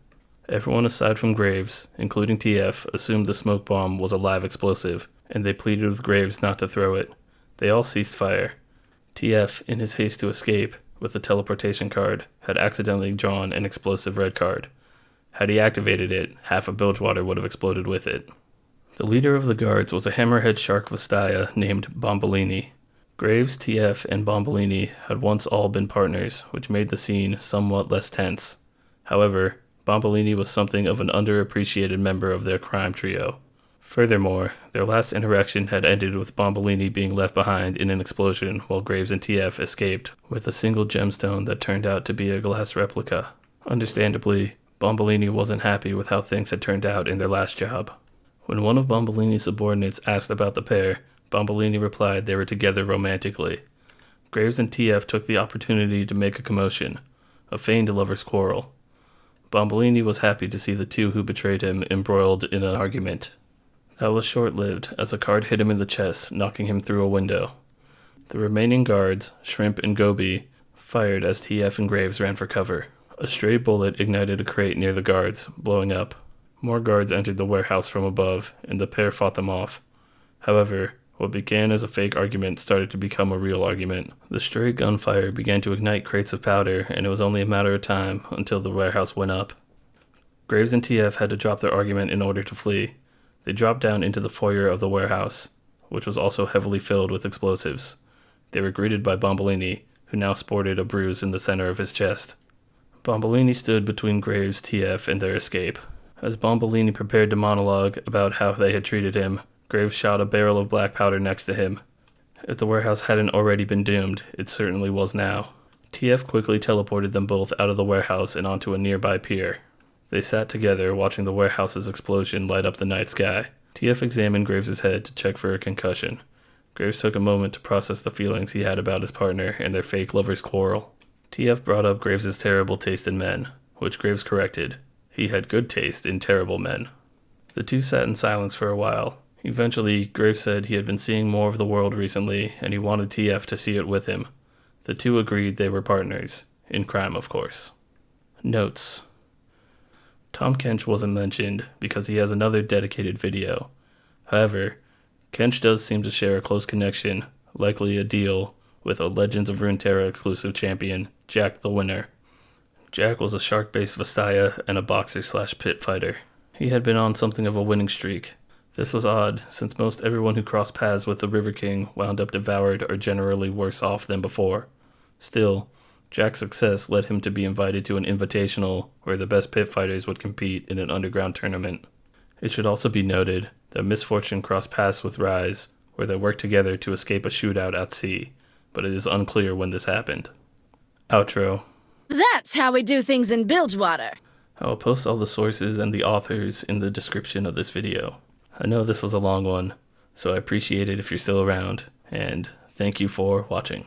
Everyone aside from Graves, including TF, assumed the smoke bomb was a live explosive, and they pleaded with Graves not to throw it. They all ceased fire. TF, in his haste to escape, with the teleportation card, had accidentally drawn an explosive red card. Had he activated it, half of Bilgewater would have exploded with it. The leader of the guards was a hammerhead shark Vastaya named Bombolini. Graves, TF, and Bombolini had once all been partners, which made the scene somewhat less tense. However, Bombolini was something of an underappreciated member of their crime trio. Furthermore, their last interaction had ended with Bombolini being left behind in an explosion while Graves and TF escaped with a single gemstone that turned out to be a glass replica. Understandably, Bombolini wasn't happy with how things had turned out in their last job. When one of Bombolini's subordinates asked about the pair, Bombolini replied they were together romantically. Graves and TF took the opportunity to make a commotion, a feigned lover's quarrel. Bombolini was happy to see the two who betrayed him embroiled in an argument. That was short-lived, as a card hit him in the chest, knocking him through a window. The remaining guards, Shrimp and Gobi, fired as TF and Graves ran for cover. A stray bullet ignited a crate near the guards, blowing up. More guards entered the warehouse from above, and the pair fought them off. However, What began as a fake argument started to become a real argument. The stray gunfire began to ignite crates of powder, and it was only a matter of time until the warehouse went up. Graves and TF had to drop their argument in order to flee. They dropped down into the foyer of the warehouse, which was also heavily filled with explosives. They were greeted by Bombolini, who now sported a bruise in the center of his chest. Bombolini stood between Graves, TF, and their escape. As Bombolini prepared to monologue about how they had treated him, Graves shot a barrel of black powder next to him. If the warehouse hadn't already been doomed, it certainly was now. TF quickly teleported them both out of the warehouse and onto a nearby pier. They sat together, watching the warehouse's explosion light up the night sky. TF examined Graves' head to check for a concussion. Graves took a moment to process the feelings he had about his partner and their fake lovers' quarrel. TF brought up Graves' terrible taste in men, which Graves corrected. He had good taste in terrible men. The two sat in silence for a while. Eventually, Graves said he had been seeing more of the world recently, and he wanted TF to see it with him. The two agreed they were partners. In crime, of course. Notes. Tom Kench wasn't mentioned because he has another dedicated video. However, Kench does seem to share a close connection, likely a deal, with a Legends of Runeterra exclusive champion, Jack the Winner. Jack was a shark-based Vastaya and a boxer/pit fighter. He had been on something of a winning streak. This was odd, since most everyone who crossed paths with the Reaver King wound up devoured or generally worse off than before. Still, Jack's success led him to be invited to an invitational where the best pit fighters would compete in an underground tournament. It should also be noted that Misfortune crossed paths with Rise, where they worked together to escape a shootout at sea, but it is unclear when this happened. Outro. That's how we do things in Bilgewater. I will post all the sources and the authors in the description of this video. I know this was a long one, so I appreciate it if you're still around, and thank you for watching.